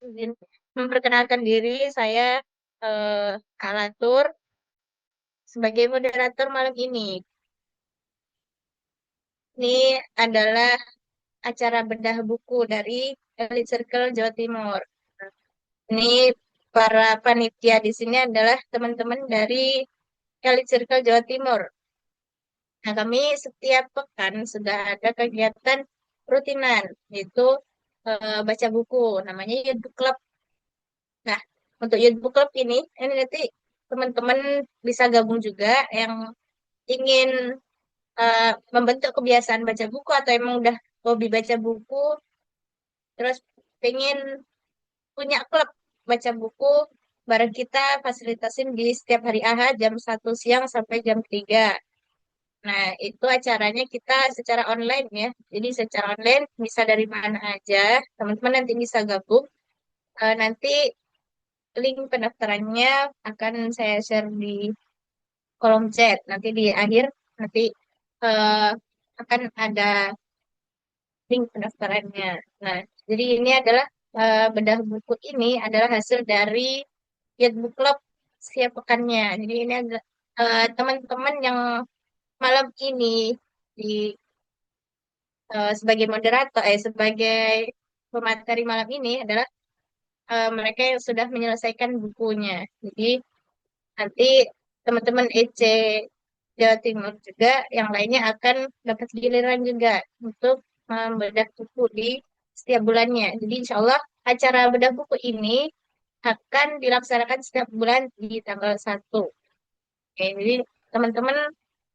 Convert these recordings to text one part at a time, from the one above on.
Izin memperkenalkan diri, saya Kalatur sebagai moderator malam ini. Ini adalah acara bedah buku dari Elite Circle Jawa Timur. Ini para panitia di sini adalah teman-teman dari Elite Circle Jawa Timur. Nah, kami setiap pekan sudah ada kegiatan rutinan, yaitu baca buku, namanya Youth Book Club. Nah, untuk Youth Book Club ini nanti teman-teman bisa gabung juga yang ingin membentuk kebiasaan baca buku atau emang udah hobi baca buku, terus pengen punya klub baca buku bareng kita fasilitasin di setiap hari Ahad jam 1 siang sampai jam 3. Nah, itu acaranya kita secara online ya. Jadi secara online bisa dari mana aja. Teman-teman nanti bisa gabung. Nanti link pendaftarannya akan saya share di kolom chat. Nanti di akhir nanti eh, akan ada link pendaftarannya. Nah, jadi ini adalah bedah buku ini adalah hasil dari Youth Book Club setiap pekannya. Jadi ini adalah teman-teman yang malam ini di sebagai moderator, sebagai pemateri malam ini adalah mereka yang sudah menyelesaikan bukunya. Jadi nanti teman-teman EC Jawa Timur juga yang lainnya akan dapat giliran juga untuk membedah buku di setiap bulannya. Jadi insya Allah acara bedah buku ini akan dilaksanakan setiap bulan di tanggal 1. Oke, jadi teman-teman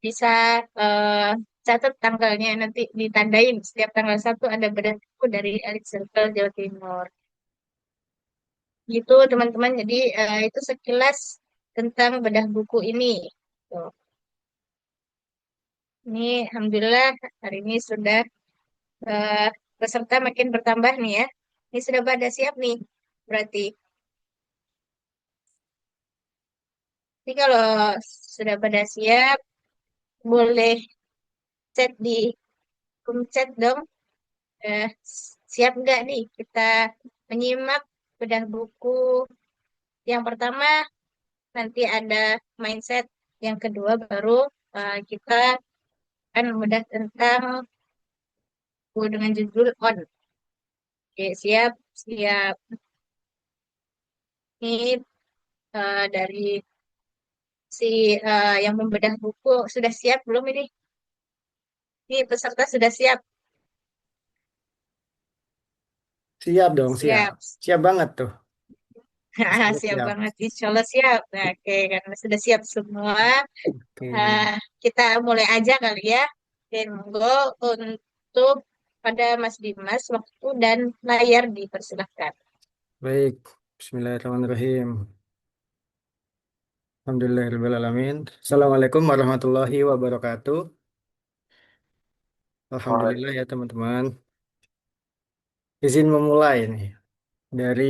bisa eh, catat tanggalnya nanti ditandain setiap tanggal 1 ada bedah buku dari Elite Circle Jawa Timur. Gitu teman-teman. Jadi itu sekilas tentang bedah buku ini. Tuh. Ini Alhamdulillah hari ini sudah eh, peserta makin bertambah nih ya. Ini sudah pada siap nih berarti. Jadi kalau sudah pada siap, boleh chat di room chat dong. Eh, siap nggak nih kita menyimak bedah buku yang pertama, nanti ada mindset, yang kedua baru kita akan bedah tentang buku dengan judul On. Oke, siap, siap. Ini dari si yang membedah buku sudah siap belum ini? Ini peserta sudah siap. Siap dong, siap. Siap. Siap banget tuh. Siap, Siap siap. banget, insya Allah siap. Nah, oke, karena sudah siap semua, Oke, eh, kita mulai aja kali ya. Oke, monggo untuk pada Mas Dimas, waktu dan layar dipersilahkan. baik. Bismillahirrahmanirrahim. Alhamdulillahirrahmanirrahim. Assalamualaikum warahmatullahi wabarakatuh. Alhamdulillah ya teman-teman. Izin memulai nih. Dari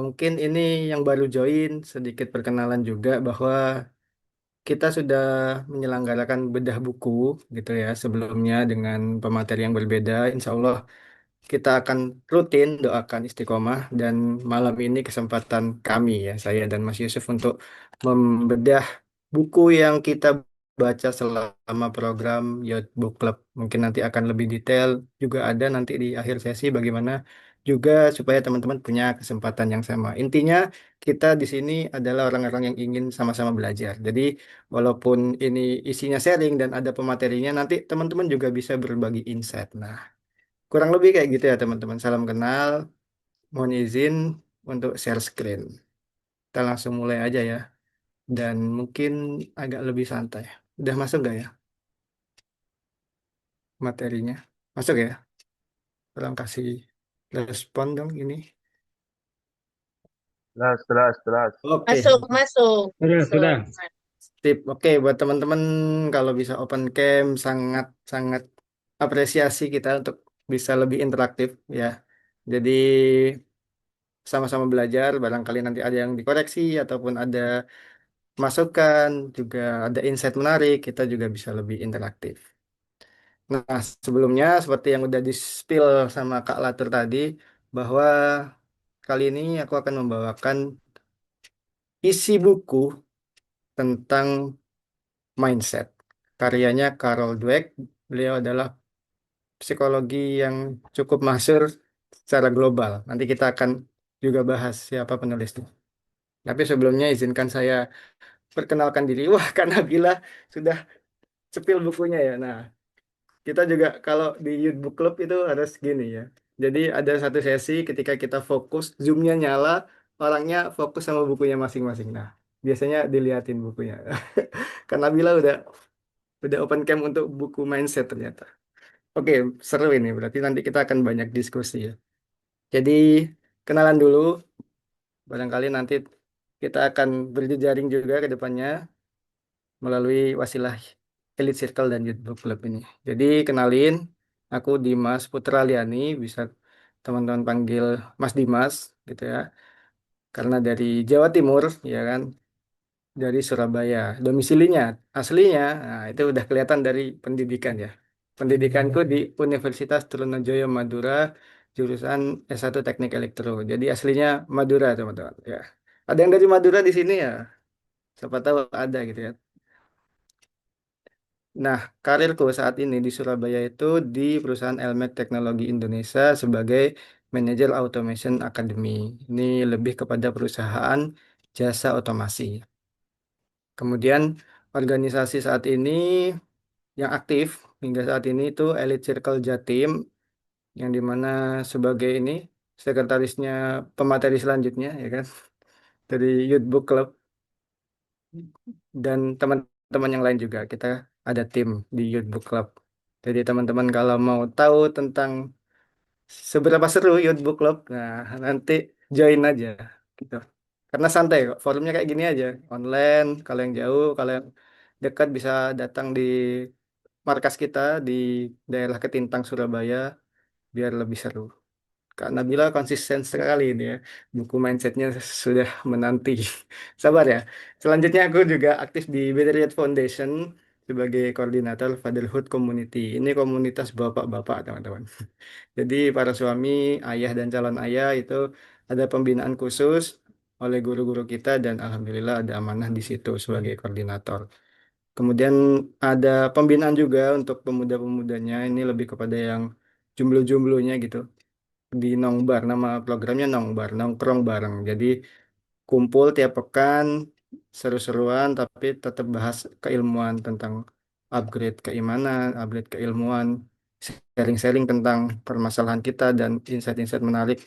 mungkin ini yang baru join, sedikit perkenalan juga bahwa kita sudah menyelenggarakan bedah buku gitu ya sebelumnya dengan pemateri yang berbeda. Insya Allah kita akan rutin doakan istiqomah dan malam ini kesempatan kami ya, saya dan Mas Yusuf untuk membedah buku yang kita baca selama program Youth Book Club. Mungkin nanti akan lebih detail juga ada nanti di akhir sesi bagaimana juga supaya teman-teman punya kesempatan yang sama. Intinya kita di sini adalah orang-orang yang ingin sama-sama belajar. Jadi walaupun ini isinya sharing dan ada pematerinya, nanti teman-teman juga bisa berbagi insight. Nah, kurang lebih kayak gitu ya teman-teman. Salam kenal. Mohon izin untuk share screen. Kita langsung mulai aja ya. Dan mungkin agak lebih santai. Udah masuk gak ya materinya? Masuk ya? Tolong kasih respon dong ini. Jelas, jelas, jelas. Oke, Masuk, masuk, Sudah, masuk. sudah. tip. Oke, buat teman-teman kalau bisa open cam sangat sangat apresiasi kita untuk bisa lebih interaktif ya. Jadi sama-sama belajar, barangkali nanti ada yang dikoreksi ataupun ada masukan, juga ada insight menarik, kita juga bisa lebih interaktif. Nah, sebelumnya seperti yang udah di-spill sama Kak Latur tadi, bahwa kali ini aku akan membawakan isi buku tentang mindset. Karyanya Carol Dweck, beliau adalah psikologi yang cukup masyhur secara global. Nanti kita akan juga bahas siapa penulisnya. Tapi sebelumnya izinkan saya perkenalkan diri. Wah, karena Nabila sudah cepil bukunya ya. Nah, kita juga kalau di Youth Book Club itu harus gini ya. Jadi ada satu sesi ketika kita fokus, zoomnya nyala, orangnya fokus sama bukunya masing-masing. Nah, biasanya diliatin bukunya. Karena Bila udah open cam untuk buku mindset ternyata. Oke, seru ini. Berarti nanti kita akan banyak diskusi ya. Jadi kenalan dulu. Barangkali nanti kita akan berjejaring juga ke depannya melalui wasilah Elite Circle dan Youth Book Club ini. Jadi kenalin, aku Dimas Putra Liani, bisa teman-teman panggil Mas Dimas gitu ya. Karena dari Jawa Timur, ya kan, dari Surabaya. Domisilinya, aslinya, nah itu udah kelihatan dari pendidikan ya. Pendidikanku di Universitas Trunojoyo Madura, jurusan S1 Teknik Elektro. Jadi aslinya Madura, teman-teman. Ya. Ada yang dari Madura di sini ya? Siapa tahu ada gitu ya. Nah, karirku saat ini di Surabaya itu di perusahaan Elmec Teknologi Indonesia sebagai manajer Automation Academy. Ini lebih kepada perusahaan jasa otomasi. Kemudian organisasi saat ini yang aktif hingga saat ini itu Elite Circle Jatim yang dimana sebagai ini sekretarisnya pemateri selanjutnya ya kan dari Youth Book Club dan teman-teman yang lain juga kita ada tim di Youth Book Club. Jadi teman-teman kalau mau tahu tentang seberapa seru Youth Book Club, nah nanti join aja gitu. Karena santai kok, forumnya kayak gini aja, online. Kalau yang jauh, kalau yang dekat bisa datang di markas kita di daerah Ketintang, Surabaya, biar lebih seru. Kak Nabila konsisten sekali ini ya, buku mindsetnya sudah menanti. Sabar ya. Selanjutnya aku juga aktif di Better Yet Foundation. sebagai koordinator Fatherhood Community. Ini komunitas bapak-bapak, teman-teman. Jadi para suami, ayah dan calon ayah itu ada pembinaan khusus oleh guru-guru kita dan alhamdulillah ada amanah di situ sebagai koordinator. Kemudian ada pembinaan juga untuk pemuda-pemudanya. Ini lebih kepada yang jomblo-jomblonya gitu. Di Nongbar, nama programnya Nongbar, nongkrong bareng. Jadi kumpul tiap pekan, seru-seruan, tapi tetap bahas keilmuan tentang upgrade keimanan, upgrade keilmuan, sharing-sharing tentang permasalahan kita dan insight-insight menarik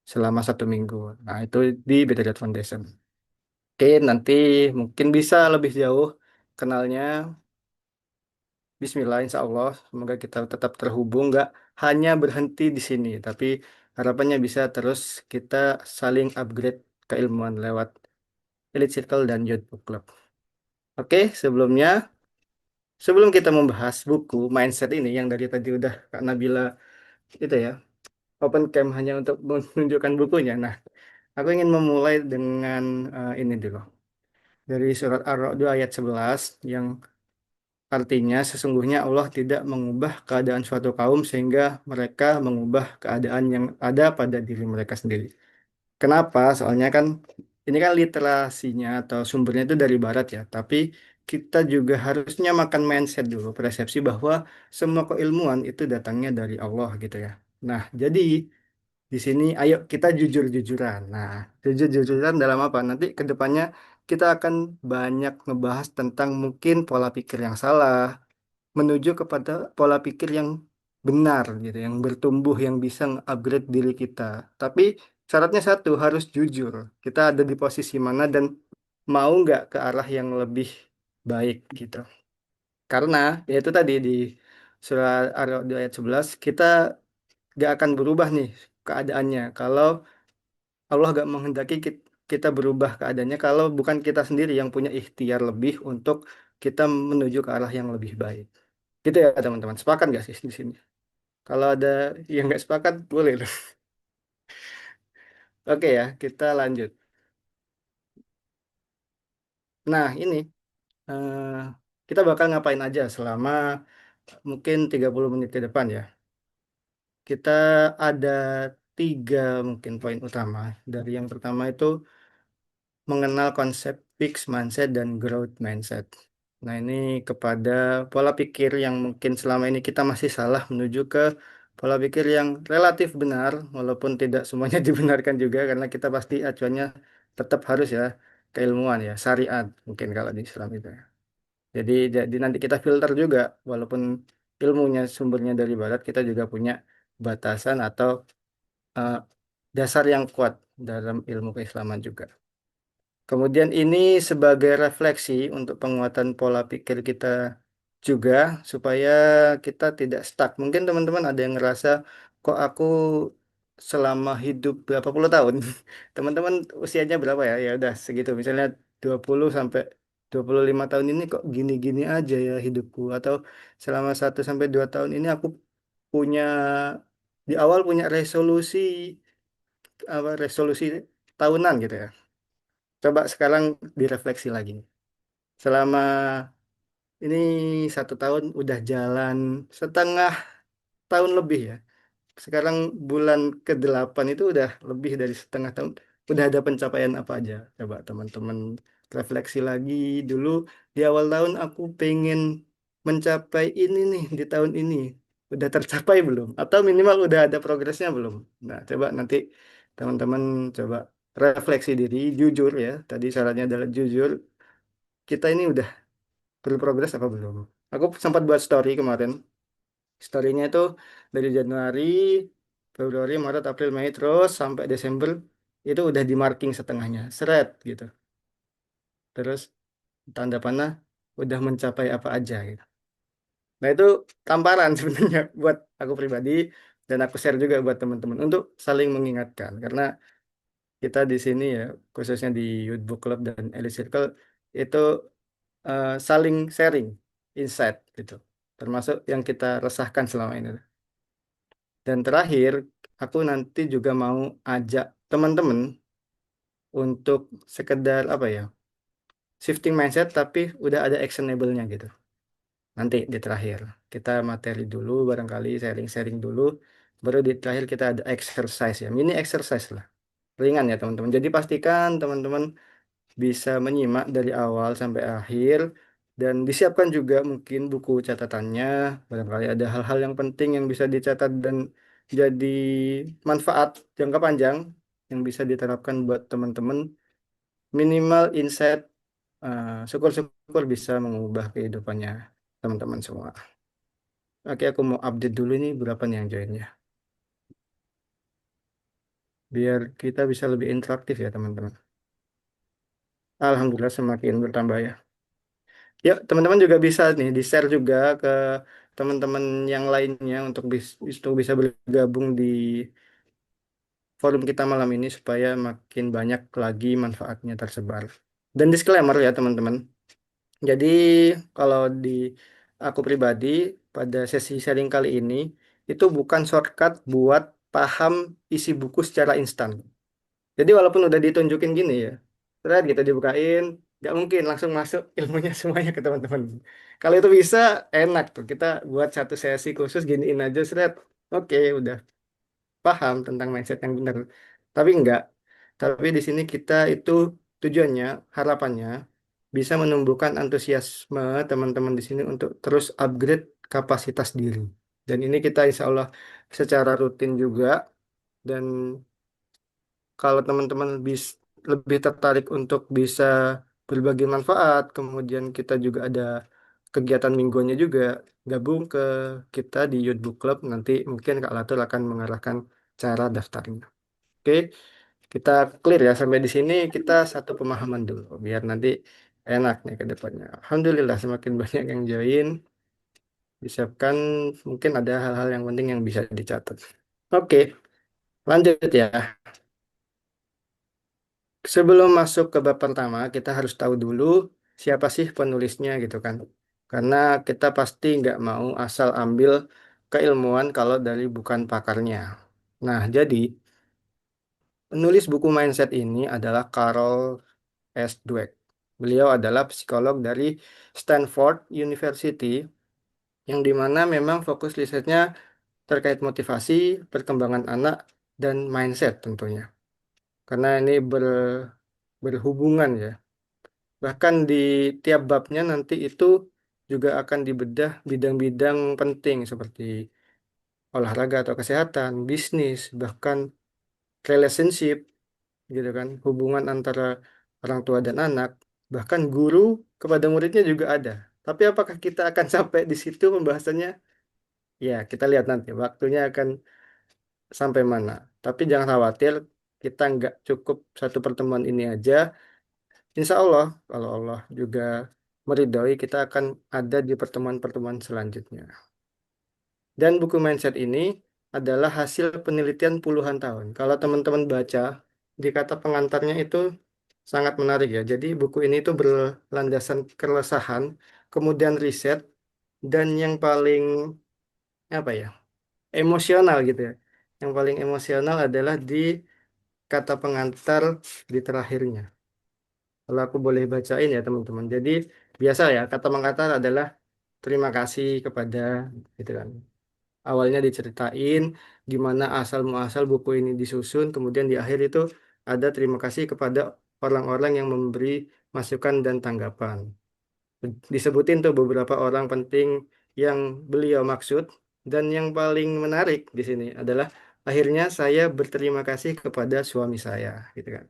selama 1 minggu. Nah, itu di Better Dad Foundation. Oke, nanti mungkin bisa lebih jauh kenalnya. Bismillah, insya Allah. Semoga kita tetap terhubung, nggak hanya berhenti di sini, tapi harapannya bisa terus kita saling upgrade keilmuan lewat Elite Circle dan Youth Book Club. Oke, sebelum kita membahas buku mindset ini yang dari tadi udah Kak Nabila itu ya, open camp hanya untuk menunjukkan bukunya. Nah, aku ingin memulai dengan ini dulu. Dari surat Ar-Ra'd ayat 11 yang artinya sesungguhnya Allah tidak mengubah keadaan suatu kaum sehingga mereka mengubah keadaan yang ada pada diri mereka sendiri. Kenapa? Soalnya kan ini kan literasinya atau sumbernya itu dari barat ya, tapi kita juga harusnya makan mindset dulu, persepsi bahwa semua keilmuan itu datangnya dari Allah gitu ya. Nah, jadi di sini ayo kita jujur-jujuran. Nah, jujur-jujuran dalam apa? Nanti ke depannya kita akan banyak ngebahas tentang mungkin pola pikir yang salah, menuju kepada pola pikir yang benar gitu, yang bertumbuh, yang bisa upgrade diri kita. Tapi syaratnya satu, harus jujur. Kita ada di posisi mana dan mau nggak ke arah yang lebih baik gitu. Karena ya itu tadi di surah Ar-Ra'd ayat 11 kita nggak akan berubah nih keadaannya kalau Allah nggak menghendaki kita berubah keadaannya kalau bukan kita sendiri yang punya ikhtiar lebih untuk kita menuju ke arah yang lebih baik. Gitu ya teman-teman. Sepakat nggak sih di sini? Kalau ada yang nggak sepakat, boleh loh. Oke ya, kita lanjut. Nah, ini eh, kita bakal ngapain aja selama mungkin 30 menit ke depan ya. Kita ada 3 mungkin poin utama. Dari yang pertama itu mengenal konsep fixed mindset dan growth mindset. Nah, ini kepada pola pikir yang mungkin selama ini kita masih salah menuju ke pola pikir yang relatif benar, walaupun tidak semuanya dibenarkan juga, karena kita pasti acuannya tetap harus ya keilmuan ya, syariat mungkin kalau di Islam itu. Ya. Jadi nanti kita filter juga, walaupun ilmunya sumbernya dari Barat, kita juga punya batasan atau eh, dasar yang kuat dalam ilmu keislaman juga. Kemudian ini sebagai refleksi untuk penguatan pola pikir kita juga supaya kita tidak stuck. Mungkin teman-teman ada yang ngerasa kok aku selama hidup berapa puluh tahun. Teman-teman usianya berapa ya? Ya udah segitu. Misalnya 20 sampai 25 tahun ini kok gini-gini aja ya hidupku atau selama 1 sampai 2 tahun ini aku punya di awal punya resolusi tahunan gitu ya. Coba sekarang direfleksi lagi. Selama ini 1 tahun udah jalan setengah tahun lebih ya. Sekarang bulan ke-8 itu udah lebih dari setengah tahun. Udah ada pencapaian apa aja? Coba teman-teman refleksi lagi dulu. Di awal tahun aku pengen mencapai ini nih di tahun ini. Udah tercapai belum? Atau minimal udah ada progresnya belum? Nah, coba nanti teman-teman coba refleksi diri, jujur ya. Tadi syaratnya adalah jujur. Kita ini udah berprogres apa belum? Aku sempat buat story kemarin. Storynya itu dari Januari, Februari, Maret, April, Mei, terus sampai Desember itu udah di marking setengahnya, seret gitu. Terus tanda panah udah mencapai apa aja gitu. Nah itu tamparan sebenarnya buat aku pribadi dan aku share juga buat teman-teman untuk saling mengingatkan karena kita di sini ya khususnya di Youth Book Club dan Elite Circle itu saling sharing insight gitu termasuk yang kita resahkan selama ini. Dan terakhir, aku nanti juga mau ajak teman-teman untuk sekedar apa ya, shifting mindset tapi udah ada actionable-nya gitu. nanti di terakhir. Kita materi dulu, barangkali sharing-sharing dulu, baru di terakhir kita ada exercise ya, mini exercise lah, ringan ya teman-teman. Jadi pastikan teman-teman bisa menyimak dari awal sampai akhir dan disiapkan juga mungkin buku catatannya. Barangkali ada hal-hal yang penting yang bisa dicatat dan jadi manfaat jangka panjang yang bisa diterapkan buat teman-teman. Minimal insight, syukur-syukur bisa mengubah kehidupannya teman-teman semua. Oke, aku mau update dulu nih berapa nih yang joinnya. Biar kita bisa lebih interaktif ya teman-teman. Alhamdulillah semakin bertambah ya. Yuk, teman-teman juga bisa nih di-share juga ke teman-teman yang lainnya untuk bisa bergabung di forum kita malam ini supaya makin banyak lagi manfaatnya tersebar. Dan disclaimer ya teman-teman. Jadi kalau di aku pribadi pada sesi sharing kali ini itu bukan shortcut buat paham isi buku secara instan. Jadi walaupun udah ditunjukin gini ya, thread gitu dibukain, nggak mungkin langsung masuk ilmunya semuanya ke teman-teman. Kalau itu bisa, enak tuh. Kita buat satu sesi khusus giniin aja, thread. Oke, udah paham tentang mindset yang benar. Tapi enggak. Tapi di sini kita itu tujuannya, harapannya bisa menumbuhkan antusiasme teman-teman di sini untuk terus upgrade kapasitas diri. Dan ini kita insya Allah secara rutin juga. Dan kalau teman-teman lebih tertarik untuk bisa berbagi manfaat, kemudian kita juga ada kegiatan mingguannya juga, gabung ke kita di Youth Book Club, nanti mungkin Kak Latul akan mengarahkan cara daftarnya. Oke, kita clear ya sampai di sini kita satu pemahaman dulu, biar nanti enak nih ke depannya. Alhamdulillah semakin banyak yang join, disiapkan mungkin ada hal-hal yang penting yang bisa dicatat. Oke, lanjut ya. Sebelum masuk ke bab pertama, kita harus tahu dulu siapa sih penulisnya gitu kan. Karena kita pasti nggak mau asal ambil keilmuan kalau dari bukan pakarnya. Nah, jadi penulis buku Mindset ini adalah Carol S. Dweck. Beliau adalah psikolog dari Stanford University yang dimana memang fokus risetnya terkait motivasi, perkembangan anak, dan mindset tentunya. Karena ini berhubungan ya. Bahkan di tiap babnya nanti itu juga akan dibedah bidang-bidang penting seperti olahraga atau kesehatan, bisnis, bahkan relationship gitu kan, hubungan antara orang tua dan anak, bahkan guru kepada muridnya juga ada. Tapi apakah kita akan sampai di situ pembahasannya? Ya, kita lihat nanti waktunya akan sampai mana. Tapi jangan khawatir, kita nggak cukup satu pertemuan ini aja. Insya Allah, kalau Allah juga meridhoi, kita akan ada di pertemuan-pertemuan selanjutnya. Dan buku Mindset ini adalah hasil penelitian puluhan tahun. Kalau teman-teman baca, di kata pengantarnya itu sangat menarik ya. Jadi buku ini itu berlandasan keresahan, kemudian riset, dan yang paling apa ya, emosional gitu ya. Yang paling emosional adalah di kata pengantar di terakhirnya. Kalau aku boleh bacain ya teman-teman. Jadi biasa ya kata pengantar adalah terima kasih kepada gitu kan. Awalnya diceritain gimana asal muasal buku ini disusun, kemudian di akhir itu ada terima kasih kepada orang-orang yang memberi masukan dan tanggapan. Disebutin tuh beberapa orang penting yang beliau maksud dan yang paling menarik di sini adalah akhirnya saya berterima kasih kepada suami saya gitu kan.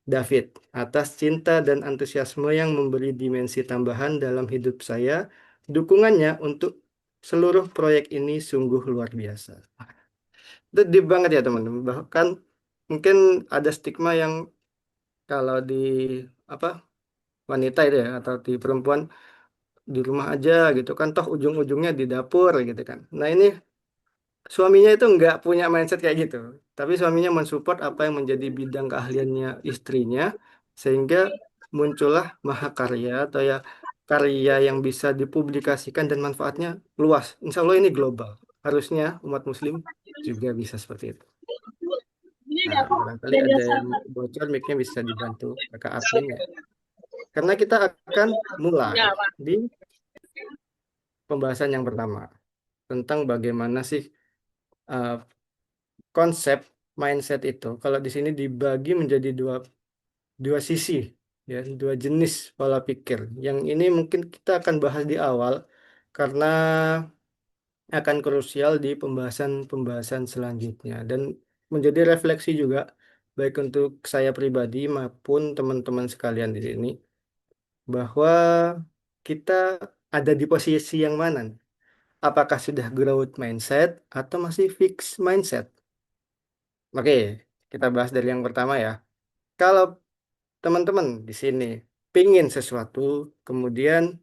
David, atas cinta dan antusiasme yang memberi dimensi tambahan dalam hidup saya, dukungannya untuk seluruh proyek ini sungguh luar biasa. Itu deep banget ya teman-teman. Bahkan mungkin ada stigma yang kalau di apa wanita itu ya atau di perempuan di rumah aja gitu kan, toh ujung-ujungnya di dapur gitu kan. Nah ini suaminya itu nggak punya mindset kayak gitu, tapi suaminya mensupport apa yang menjadi bidang keahliannya istrinya, sehingga muncullah mahakarya atau ya karya yang bisa dipublikasikan dan manfaatnya luas. Insya Allah ini global. Harusnya umat Muslim juga bisa seperti itu. Nah, barangkali ada yang bocor, mic-nya bisa dibantu kakak admin ya. Karena kita akan mulai di pembahasan yang pertama tentang bagaimana sih uh, konsep mindset itu. Kalau di sini dibagi menjadi dua dua sisi, ya, dua jenis pola pikir. Yang ini mungkin kita akan bahas di awal karena akan krusial di pembahasan-pembahasan selanjutnya dan menjadi refleksi juga baik untuk saya pribadi maupun teman-teman sekalian di sini bahwa kita ada di posisi yang mana nih? Apakah sudah growth mindset atau masih fixed mindset? Oke, kita bahas dari yang pertama ya. Kalau teman-teman di sini pingin sesuatu, kemudian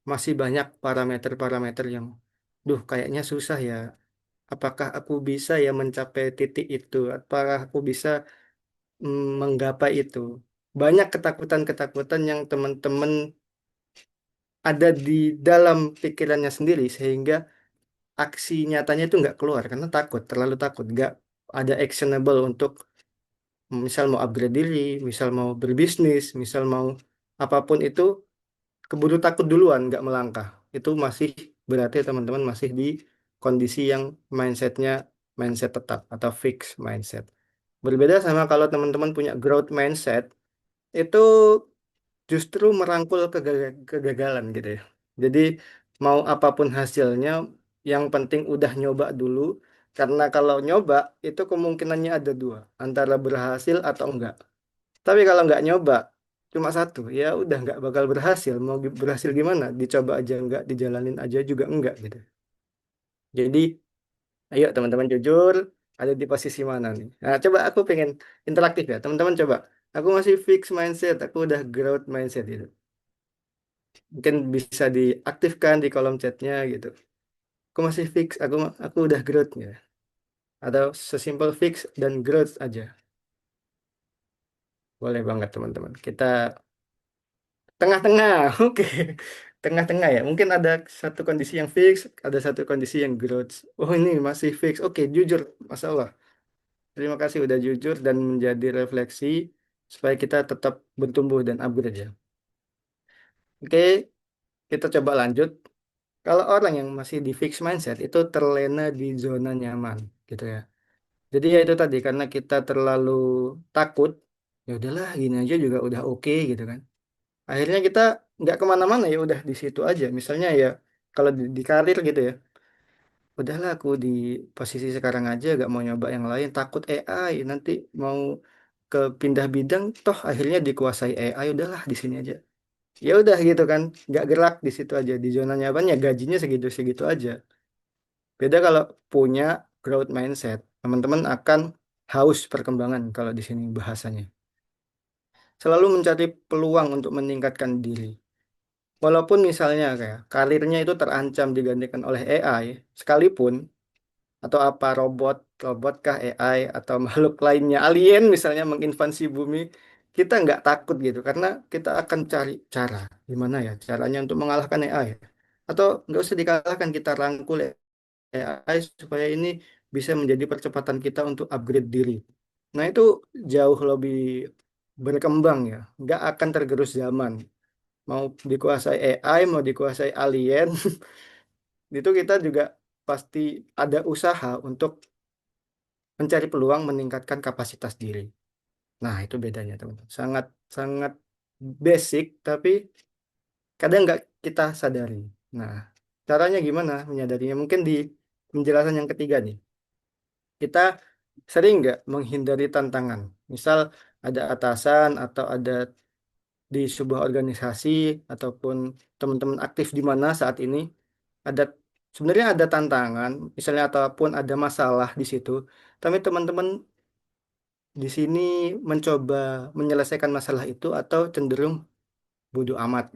masih banyak parameter-parameter yang, duh kayaknya susah ya. Apakah aku bisa ya mencapai titik itu? Apakah aku bisa menggapai itu? Banyak ketakutan-ketakutan yang teman-teman ada di dalam pikirannya sendiri sehingga aksi nyatanya itu nggak keluar karena takut, terlalu takut, nggak ada actionable untuk misal mau upgrade diri, misal mau berbisnis, misal mau apapun itu keburu takut duluan, nggak melangkah. Itu masih berarti teman-teman masih di kondisi yang mindsetnya mindset tetap atau fix mindset. Berbeda sama kalau teman-teman punya growth mindset, itu justru merangkul kegagalan gitu ya. Jadi mau apapun hasilnya, yang penting udah nyoba dulu. Karena kalau nyoba itu kemungkinannya ada dua, antara berhasil atau enggak. Tapi kalau nggak nyoba, cuma satu, ya udah nggak bakal berhasil. Mau berhasil gimana? Dicoba aja enggak, dijalanin aja juga enggak gitu. Jadi, ayo teman-teman jujur, ada di posisi mana nih? Nah, coba aku pengen interaktif ya, teman-teman coba. Aku masih fix mindset, aku udah growth mindset gitu. Mungkin bisa diaktifkan di kolom chatnya gitu. Aku masih fix, aku udah growth ya. Atau sesimpel fix dan growth aja. Boleh banget teman-teman. Kita tengah-tengah, oke. Tengah-tengah ya. Mungkin ada satu kondisi yang fix, ada satu kondisi yang growth. Oh ini masih fix. Oke, jujur. Masya Allah. Terima kasih udah jujur dan menjadi refleksi supaya kita tetap bertumbuh dan upgrade ya. Oke, kita coba lanjut. Kalau orang yang masih di fix mindset itu terlena di zona nyaman gitu ya. Jadi ya itu tadi karena kita terlalu takut, ya udahlah gini aja juga udah oke gitu kan. Akhirnya kita nggak kemana-mana ya udah di situ aja. Misalnya ya kalau di karir gitu ya, udahlah aku di posisi sekarang aja gak mau nyoba yang lain. Takut AI nanti mau ke pindah bidang, toh akhirnya dikuasai AI. Udahlah di sini aja. Ya udah gitu kan, nggak gerak di situ aja. Di zona nyaman ya gajinya segitu-segitu aja. Beda kalau punya growth mindset, teman-teman akan haus perkembangan kalau di sini bahasanya. Selalu mencari peluang untuk meningkatkan diri. Walaupun misalnya kayak karirnya itu terancam digantikan oleh AI, sekalipun atau apa robotkah AI atau makhluk lainnya alien misalnya menginvasi bumi, kita nggak takut gitu karena kita akan cari cara gimana ya caranya untuk mengalahkan AI. Atau nggak usah dikalahkan kita rangkul AI supaya ini bisa menjadi percepatan kita untuk upgrade diri. Nah itu jauh lebih berkembang ya, nggak akan tergerus zaman. Mau dikuasai AI, mau dikuasai alien, itu kita juga pasti ada usaha untuk mencari peluang meningkatkan kapasitas diri. Nah, itu bedanya, teman-teman. Sangat sangat basic, tapi kadang nggak kita sadari. Nah, caranya gimana menyadarinya? Mungkin di penjelasan yang ketiga nih. Kita sering nggak menghindari tantangan. Misal ada atasan atau ada di sebuah organisasi ataupun teman-teman aktif di mana saat ini ada sebenarnya ada tantangan, misalnya ataupun ada masalah di situ, tapi teman-teman di sini mencoba menyelesaikan masalah itu atau cenderung bodoh amat.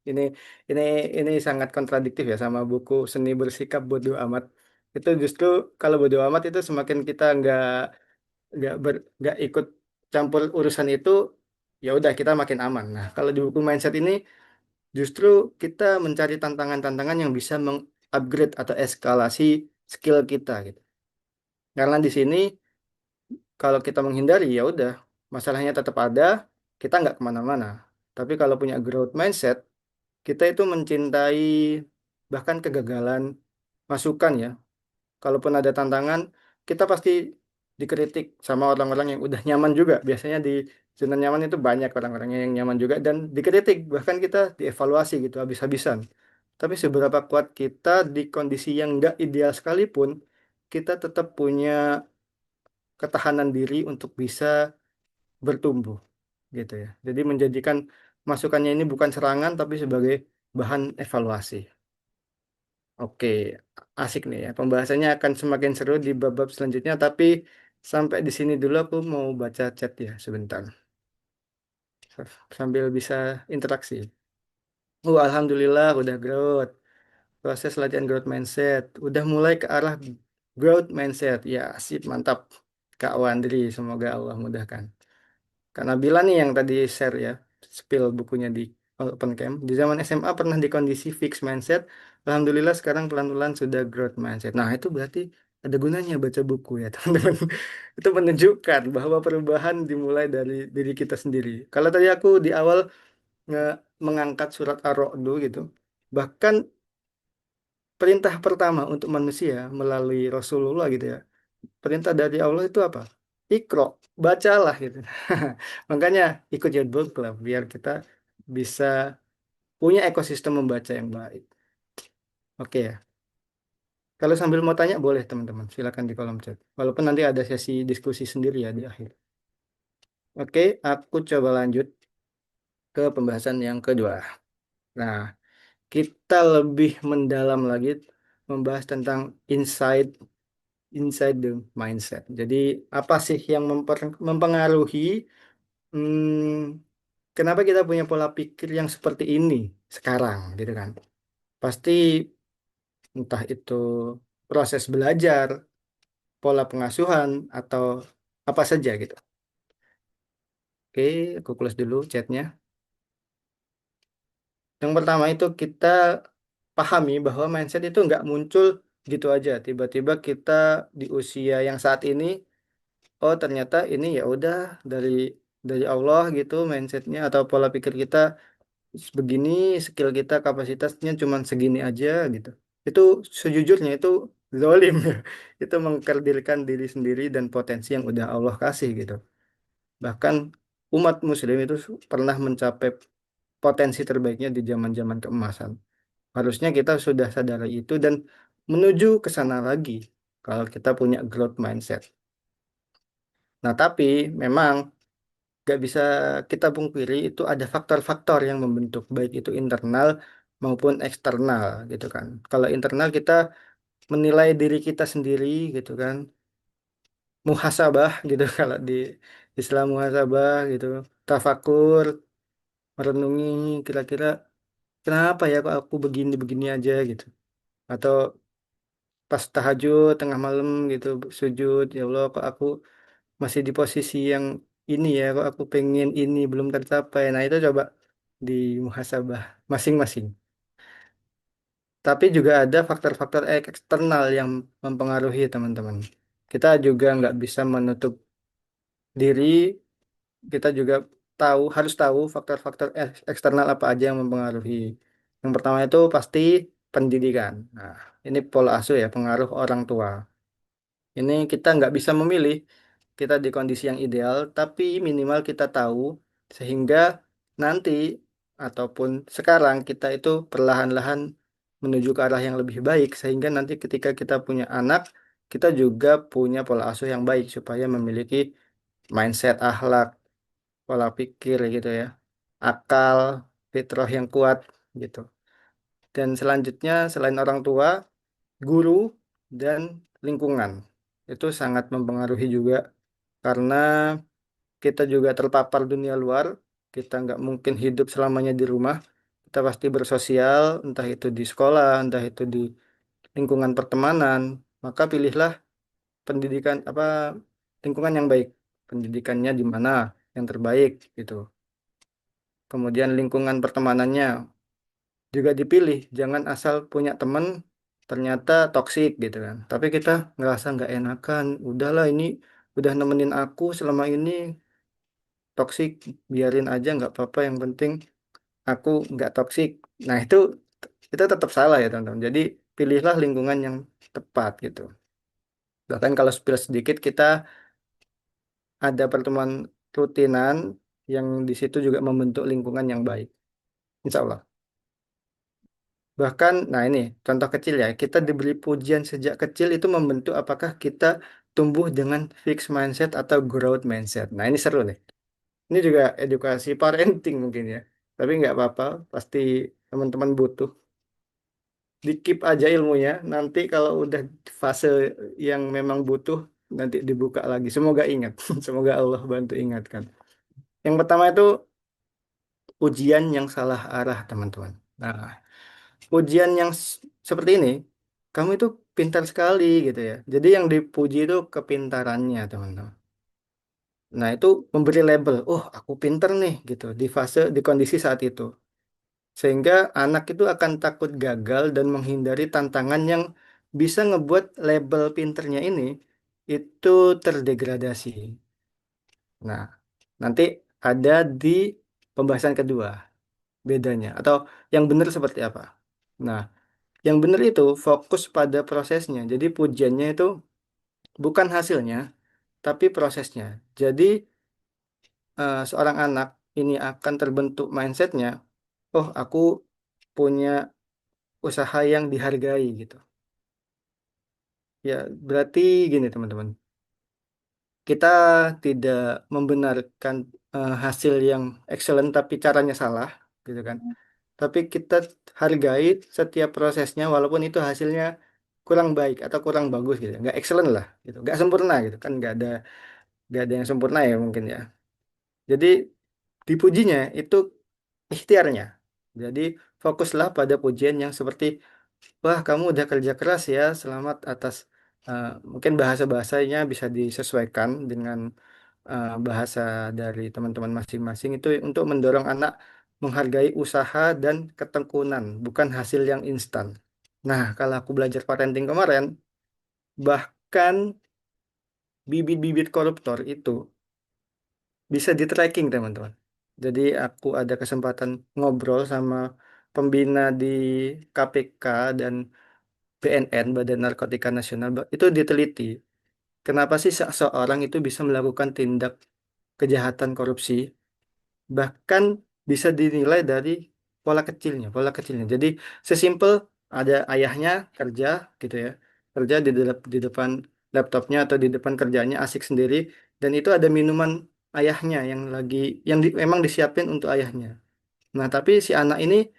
Ini ini ini sangat kontradiktif ya sama buku Seni Bersikap Bodoh Amat. Itu justru kalau bodoh amat itu semakin kita nggak ikut campur urusan itu, ya udah kita makin aman. Nah, kalau di buku mindset ini justru kita mencari tantangan-tantangan yang bisa mengupgrade atau eskalasi skill kita gitu. Karena di sini kalau kita menghindari ya udah masalahnya tetap ada, kita nggak kemana-mana. Tapi kalau punya growth mindset, kita itu mencintai bahkan kegagalan, masukan ya. Kalaupun ada tantangan, kita pasti dikritik sama orang-orang yang udah nyaman juga. Biasanya di zona nyaman itu banyak orang-orang yang nyaman juga dan dikritik, bahkan kita dievaluasi gitu habis-habisan. Tapi seberapa kuat kita di kondisi yang nggak ideal sekalipun, kita tetap punya ketahanan diri untuk bisa bertumbuh gitu ya. Jadi menjadikan masukannya ini bukan serangan tapi sebagai bahan evaluasi. Oke, asik nih ya. Pembahasannya akan semakin seru di bab-bab selanjutnya, tapi sampai di sini dulu aku mau baca chat ya sebentar. Sambil bisa interaksi. Alhamdulillah udah growth. Proses latihan growth mindset. Udah mulai ke arah growth mindset. Ya, sip, mantap. Kak Wandri, semoga Allah mudahkan. Karena Nabila nih yang tadi share ya, spill bukunya di Open Camp. Di zaman SMA pernah di kondisi fixed mindset. Alhamdulillah sekarang pelan-pelan sudah growth mindset. Nah, itu berarti ada gunanya baca buku ya, teman-teman. Itu menunjukkan bahwa perubahan dimulai dari diri kita sendiri. Kalau tadi aku di awal mengangkat surat Ar-Ra'd gitu. Bahkan perintah pertama untuk manusia melalui Rasulullah gitu ya. Perintah dari Allah itu apa? Ikro, bacalah gitu. Makanya ikut Yard Book Club biar kita bisa punya ekosistem membaca yang baik. Oke ya. Kalau sambil mau tanya boleh teman-teman, silakan di kolom chat. Walaupun nanti ada sesi diskusi sendiri ya di akhir. Oke, aku coba lanjut ke pembahasan yang kedua. Nah, kita lebih mendalam lagi membahas tentang inside the mindset. Jadi apa sih yang mempengaruhi kenapa kita punya pola pikir yang seperti ini sekarang, gitu kan? Pasti entah itu proses belajar, pola pengasuhan, atau apa saja gitu. Oke, aku close dulu chatnya. Yang pertama itu kita pahami bahwa mindset itu nggak muncul gitu aja. Tiba-tiba kita di usia yang saat ini, oh ternyata ini ya udah dari dari Allah gitu mindsetnya atau pola pikir kita begini, skill kita kapasitasnya cuma segini aja gitu. Itu sejujurnya itu zalim ya. Itu mengkerdilkan diri sendiri dan potensi yang udah Allah kasih gitu. Bahkan umat muslim itu pernah mencapai potensi terbaiknya di zaman-zaman keemasan. Harusnya kita sudah sadari itu dan menuju ke sana lagi kalau kita punya growth mindset. Nah, tapi memang nggak bisa kita pungkiri itu ada faktor-faktor yang membentuk baik itu internal maupun eksternal gitu kan. Kalau internal kita menilai diri kita sendiri gitu kan, muhasabah gitu kalau di Islam muhasabah gitu, tafakur, merenungi kira-kira kenapa ya kok aku begini-begini aja gitu. Atau pas tahajud tengah malam gitu sujud ya Allah kok aku masih di posisi yang ini ya kok aku pengen ini belum tercapai. Nah, itu coba di muhasabah masing-masing. Tapi juga ada faktor-faktor eksternal yang mempengaruhi teman-teman. Kita juga nggak bisa menutup diri, kita juga harus tahu faktor-faktor eksternal apa aja yang mempengaruhi. Yang pertama itu pasti pendidikan. Nah, ini pola asuh ya, pengaruh orang tua. Ini kita nggak bisa memilih kita di kondisi yang ideal, tapi minimal kita tahu sehingga nanti ataupun sekarang kita itu perlahan-lahan menuju ke arah yang lebih baik sehingga nanti ketika kita punya anak, kita juga punya pola asuh yang baik supaya memiliki mindset, akhlak, pola pikir gitu ya, akal, fitrah yang kuat gitu. Dan selanjutnya selain orang tua, guru dan lingkungan itu sangat mempengaruhi juga karena kita juga terpapar dunia luar, kita nggak mungkin hidup selamanya di rumah, kita pasti bersosial, entah itu di sekolah, entah itu di lingkungan pertemanan, maka pilihlah pendidikan apa lingkungan yang baik, pendidikannya di mana yang terbaik gitu. Kemudian lingkungan pertemanannya juga dipilih, jangan asal punya teman ternyata toksik gitu kan. Tapi kita ngerasa nggak enakan, udahlah ini udah nemenin aku selama ini toksik biarin aja nggak apa-apa yang penting aku nggak toksik. Nah itu itu tetap salah ya teman-teman. Jadi pilihlah lingkungan yang tepat gitu. Bahkan kalau spill sedikit kita ada pertemuan rutinan yang di situ juga membentuk lingkungan yang baik. Insya Allah. Bahkan, nah ini contoh kecil ya, kita diberi pujian sejak kecil itu membentuk apakah kita tumbuh dengan fixed mindset atau growth mindset. Nah ini seru nih. Ini juga edukasi parenting mungkin ya. Tapi nggak apa-apa, pasti teman-teman butuh. Di-keep aja ilmunya, nanti kalau udah fase yang memang butuh, nanti dibuka lagi. Semoga ingat, semoga Allah bantu ingatkan. Yang pertama itu ujian yang salah arah, teman-teman. Nah, ujian yang seperti ini, kamu itu pintar sekali gitu ya. Jadi yang dipuji itu kepintarannya, teman-teman. Nah, itu memberi label, oh aku pinter nih gitu di fase di kondisi saat itu. Sehingga anak itu akan takut gagal dan menghindari tantangan yang bisa ngebuat label pinternya ini itu terdegradasi. Nah, nanti ada di pembahasan kedua bedanya atau yang benar seperti apa. Nah, yang benar itu fokus pada prosesnya. Jadi pujiannya itu bukan hasilnya, tapi prosesnya. Jadi seorang anak ini akan terbentuk mindsetnya, oh aku punya usaha yang dihargai gitu. Ya berarti gini teman-teman, kita tidak membenarkan hasil yang excellent tapi caranya salah, gitu kan. Tapi kita hargai setiap prosesnya walaupun itu hasilnya kurang baik atau kurang bagus gitu, nggak excellent lah, gitu, nggak sempurna gitu kan, nggak ada yang sempurna ya mungkin ya. Jadi dipujinya itu ikhtiarnya. Jadi fokuslah pada pujian yang seperti, wah kamu udah kerja keras ya, selamat atas mungkin bahasa-bahasanya bisa disesuaikan dengan bahasa dari teman-teman masing-masing itu untuk mendorong anak menghargai usaha dan ketekunan, bukan hasil yang instan. Nah, kalau aku belajar parenting kemarin, bahkan bibit-bibit koruptor itu bisa di-tracking, teman-teman. Jadi aku ada kesempatan ngobrol sama pembina di KPK dan BNN, Badan Narkotika Nasional, itu diteliti. Kenapa sih seseorang itu bisa melakukan tindak kejahatan korupsi? Bahkan bisa dinilai dari pola kecilnya, pola kecilnya. Jadi sesimpel ada ayahnya kerja gitu ya, kerja di depan laptopnya atau di depan kerjanya asik sendiri, dan itu ada minuman ayahnya yang lagi memang disiapin untuk ayahnya. Nah, tapi si anak ini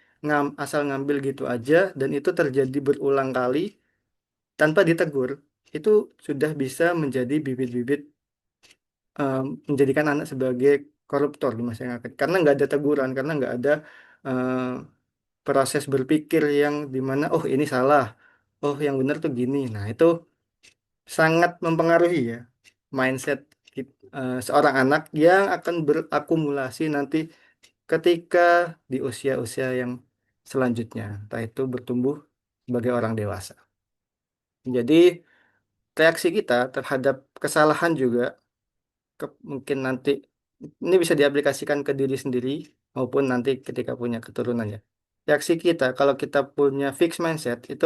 asal ngambil gitu aja dan itu terjadi berulang kali tanpa ditegur. Itu sudah bisa menjadi bibit-bibit menjadikan anak sebagai koruptor di masa yang akan karena nggak ada teguran karena nggak ada eh, proses berpikir yang dimana oh ini salah oh yang benar tuh gini nah itu sangat mempengaruhi ya mindset seorang anak yang akan berakumulasi nanti ketika di usia-usia yang selanjutnya entah itu bertumbuh sebagai orang dewasa jadi reaksi kita terhadap kesalahan juga mungkin nanti ini bisa diaplikasikan ke diri sendiri maupun nanti ketika punya keturunan ya. Reaksi kita kalau kita punya fixed mindset itu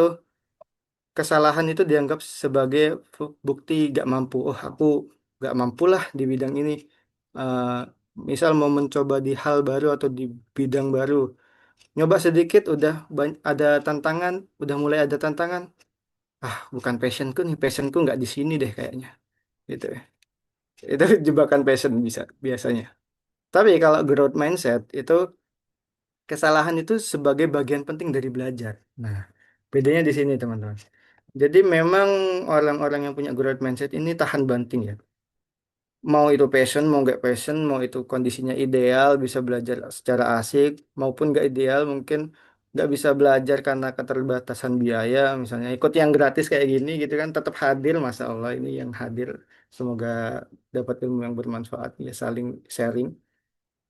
kesalahan itu dianggap sebagai bukti gak mampu. Oh aku gak mampu lah di bidang ini. Eh, misal mau mencoba di hal baru atau di bidang baru, nyoba sedikit udah ada tantangan, udah mulai ada tantangan. Ah bukan passionku nih, passionku nggak di sini deh kayaknya. Gitu ya. Itu jebakan passion bisa biasanya. Tapi kalau growth mindset itu kesalahan itu sebagai bagian penting dari belajar. Nah, bedanya di sini teman-teman. Jadi memang orang-orang yang punya growth mindset ini tahan banting ya. Mau itu passion, mau nggak passion, mau itu kondisinya ideal, bisa belajar secara asik, maupun nggak ideal, mungkin nggak bisa belajar karena keterbatasan biaya, misalnya ikut yang gratis kayak gini gitu kan, tetap hadir, Masya Allah ini yang hadir. Semoga dapat ilmu yang bermanfaat, ya saling sharing.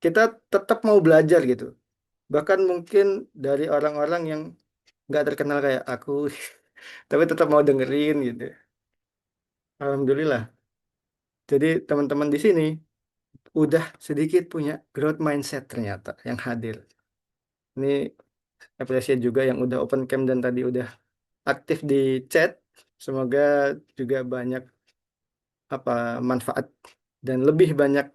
Kita tetap mau belajar gitu. Bahkan mungkin dari orang-orang yang nggak terkenal kayak aku, tapi tetap mau dengerin gitu. Alhamdulillah. Jadi teman-teman di sini udah sedikit punya growth mindset ternyata yang hadir. Ini Appreciate juga yang udah open cam dan tadi udah aktif di chat. Semoga juga banyak apa manfaat dan lebih banyak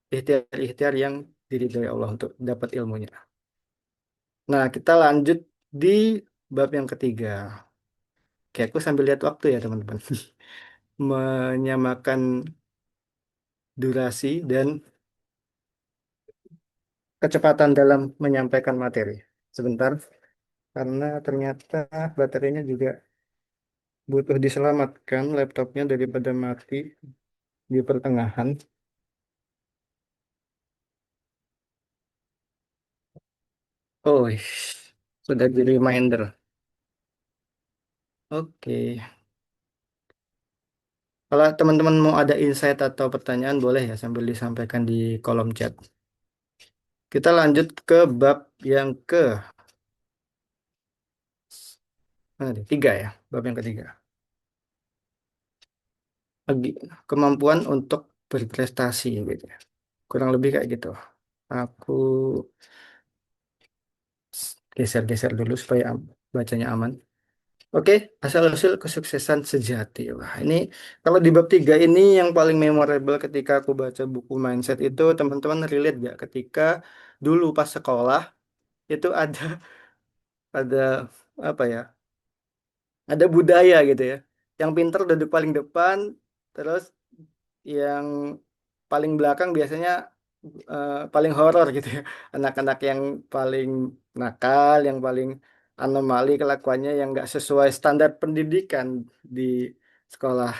ikhtiar-ikhtiar yang diridhoi Allah untuk dapat ilmunya. Nah, kita lanjut di bab yang ketiga. Oke, aku sambil lihat waktu ya, teman-teman. Menyamakan durasi dan kecepatan dalam menyampaikan materi. Sebentar, karena ternyata baterainya juga butuh diselamatkan laptopnya daripada mati di pertengahan. Oh, sudah di reminder. Oke. Kalau teman-teman mau ada insight atau pertanyaan, boleh ya sambil disampaikan di kolom chat. Kita lanjut ke bab yang ke mana nih? Tiga ya, bab yang ketiga. Kemampuan untuk berprestasi gitu ya. Kurang lebih kayak gitu. Aku geser-geser dulu supaya bacanya aman. Oke, asal-usul kesuksesan sejati. Wah, ini kalau di bab tiga ini yang paling memorable ketika aku baca buku Mindset itu, teman-teman relate gak ketika dulu pas sekolah itu ada apa ya? Ada budaya gitu ya. Yang pinter duduk paling depan, terus yang paling belakang biasanya paling horor gitu ya. Anak-anak yang paling nakal, yang paling anomali kelakuannya yang nggak sesuai standar pendidikan di sekolah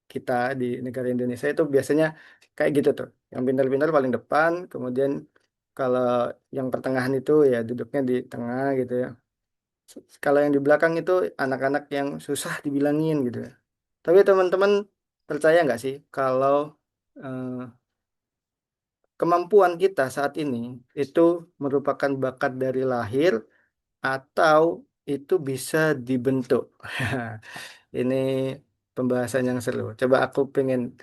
kita di negara Indonesia itu biasanya kayak gitu tuh. Yang pintar-pintar paling depan, kemudian kalau yang pertengahan itu ya duduknya di tengah gitu ya. Kalau yang di belakang itu anak-anak yang susah dibilangin gitu ya. Tapi teman-teman percaya nggak sih kalau eh, kemampuan kita saat ini itu merupakan bakat dari lahir atau itu bisa dibentuk? Ini pembahasan yang seru. Coba aku pengen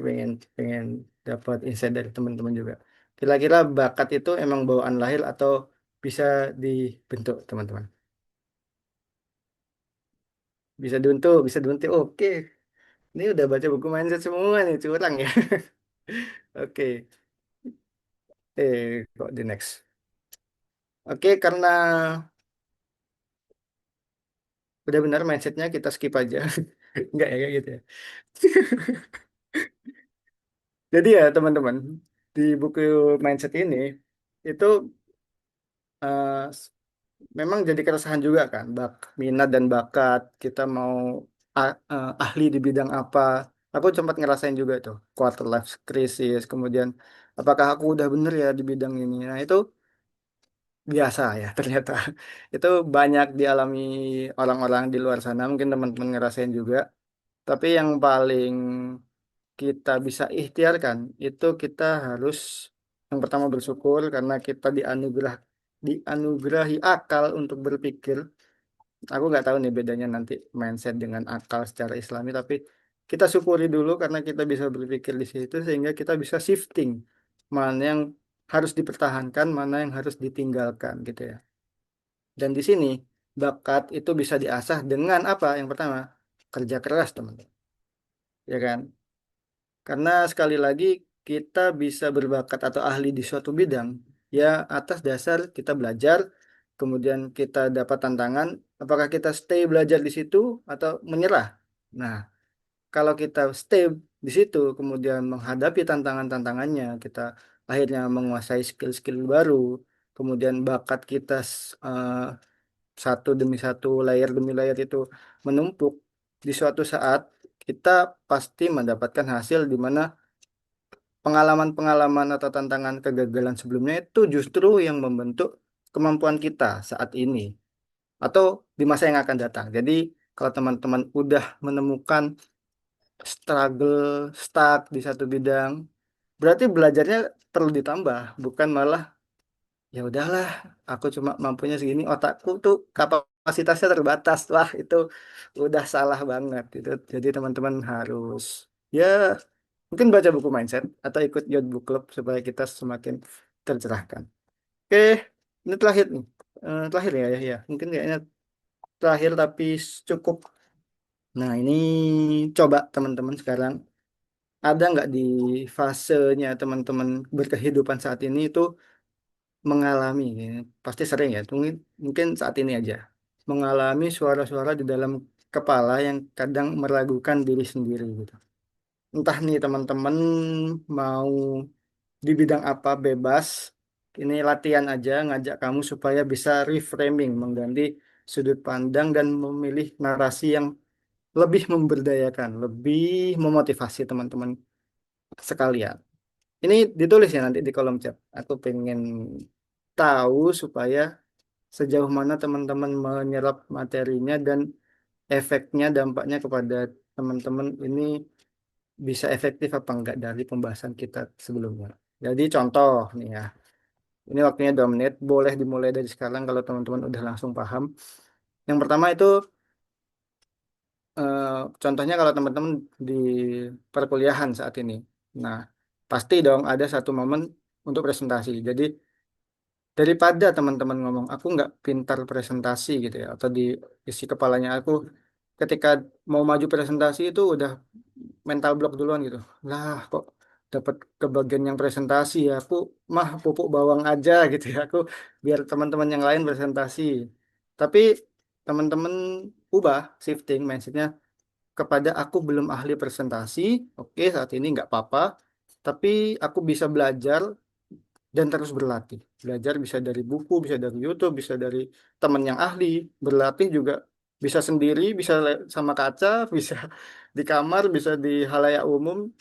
dapat insight dari teman-teman juga. Kira-kira bakat itu emang bawaan lahir atau bisa dibentuk, teman-teman? Bisa dibentuk. Oke, ini udah baca buku mindset semua nih, curang ya. Oke, kok di next. Oke, karena udah benar mindsetnya kita skip aja. Enggak ya kayak gitu ya. Jadi ya teman-teman, di buku mindset ini itu eh, memang jadi keresahan juga kan, minat dan bakat kita mau ahli di bidang apa. Aku sempat ngerasain juga itu quarter life crisis, kemudian apakah aku udah bener ya di bidang ini. Nah itu biasa ya ternyata. Itu banyak dialami orang-orang di luar sana, mungkin teman-teman ngerasain juga. Tapi yang paling kita bisa ikhtiarkan itu kita harus yang pertama bersyukur karena kita dianugerahi akal untuk berpikir. Aku nggak tahu nih bedanya nanti mindset dengan akal secara Islami, tapi kita syukuri dulu karena kita bisa berpikir di situ sehingga kita bisa shifting mana yang harus dipertahankan, mana yang harus ditinggalkan gitu ya. Dan di sini bakat itu bisa diasah dengan apa? Yang pertama, kerja keras, teman-teman. Ya kan? Karena sekali lagi kita bisa berbakat atau ahli di suatu bidang ya atas dasar kita belajar, kemudian kita dapat tantangan, apakah kita stay belajar di situ atau menyerah. Nah, kalau kita stay di situ, kemudian menghadapi tantangan-tantangannya, kita akhirnya menguasai skill-skill baru, kemudian bakat kita satu demi satu, layer demi layer itu menumpuk, di suatu saat kita pasti mendapatkan hasil di mana pengalaman-pengalaman atau tantangan kegagalan sebelumnya itu justru yang membentuk kemampuan kita saat ini atau di masa yang akan datang. Jadi kalau teman-teman udah menemukan struggle, stuck di satu bidang, berarti belajarnya perlu ditambah, bukan malah ya udahlah, aku cuma mampunya segini, otakku tuh kapasitasnya terbatas. Wah, itu udah salah banget itu. Jadi teman-teman harus ya mungkin baca buku mindset atau ikut youth book club supaya kita semakin tercerahkan. Oke, ini terakhir nih. terakhir ya, ya, ya. Mungkin kayaknya terakhir tapi cukup. Nah, ini coba teman-teman sekarang ada nggak di fasenya teman-teman berkehidupan saat ini itu mengalami, ya, pasti sering ya, mungkin mungkin saat ini aja mengalami suara-suara di dalam kepala yang kadang meragukan diri sendiri gitu. Entah nih teman-teman mau di bidang apa bebas, ini latihan aja ngajak kamu supaya bisa reframing, mengganti sudut pandang dan memilih narasi yang lebih memberdayakan, lebih memotivasi teman-teman sekalian. Ini ditulis ya nanti di kolom chat. Aku pengen tahu supaya sejauh mana teman-teman menyerap materinya dan efeknya, dampaknya kepada teman-teman ini bisa efektif apa enggak dari pembahasan kita sebelumnya. Jadi contoh nih ya, ini waktunya 2 menit, boleh dimulai dari sekarang kalau teman-teman udah langsung paham. Yang pertama itu eh, contohnya kalau teman-teman di perkuliahan saat ini. Nah, pasti dong ada satu momen untuk presentasi. Jadi daripada teman-teman ngomong aku nggak pintar presentasi gitu ya, atau di isi kepalanya aku ketika mau maju presentasi itu udah mental block duluan gitu. Lah kok dapat ke bagian yang presentasi ya, aku mah pupuk bawang aja gitu ya, aku biar teman-teman yang lain presentasi. Tapi teman-teman ubah shifting mindsetnya kepada aku belum ahli presentasi, oke saat ini nggak apa-apa, tapi aku bisa belajar dan terus berlatih. Belajar bisa dari buku, bisa dari YouTube, bisa dari teman yang ahli. Berlatih juga bisa sendiri, bisa sama kaca, bisa di kamar, bisa di halayak umum.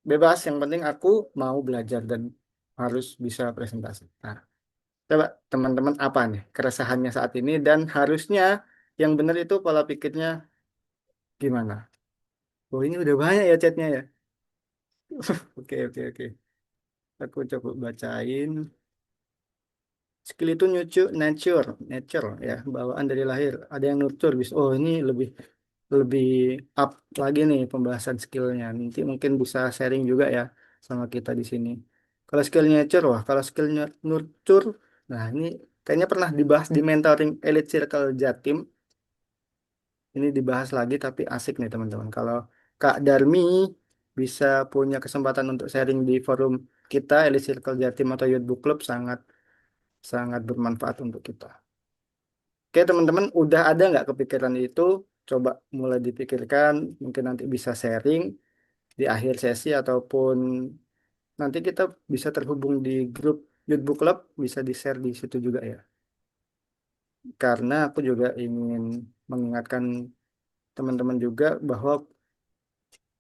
Bebas, yang penting aku mau belajar dan harus bisa presentasi. Nah, coba teman-teman apa nih keresahannya saat ini dan harusnya yang benar itu pola pikirnya gimana? Oh ini udah banyak ya chatnya ya. Oke, oke, oke. Aku coba bacain. Skill itu nature ya, bawaan dari lahir. Ada yang nurture, bisa. Oh ini lebih lebih up lagi nih pembahasan skillnya. Nanti mungkin bisa sharing juga ya sama kita di sini. Kalau skill nature, wah kalau skillnya nurture, nah ini kayaknya pernah dibahas di mentoring Elite Circle Jatim. Ini dibahas lagi tapi asik nih teman-teman. Kalau Kak Darmi bisa punya kesempatan untuk sharing di forum kita Elite Circle Jatim atau Youth Book Club sangat sangat bermanfaat untuk kita. Oke teman-teman, udah ada nggak kepikiran itu? Coba mulai dipikirkan, mungkin nanti bisa sharing di akhir sesi ataupun nanti kita bisa terhubung di grup Youth Book Club, bisa di-share di situ juga ya. Karena aku juga ingin mengingatkan teman-teman juga bahwa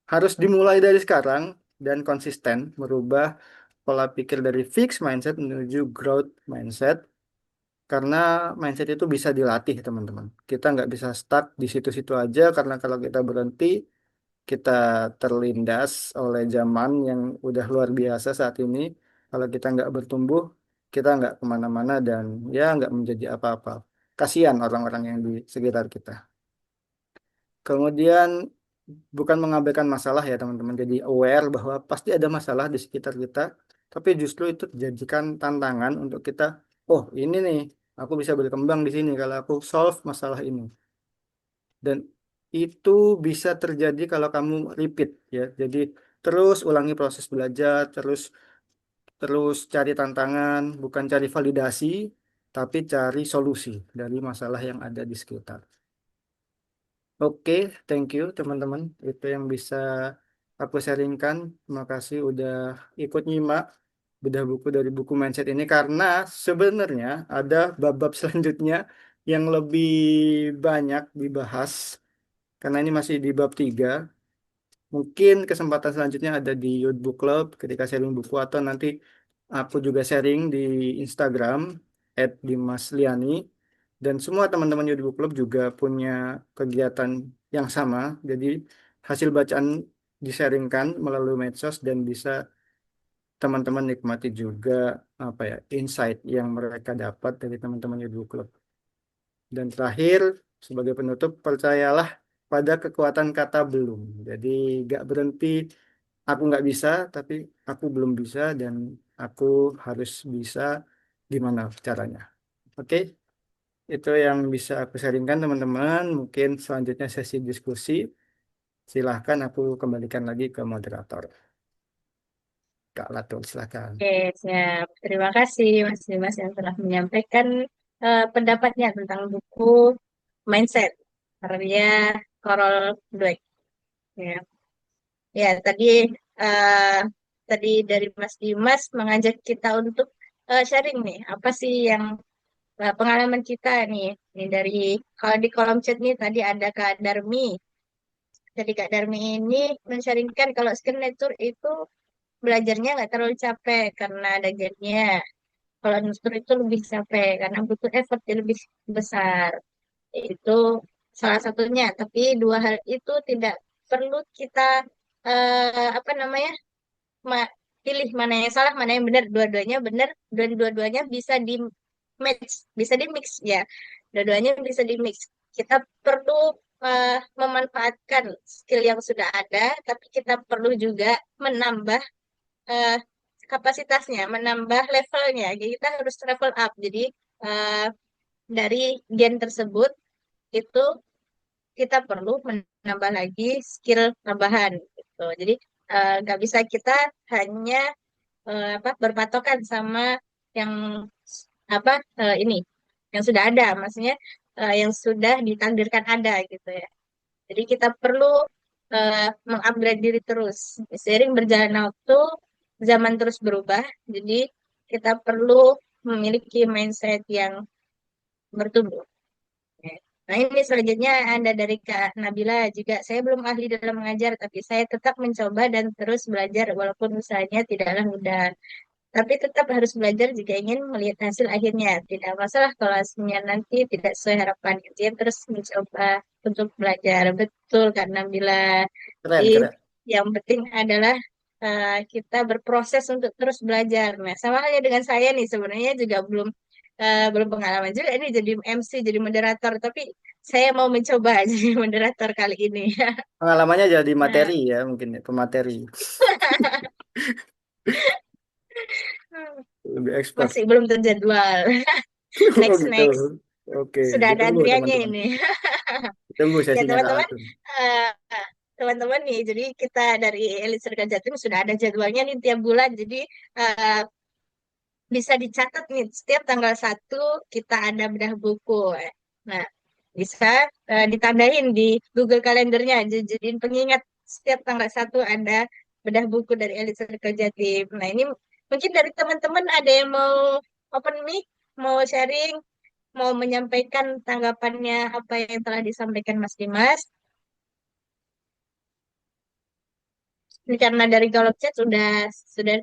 harus dimulai dari sekarang dan konsisten merubah pola pikir dari fixed mindset menuju growth mindset. Karena mindset itu bisa dilatih, teman-teman. Kita nggak bisa stuck di situ-situ aja, karena kalau kita berhenti, kita terlindas oleh zaman yang udah luar biasa saat ini. Kalau kita nggak bertumbuh, kita nggak kemana-mana dan ya nggak menjadi apa-apa. Kasihan orang-orang yang di sekitar kita. Kemudian bukan mengabaikan masalah ya teman-teman. Jadi aware bahwa pasti ada masalah di sekitar kita, tapi justru itu dijadikan tantangan untuk kita, oh ini nih, aku bisa berkembang di sini kalau aku solve masalah ini. Dan itu bisa terjadi kalau kamu repeat ya. Jadi terus ulangi proses belajar, terus terus cari tantangan, bukan cari validasi, tapi cari solusi dari masalah yang ada di sekitar. Oke, thank you teman-teman. Itu yang bisa aku sharingkan. Terima kasih udah ikut nyimak bedah buku dari buku Mindset ini karena sebenarnya ada bab-bab selanjutnya yang lebih banyak dibahas karena ini masih di bab 3. Mungkin kesempatan selanjutnya ada di Youth Book Club ketika sharing buku atau nanti aku juga sharing di Instagram @dimasliani dan semua teman-teman Youth Book Club juga punya kegiatan yang sama. Jadi hasil bacaan disaringkan melalui medsos dan bisa teman-teman nikmati juga apa ya insight yang mereka dapat dari teman-teman Youth Book Club. Dan terakhir, sebagai penutup, percayalah pada kekuatan kata belum. Jadi nggak berhenti, aku nggak bisa, tapi aku belum bisa dan aku harus bisa gimana caranya. Oke, itu yang bisa aku sharingkan teman-teman. Mungkin selanjutnya sesi diskusi. Silahkan aku kembalikan lagi ke moderator. Kak Latul, silahkan. Oke, siap. Terima kasih Mas Dimas yang telah menyampaikan pendapatnya tentang buku Mindset karya Carol Dweck. Ya, ya eh, tadi dari Mas Dimas mengajak kita untuk sharing nih, apa sih yang pengalaman kita nih. Ini dari kalau di kolom chat nih tadi ada Kak Darmi. Jadi Kak Darmi ini men-sharingkan kalau skill nature itu belajarnya nggak terlalu capek karena ada gamenya. Kalau nustur itu lebih capek karena butuh effort yang lebih besar. Itu salah satunya. Tapi dua hal itu tidak perlu kita apa namanya pilih mana yang salah, mana yang benar. Dua-duanya benar dan dua-duanya bisa di match, bisa di mix ya. Dua-duanya bisa di mix. Kita perlu memanfaatkan skill yang sudah ada, tapi kita perlu juga menambah eh, kapasitasnya, menambah levelnya. Jadi kita harus level up. Jadi eh, dari gen tersebut itu kita perlu menambah lagi skill tambahan gitu. Jadi nggak bisa kita hanya apa berpatokan sama yang apa ini yang sudah ada, maksudnya yang sudah ditakdirkan ada gitu ya. Jadi kita perlu mengupgrade diri terus. Seiring berjalannya waktu, zaman terus berubah. Jadi kita perlu memiliki mindset yang bertumbuh. Oke. Nah ini selanjutnya ada dari Kak Nabila juga. Saya belum ahli dalam mengajar, tapi saya tetap mencoba dan terus belajar walaupun usahanya tidaklah mudah. Tapi tetap harus belajar jika ingin melihat hasil akhirnya. Tidak masalah kalau hasilnya nanti tidak sesuai harapan. Intinya terus mencoba untuk belajar. Betul karena bila di Keren, keren. yang penting adalah kita berproses untuk terus belajar. Nah, sama halnya dengan saya nih sebenarnya juga belum pengalaman juga ini jadi MC, jadi moderator. Tapi saya mau mencoba jadi moderator kali ini. Pengalamannya jadi Nah, materi ya, mungkin ya, pemateri. Lebih expert. masih belum terjadwal. Oh Next, gitu. next. Oke, Sudah ada ditunggu antriannya teman-teman. ini. Tunggu Ya sesinya Kak teman-teman, Latul. eh, teman-teman nih, jadi kita dari Elit Serga Jatim sudah ada jadwalnya nih tiap bulan. Jadi eh, bisa dicatat nih, setiap tanggal 1 kita ada bedah buku. Nah, bisa ditandain di Google Kalendernya, jadiin pengingat setiap tanggal 1 ada bedah buku dari Elit Serga Jatim. Nah, ini mungkin dari teman-teman ada yang mau open mic, mau sharing, mau menyampaikan tanggapannya apa yang telah disampaikan Mas Dimas. Ini karena dari kolom chat sudah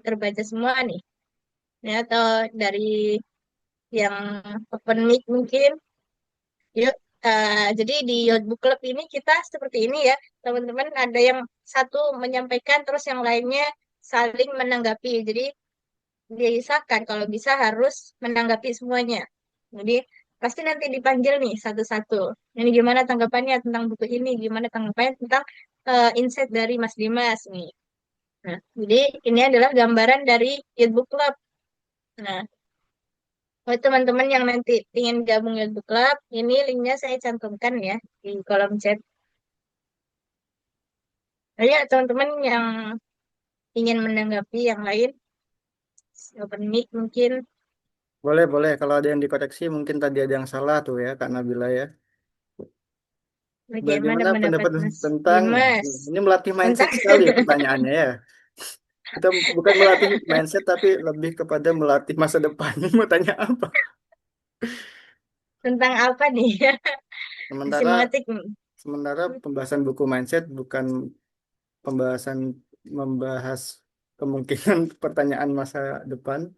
terbaca semua nih. Ya, atau dari yang open mic mungkin. Yuk, jadi di Youth Book Club ini kita seperti ini ya, teman-teman. Ada yang satu menyampaikan, terus yang lainnya saling menanggapi. Jadi diisahkan kalau bisa harus menanggapi semuanya. Jadi pasti nanti dipanggil nih satu-satu. Ini gimana tanggapannya tentang buku ini? Gimana tanggapannya tentang insight dari Mas Dimas nih? Nah, jadi ini adalah gambaran dari Youth Book Club. Nah, buat teman-teman yang nanti ingin gabung Youth Book Club, ini linknya saya cantumkan ya di kolom chat. Nah, ya, teman-teman yang ingin menanggapi yang lain, open mic mungkin Boleh, boleh. Kalau ada yang dikoreksi, mungkin tadi ada yang salah tuh ya, Kak Nabila ya. bagaimana Bagaimana pendapat pendapat Mas tentang, Dimas ini melatih mindset tentang sekali ya pertanyaannya ya. Kita bukan melatih mindset, tapi lebih kepada melatih masa depan. Mau tanya apa? tentang apa nih? Masih Sementara, mengetik nih. sementara pembahasan buku mindset bukan pembahasan membahas kemungkinan pertanyaan masa depan,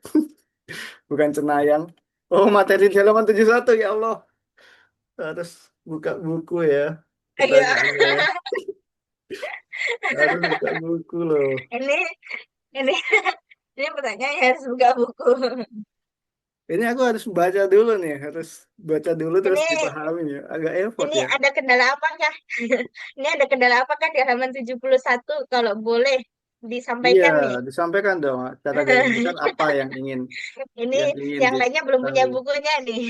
bukan cenayang. Oh, materi di halaman 71 ya Allah. Harus buka buku ya Ayo, pertanyaannya ya. Harus buka buku loh. ini ini ini pertanyaannya harus buka buku. Ini aku harus baca dulu nih, harus baca dulu terus Ini dipahami ya. Agak effort ini ya. ada kendala apakah? Ini ada kendala apakah di halaman 71 kalau boleh? Iya, disampaikan nih. disampaikan dong. Cara garis besar apa Ini yang ingin yang lainnya belum punya diketahui. bukunya nih.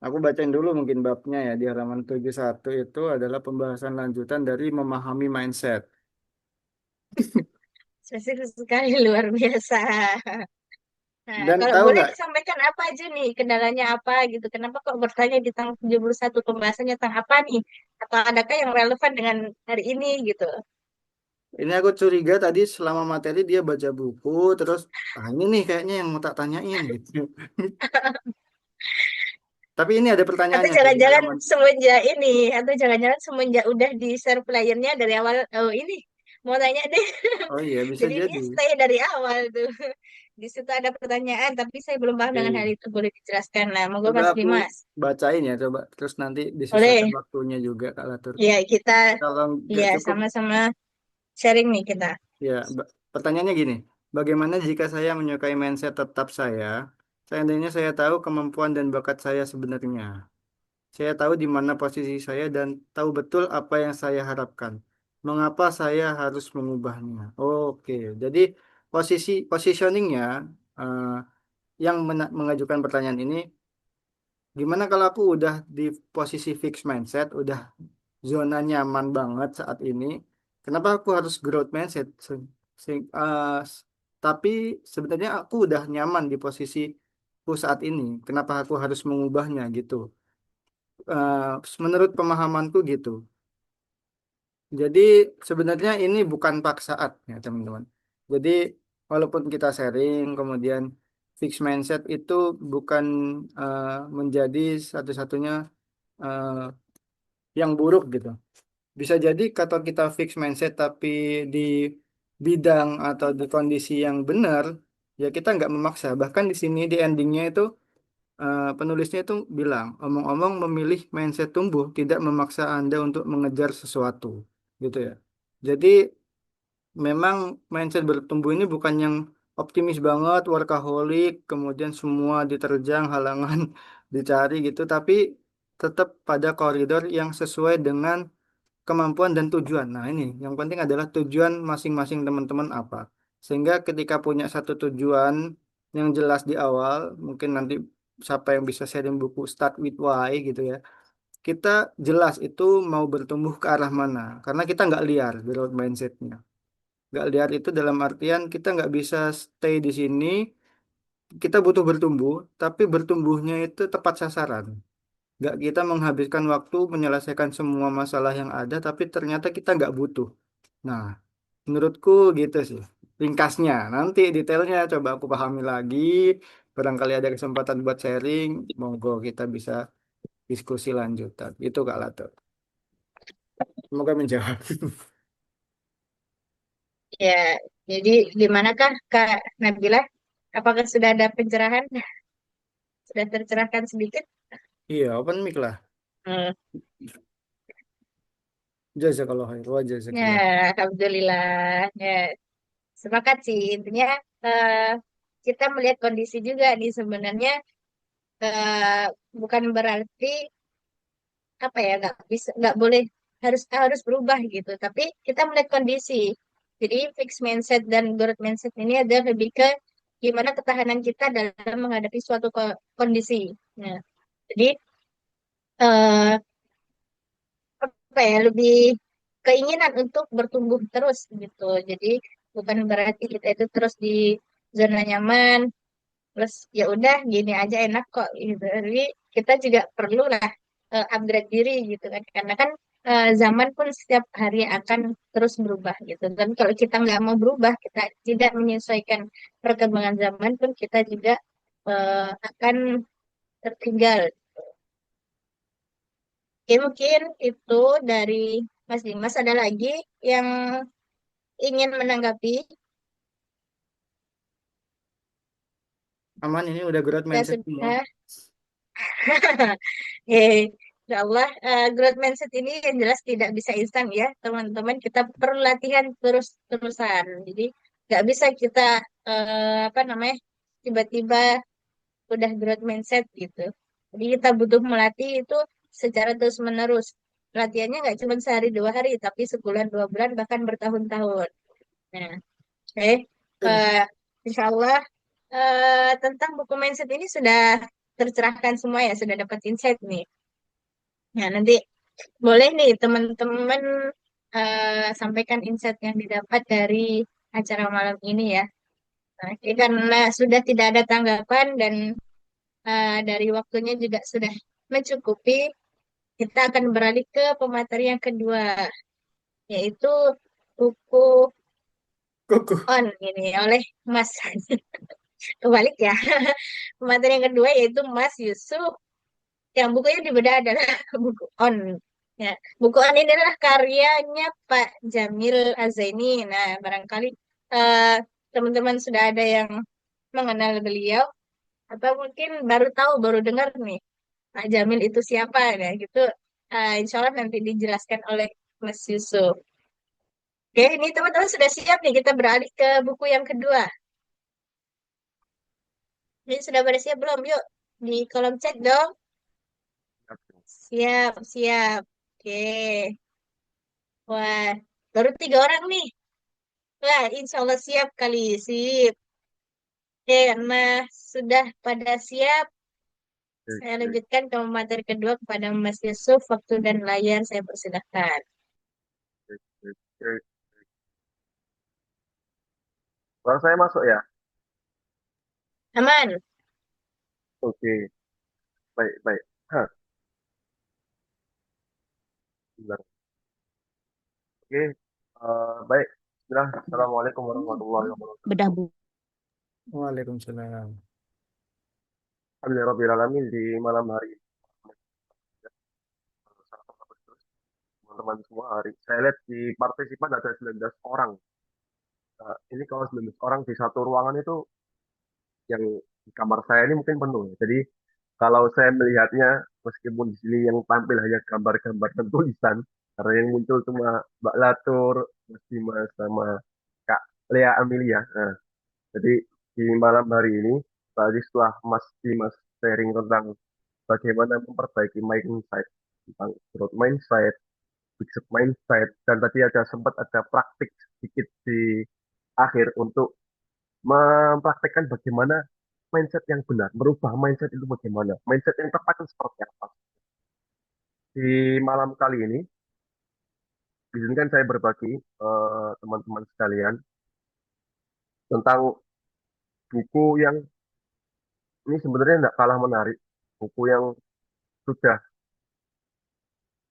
Aku bacain dulu mungkin babnya ya di halaman 71 itu adalah pembahasan lanjutan dari memahami mindset. Spesifik sekali, luar biasa. Nah, Dan kalau tahu boleh nggak, disampaikan apa aja nih, kendalanya apa gitu. Kenapa kok bertanya di tanggal 71 pembahasannya tentang apa nih? Atau adakah yang relevan dengan hari ini gitu. ini aku curiga tadi selama materi dia baca buku, terus ah ini nih kayaknya yang mau tak tanyain gitu. Tapi ini ada Atau pertanyaannya tuh di jangan-jangan halaman. semenjak ini, atau jangan-jangan semenjak udah di share playernya dari awal, oh ini mau tanya deh. Oh iya, bisa Jadi dia jadi. stay dari awal tuh. Di situ ada pertanyaan, tapi saya belum paham dengan hal Oke. itu. Boleh dijelaskan? Nah, monggo Coba Mas aku Dimas. bacain ya, coba. Terus nanti disesuaikan Boleh. waktunya juga, Kak Latur. Ya, kita Kalau nggak ya cukup, sama-sama sharing nih kita. ya, pertanyaannya gini, bagaimana jika saya menyukai mindset tetap saya, seandainya saya tahu kemampuan dan bakat saya sebenarnya. Saya tahu di mana posisi saya dan tahu betul apa yang saya harapkan. Mengapa saya harus mengubahnya? Oke, jadi positioningnya eh, yang mengajukan pertanyaan ini, gimana kalau aku udah di posisi fixed mindset, udah zona nyaman banget saat ini. Kenapa aku harus growth mindset? Tapi sebenarnya aku udah nyaman di posisiku saat ini. Kenapa aku harus mengubahnya gitu? Menurut pemahamanku gitu. Jadi sebenarnya ini bukan paksaan ya teman-teman. Jadi walaupun kita sharing, kemudian fixed mindset itu bukan eh, menjadi satu-satunya eh, yang buruk gitu. Bisa jadi kata kita fix mindset tapi di bidang atau di kondisi yang benar, ya kita nggak memaksa. Bahkan di sini di endingnya itu penulisnya itu bilang, omong-omong memilih mindset tumbuh tidak memaksa Anda untuk mengejar sesuatu, gitu ya. Jadi memang mindset bertumbuh ini bukan yang optimis banget, workaholic, kemudian semua diterjang, halangan dicari gitu, tapi tetap pada koridor yang sesuai dengan kemampuan dan tujuan. Nah, ini yang penting adalah tujuan masing-masing teman-teman apa. Sehingga ketika punya satu tujuan yang jelas di awal, mungkin nanti siapa yang bisa sharing buku Start with Why gitu ya. Kita jelas itu mau bertumbuh ke arah mana. Karena kita nggak liar growth mindsetnya. Nggak liar itu dalam artian kita nggak bisa stay di sini. Kita butuh bertumbuh, tapi bertumbuhnya itu tepat sasaran. Nggak kita menghabiskan waktu menyelesaikan semua masalah yang ada, tapi ternyata kita nggak butuh. Nah, menurutku gitu sih. Ringkasnya, nanti detailnya coba aku pahami lagi. Barangkali ada kesempatan buat sharing, monggo kita bisa diskusi lanjutan. Itu Kak Lato. Semoga menjawab. Ya, jadi gimanakah Kak Nabila? Apakah sudah ada pencerahan? Sudah tercerahkan sedikit? Iya, open mic lah. Hmm. Jazakallah khair wa Ya, jazakillah. Alhamdulillah. Ya, sepakat sih. Intinya eh, kita melihat kondisi juga nih sebenarnya, eh, bukan berarti apa ya, nggak bisa, nggak boleh, harus harus berubah gitu. Tapi kita melihat kondisi. Jadi fixed mindset dan growth mindset ini adalah lebih ke gimana ketahanan kita dalam menghadapi suatu kondisi. Nah, jadi eh, apa ya, lebih keinginan untuk bertumbuh terus gitu. Jadi bukan berarti kita itu terus di zona nyaman, terus ya udah gini aja enak kok gitu. Jadi kita juga perlu lah upgrade diri gitu kan, karena kan zaman pun setiap hari akan terus berubah gitu. Dan kalau kita nggak mau berubah, kita tidak menyesuaikan perkembangan zaman pun, kita juga akan tertinggal. Oke, mungkin itu dari Mas Dimas. Ada lagi yang ingin menanggapi? Aman ini udah growth Ya mindset semua. sudah. Insya Allah, growth mindset ini yang jelas tidak bisa instan ya, teman-teman. Kita perlu latihan terus-terusan. Jadi nggak bisa kita apa namanya, tiba-tiba udah growth mindset gitu. Jadi kita butuh melatih itu secara terus-menerus. latihannya nggak cuma sehari 2 hari, tapi sebulan 2 bulan bahkan bertahun-tahun. Nah, oke. Eh, Insya Allah tentang buku mindset ini sudah tercerahkan semua ya, sudah dapat insight nih. Nah, nanti boleh nih teman-teman sampaikan insight yang didapat dari acara malam ini ya. Nah, oke, karena sudah tidak ada tanggapan dan dari waktunya juga sudah mencukupi, kita akan beralih ke pemateri yang kedua, yaitu buku Kuku. On ini oleh Mas. Kebalik ya. Pemateri yang kedua yaitu Mas Yusuf. Yang bukunya dibedah adalah buku On. Ya, buku On ini adalah karyanya Pak Jamil Azaini. Nah, barangkali eh, teman-teman sudah ada yang mengenal beliau atau mungkin baru tahu, baru dengar nih Pak Jamil itu siapa ya gitu. Insya Allah nanti dijelaskan oleh Mas Yusuf. Oke, ini teman-teman sudah siap nih, kita beralih ke buku yang kedua. Ini sudah pada siap belum? Yuk, di kolom chat dong. Siap, siap. Oke. Wah, baru 3 orang nih. Wah, insya Allah siap kali. Sip. Oke, karena sudah pada siap, saya lanjutkan ke materi kedua kepada Mas Yusuf. Waktu dan layar saya persilahkan. Kalau saya masuk ya, Aman. oke, baik, baik. Hah, bentar. Oke, baik. Bismillah. Assalamualaikum warahmatullahi bedah wabarakatuh. buku. Waalaikumsalam. Alhamdulillahirrahmanirrahim di malam hari ini. Teman-teman semua hari. Saya lihat di partisipan ada 19 orang. Nah, ini kalau 19 orang di satu ruangan itu yang di kamar saya ini mungkin penuh, ya. Jadi kalau saya melihatnya, meskipun di sini yang tampil hanya gambar-gambar dan tulisan, karena yang muncul cuma Mbak Latur, Mas Dimas, sama Kak Lea Amelia. Nah, jadi di malam hari ini, tadi setelah Mas Dimas sharing tentang bagaimana memperbaiki mindset, tentang growth mindset, fixed mindset, dan tadi ada sempat ada praktik sedikit di akhir untuk mempraktekkan bagaimana mindset yang benar, merubah mindset itu bagaimana, mindset yang tepat itu seperti apa. Di malam kali ini, izinkan saya berbagi teman-teman sekalian tentang buku yang ini sebenarnya tidak kalah menarik, buku yang sudah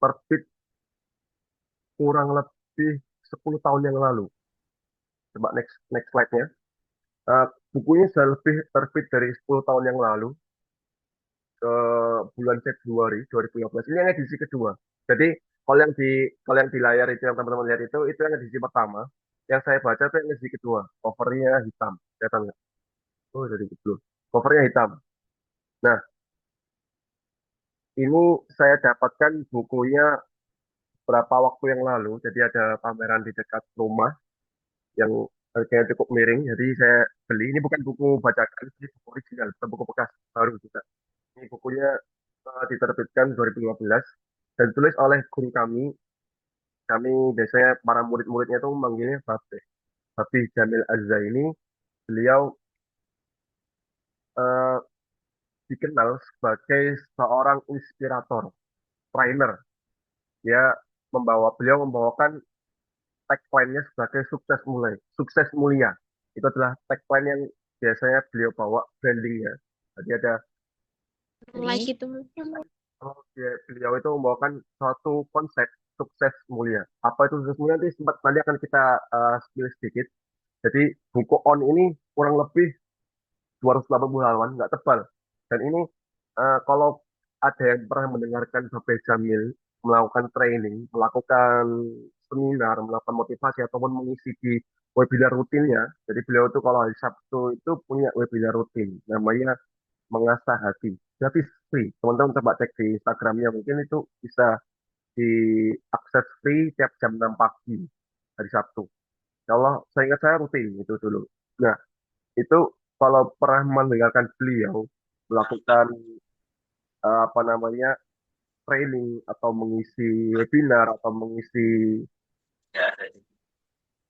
terbit kurang lebih 10 tahun yang lalu. Coba next next slide-nya. Eh, Bukunya sudah lebih terbit dari 10 tahun yang lalu, ke bulan Februari 2015. Ini yang edisi kedua. Jadi kalau yang di layar itu yang teman-teman lihat itu yang edisi pertama. Yang saya baca itu yang edisi kedua. Covernya hitam. Kelihatan nggak? Oh, dari itu. Covernya hitam. Nah, ini saya dapatkan bukunya berapa waktu yang lalu. Jadi ada pameran di dekat rumah yang harganya cukup miring. Jadi saya beli. Ini bukan buku bacakan, ini buku original, bukan buku bekas baru juga. Ini bukunya diterbitkan 2015 dan ditulis oleh guru kami. Kami biasanya para murid-muridnya itu memanggilnya Babeh. Habib Jamil Azza ini, beliau eh, dikenal sebagai seorang inspirator, trainer. Beliau membawakan tagline-nya sebagai sukses mulia. Itu adalah tagline yang biasanya beliau bawa brandingnya. Jadi ada Like itu. beliau itu membawakan suatu konsep sukses mulia. Apa itu sukses mulia nanti akan kita spill sedikit. Jadi buku On ini kurang lebih 280 halaman, nggak tebal. Dan ini kalau ada yang pernah mendengarkan Bapak Jamil melakukan training, melakukan seminar, melakukan motivasi ataupun mengisi di webinar rutinnya. Jadi beliau itu kalau hari Sabtu itu punya webinar rutin, namanya Mengasah Hati. Gratis free. Teman-teman coba cek di Instagramnya, mungkin itu bisa diakses free tiap jam 6 pagi hari Sabtu. Kalau saya ingat saya rutin itu dulu. Nah, itu kalau pernah mendengarkan beliau melakukan apa namanya training atau mengisi webinar atau mengisi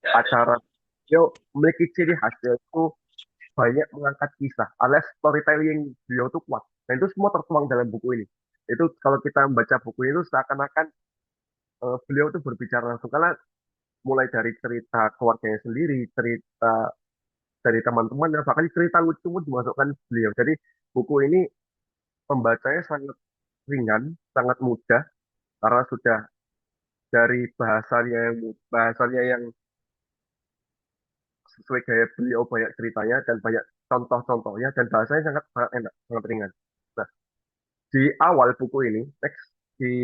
acara, beliau memiliki ciri khas yaitu banyak mengangkat kisah alias storytelling beliau itu kuat. Dan itu semua tertuang dalam buku ini. Itu kalau kita membaca buku itu seakan-akan beliau itu berbicara langsung karena mulai dari cerita keluarganya sendiri, cerita dari teman-temannya, bahkan cerita lucu pun dimasukkan beliau. Jadi buku ini pembacanya sangat ringan, sangat mudah karena sudah dari bahasanya yang sesuai gaya beliau, banyak ceritanya dan banyak contoh-contohnya, dan bahasanya sangat sangat enak, sangat ringan. Nah, di awal buku ini, teks di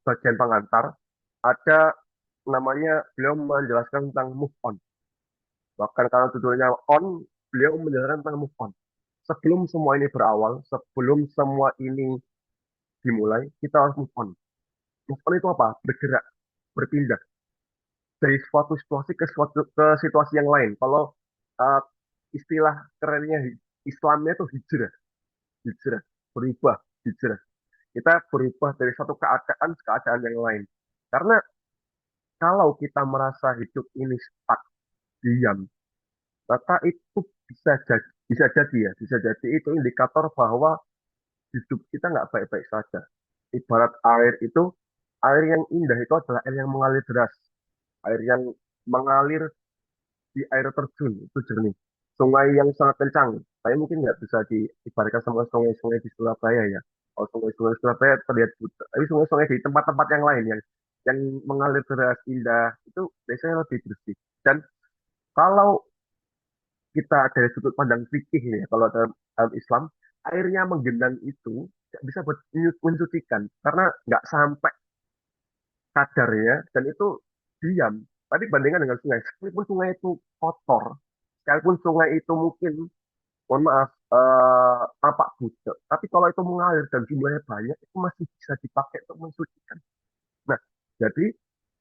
bagian pengantar ada namanya beliau menjelaskan tentang move on. Bahkan kalau judulnya on, beliau menjelaskan tentang move on. Sebelum semua ini berawal, sebelum semua ini dimulai, kita harus move on. Move on itu apa? Bergerak, berpindah dari suatu situasi ke situasi yang lain. Kalau uh, istilah kerennya Islamnya itu hijrah, hijrah, berubah, hijrah. Kita berubah dari satu keadaan ke keadaan yang lain. Karena kalau kita merasa hidup ini stuck, diam, maka itu bisa jadi itu indikator bahwa hidup kita nggak baik-baik saja. Ibarat air itu, air yang indah itu adalah air yang mengalir deras, air yang mengalir di air terjun itu jernih. Sungai yang sangat kencang, saya mungkin nggak bisa diibaratkan sama sungai-sungai di Surabaya ya. Kalau sungai-sungai di Surabaya terlihat buta, tapi sungai-sungai di tempat-tempat yang lain yang mengalir deras indah itu biasanya lebih bersih. Dan kalau kita dari sudut pandang fikih ya, kalau dalam Islam, airnya menggenang itu nggak bisa buat mensucikan karena nggak sampai kadarnya dan itu diam. Tapi bandingkan dengan sungai, sekalipun sungai itu kotor, sekalipun sungai itu mungkin, mohon maaf, tampak butek, tapi kalau itu mengalir dan jumlahnya banyak, itu masih bisa dipakai untuk mensucikan. Nah, jadi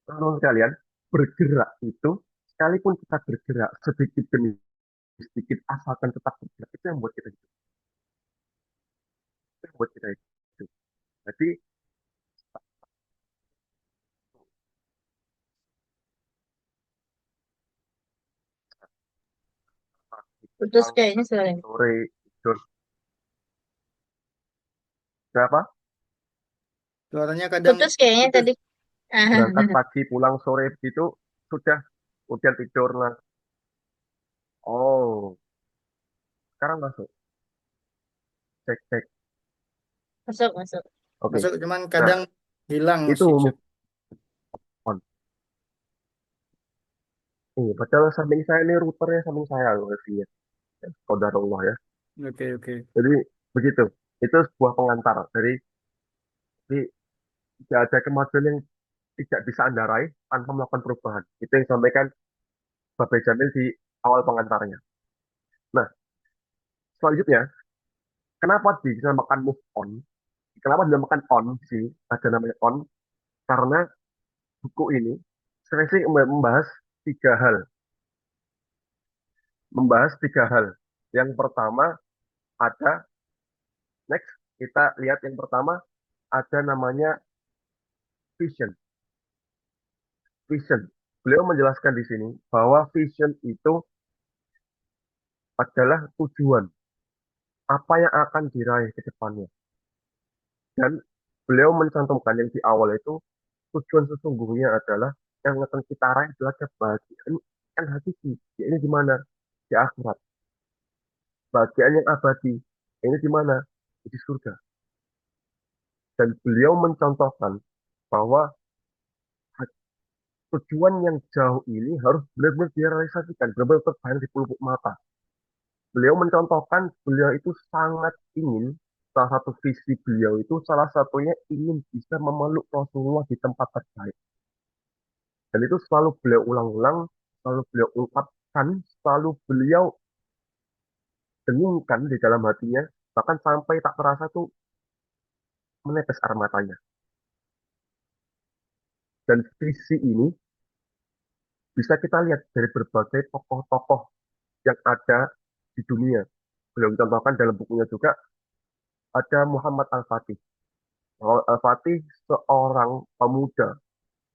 teman-teman sekalian, bergerak itu, sekalipun kita bergerak sedikit demi sedikit, asalkan tetap bergerak, itu yang buat kita hidup. Itu yang buat kita hidup. Jadi, Putus pulang kayaknya soalnya. sore, tidur, berapa? Suaranya kadang Putus kayaknya putus. tadi. Berangkat pagi, pulang sore begitu, sudah, kemudian tidur lah. Oh, sekarang masuk. Cek, cek. Masuk, masuk. Oke. Masuk cuman Nah, kadang hilang itu sinyal. move on. Padahal samping saya ini routernya samping saya loh, wifi-nya. Qadarullah ya. Oke, oke. Jadi begitu. Itu sebuah pengantar. Jadi tidak ada kemajuan yang tidak bisa Anda raih tanpa melakukan perubahan. Itu yang disampaikan Bapak Jamil di awal pengantarnya. Nah, selanjutnya, kenapa dinamakan move on? Kenapa dinamakan on di sini? Ada namanya on karena buku ini spesifik membahas tiga hal. Membahas tiga hal. Yang pertama ada, next, kita lihat yang pertama ada namanya vision. Vision. Beliau menjelaskan di sini bahwa vision itu adalah tujuan apa yang akan diraih ke depannya. Dan beliau mencantumkan yang di awal itu tujuan sesungguhnya adalah yang akan kita raih adalah kebahagiaan yang hakiki. Ini di mana? Di akhirat. Kebahagiaan yang abadi. Ini di mana? Di surga. Dan beliau mencontohkan bahwa tujuan yang jauh ini harus benar-benar direalisasikan, benar-benar terbayang di pelupuk mata. Beliau mencontohkan, beliau itu sangat ingin, salah satu visi beliau itu, salah satunya ingin bisa memeluk Rasulullah di tempat terbaik. Dan itu selalu beliau ulang-ulang, selalu beliau ungkapkan, selalu beliau dengungkan di dalam hatinya, bahkan sampai tak terasa tuh menetes air matanya. Dan visi ini bisa kita lihat dari berbagai tokoh-tokoh yang ada di dunia. Beliau contohkan dalam bukunya juga ada Muhammad Al-Fatih. Kalau Al-Fatih seorang pemuda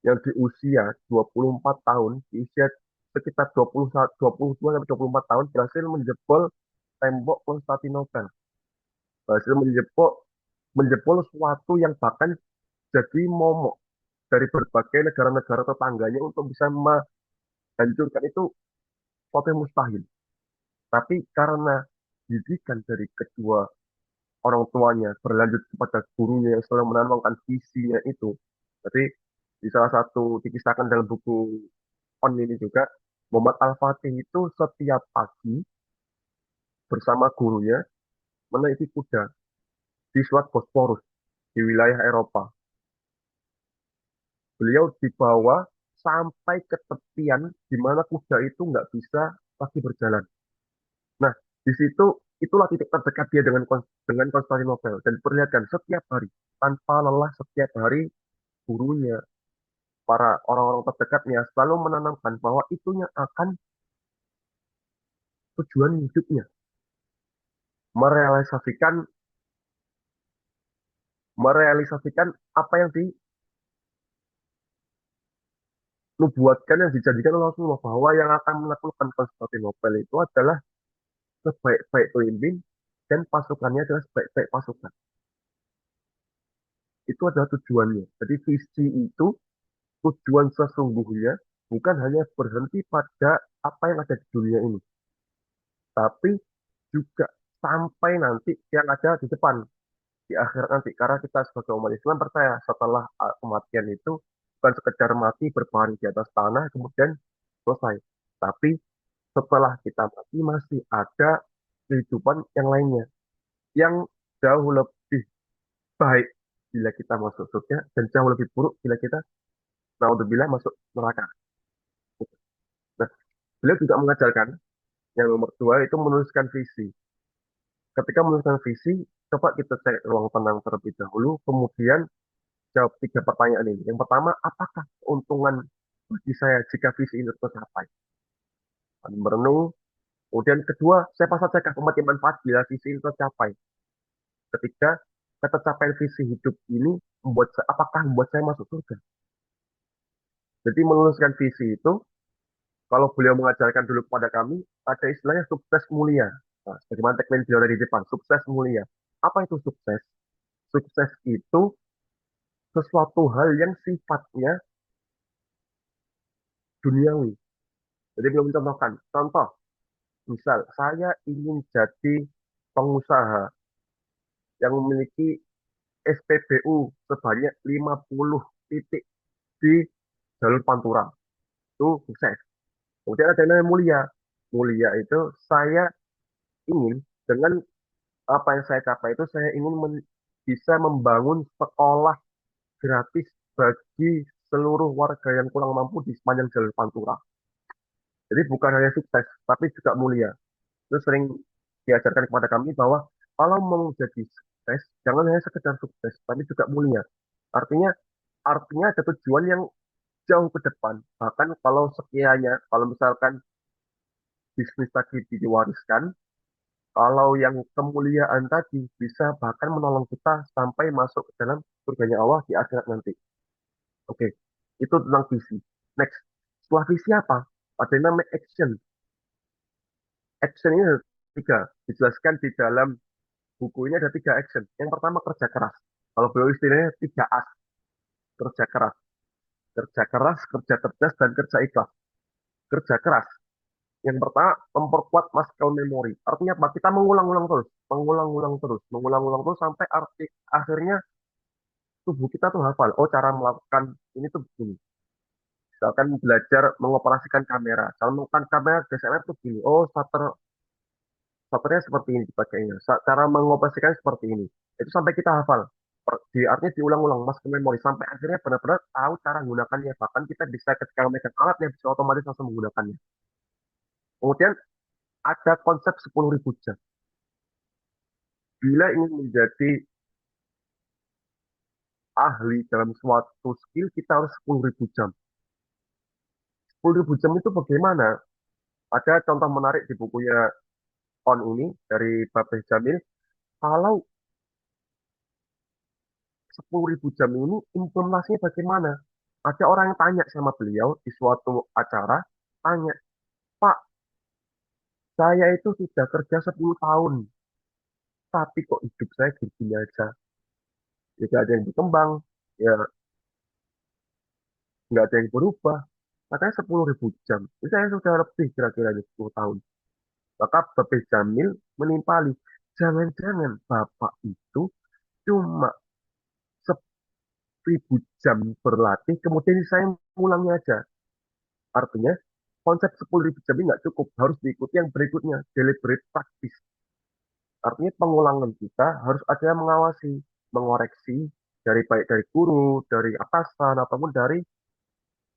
yang di usia 24 tahun, di usia sekitar 22 sampai 24 tahun berhasil menjebol tembok Konstantinopel. Berhasil menjebol suatu yang bahkan jadi momok dari berbagai negara-negara tetangganya untuk bisa menghancurkan itu suatu yang mustahil. Tapi karena didikan dari kedua orang tuanya berlanjut kepada gurunya yang selalu menanamkan visinya itu. Jadi di salah satu dikisahkan dalam buku On ini juga, Muhammad Al-Fatih itu setiap pagi bersama gurunya menaiki kuda di Selat Bosporus di wilayah Eropa. Beliau dibawa sampai ke tepian di mana kuda itu nggak bisa lagi berjalan. Nah, di situ itulah titik terdekat dia dengan Konstantinopel dan diperlihatkan setiap hari tanpa lelah setiap hari gurunya, para orang-orang terdekatnya selalu menanamkan bahwa itunya akan tujuan hidupnya, merealisasikan merealisasikan apa yang dinubuatkan, yang dijanjikan oleh Rasulullah, bahwa yang akan menaklukkan Konstantinopel itu adalah sebaik-baik pemimpin dan pasukannya adalah sebaik-baik pasukan. Itu adalah tujuannya. Jadi visi itu, tujuan sesungguhnya bukan hanya berhenti pada apa yang ada di dunia ini, tapi juga sampai nanti yang ada di depan, di akhirat nanti. Karena kita sebagai umat Islam percaya setelah kematian itu bukan sekedar mati berbaring di atas tanah kemudian selesai. Tapi setelah kita mati masih ada kehidupan yang lainnya, yang jauh lebih baik bila kita masuk surga dan jauh lebih buruk bila kita naudzubillah masuk neraka. Nah, beliau juga mengajarkan yang nomor dua itu menuliskan visi. Ketika menuliskan visi, coba kita cek ruang tenang terlebih dahulu, kemudian jawab tiga pertanyaan ini. Yang pertama, apakah keuntungan bagi saya jika visi ini tercapai? Merenung. Kemudian kedua, siapa saja umat yang manfaat bila visi ini tercapai? Ketiga, ketercapaian visi hidup ini apakah membuat saya masuk surga? Jadi menuliskan visi itu, kalau beliau mengajarkan dulu kepada kami, ada istilahnya sukses mulia. Nah, bagaimana tagline beliau dari Jepang, sukses mulia. Apa itu sukses? Sukses itu sesuatu hal yang sifatnya duniawi. Jadi beliau mencontohkan, contoh, misal saya ingin jadi pengusaha yang memiliki SPBU sebanyak 50 titik di jalur Pantura. Itu sukses. Kemudian ada yang namanya mulia. Mulia itu saya ingin dengan apa yang saya capai itu saya ingin bisa membangun sekolah gratis bagi seluruh warga yang kurang mampu di sepanjang jalur Pantura. Jadi bukan hanya sukses, tapi juga mulia. Itu sering diajarkan kepada kami bahwa kalau mau jadi sukses, jangan hanya sekedar sukses, tapi juga mulia. Artinya, artinya ada tujuan yang jauh ke depan. Bahkan kalau sekiranya, kalau misalkan bisnis tadi diwariskan, kalau yang kemuliaan tadi bisa bahkan menolong kita sampai masuk ke dalam surganya Allah di akhirat nanti. Oke, itu tentang visi. Next, setelah visi apa? Ada yang namanya action. Action ini ada tiga. Dijelaskan di dalam buku ini ada tiga action. Yang pertama kerja keras. Kalau beliau istilahnya tiga as. Kerja keras. Kerja keras, kerja cerdas, dan kerja ikhlas. Kerja keras. Yang pertama, memperkuat muscle memory. Artinya apa? Kita mengulang-ulang terus. Mengulang-ulang terus. Mengulang-ulang terus sampai akhirnya tubuh kita tuh hafal. Oh, cara melakukan ini tuh begini. Misalkan belajar mengoperasikan kamera. Kalau melakukan kamera DSLR tuh begini. Oh, shutternya seperti ini dipakainya. Cara mengoperasikan seperti ini. Itu sampai kita hafal. Artinya diulang-ulang muscle memory sampai akhirnya benar-benar tahu cara menggunakannya. Bahkan kita bisa ketika memegang alatnya bisa otomatis langsung menggunakannya. Kemudian ada konsep 10.000 jam. Bila ingin menjadi ahli dalam suatu skill, kita harus 10.000 jam. 10.000 jam itu bagaimana? Ada contoh menarik di bukunya On ini dari Babeh Jamil. Kalau 10.000 jam ini implementasinya bagaimana? Ada orang yang tanya sama beliau di suatu acara, tanya, Pak, saya itu sudah kerja 10 tahun, tapi kok hidup saya gini aja? Ya, nggak ada yang berkembang, ya nggak ada yang berubah. Katanya 10.000 jam. Ini saya sudah lebih kira-kira 10 tahun. Maka Bapak Jamil menimpali, jangan-jangan Bapak itu cuma 1.000 jam berlatih, kemudian saya mulangnya aja. Artinya, konsep 10.000 jam ini nggak cukup, harus diikuti yang berikutnya, deliberate practice. Artinya pengulangan kita harus ada yang mengawasi, mengoreksi, dari baik dari guru, dari atasan, ataupun dari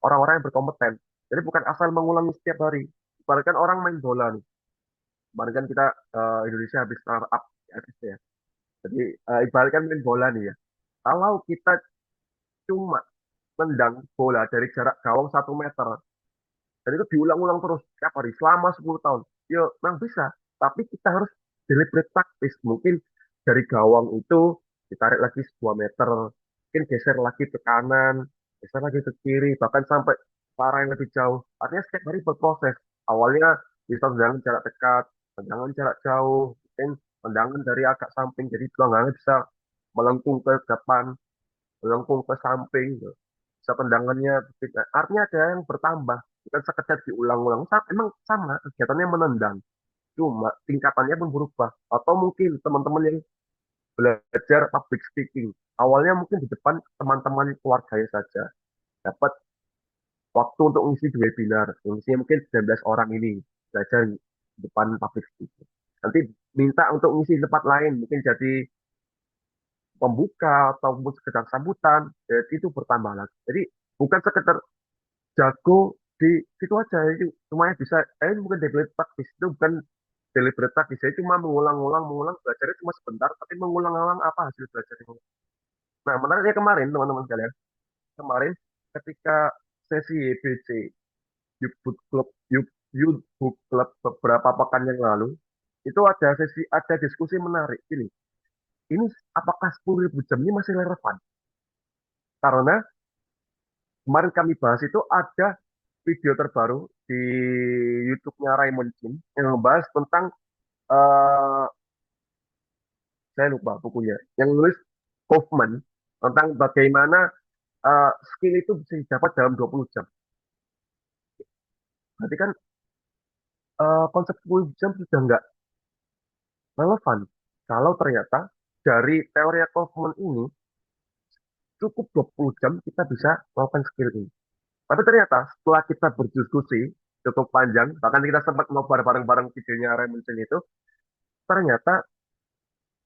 orang-orang yang berkompeten. Jadi bukan asal mengulangi setiap hari. Ibaratkan orang main bola nih. Kemarin kan kita Indonesia habis startup ya. Jadi ibaratkan main bola nih ya. Kalau kita cuma tendang bola dari jarak gawang 1 meter, dan itu diulang-ulang terus setiap hari selama 10 tahun, ya memang bisa. Tapi kita harus deliberate practice. Mungkin dari gawang itu ditarik lagi 2 meter, mungkin geser lagi ke kanan, geser lagi ke kiri, bahkan sampai ke arah yang lebih jauh. Artinya setiap hari berproses. Awalnya bisa tendangan jarak dekat, tendangan jarak jauh, mungkin tendangan dari agak samping, jadi tendangannya bisa melengkung ke depan, melengkung ke samping, gitu. Bisa tendangannya, artinya ada yang bertambah, bukan sekedar diulang-ulang. Emang sama, kegiatannya menendang, cuma tingkatannya pun berubah. Atau mungkin teman-teman yang belajar public speaking, awalnya mungkin di depan teman-teman keluarganya saja, dapat waktu untuk ngisi di webinar, ngisinya mungkin 19 orang ini, belajar di depan public speaking. Nanti minta untuk ngisi di tempat lain, mungkin jadi pembuka ataupun sekedar sambutan, jadi itu bertambah lagi. Jadi bukan sekedar jago di situ aja, itu semuanya bisa. Bukan deliberate practice, itu bukan deliberate practice. Saya cuma mengulang-ulang, mengulang, belajarnya cuma sebentar, tapi mengulang-ulang apa hasil belajarnya. Nah, menariknya kemarin, teman-teman sekalian, kemarin ketika sesi YBC, Youth Book Club, Youth Book Club beberapa pekan yang lalu, itu ada diskusi menarik. Ini apakah 10.000 jam ini masih relevan? Karena kemarin kami bahas itu ada video terbaru di YouTube-nya Raymond Chin yang membahas tentang eh saya lupa bukunya, yang nulis Kaufman tentang bagaimana skill itu bisa didapat dalam 20 jam. Berarti kan konsep 10 jam sudah nggak relevan kalau ternyata dari teori Kaufman ini cukup 20 jam kita bisa melakukan skill ini. Tapi ternyata setelah kita berdiskusi cukup panjang, bahkan kita sempat ngobrol bareng-bareng videonya Raymond Chin itu, ternyata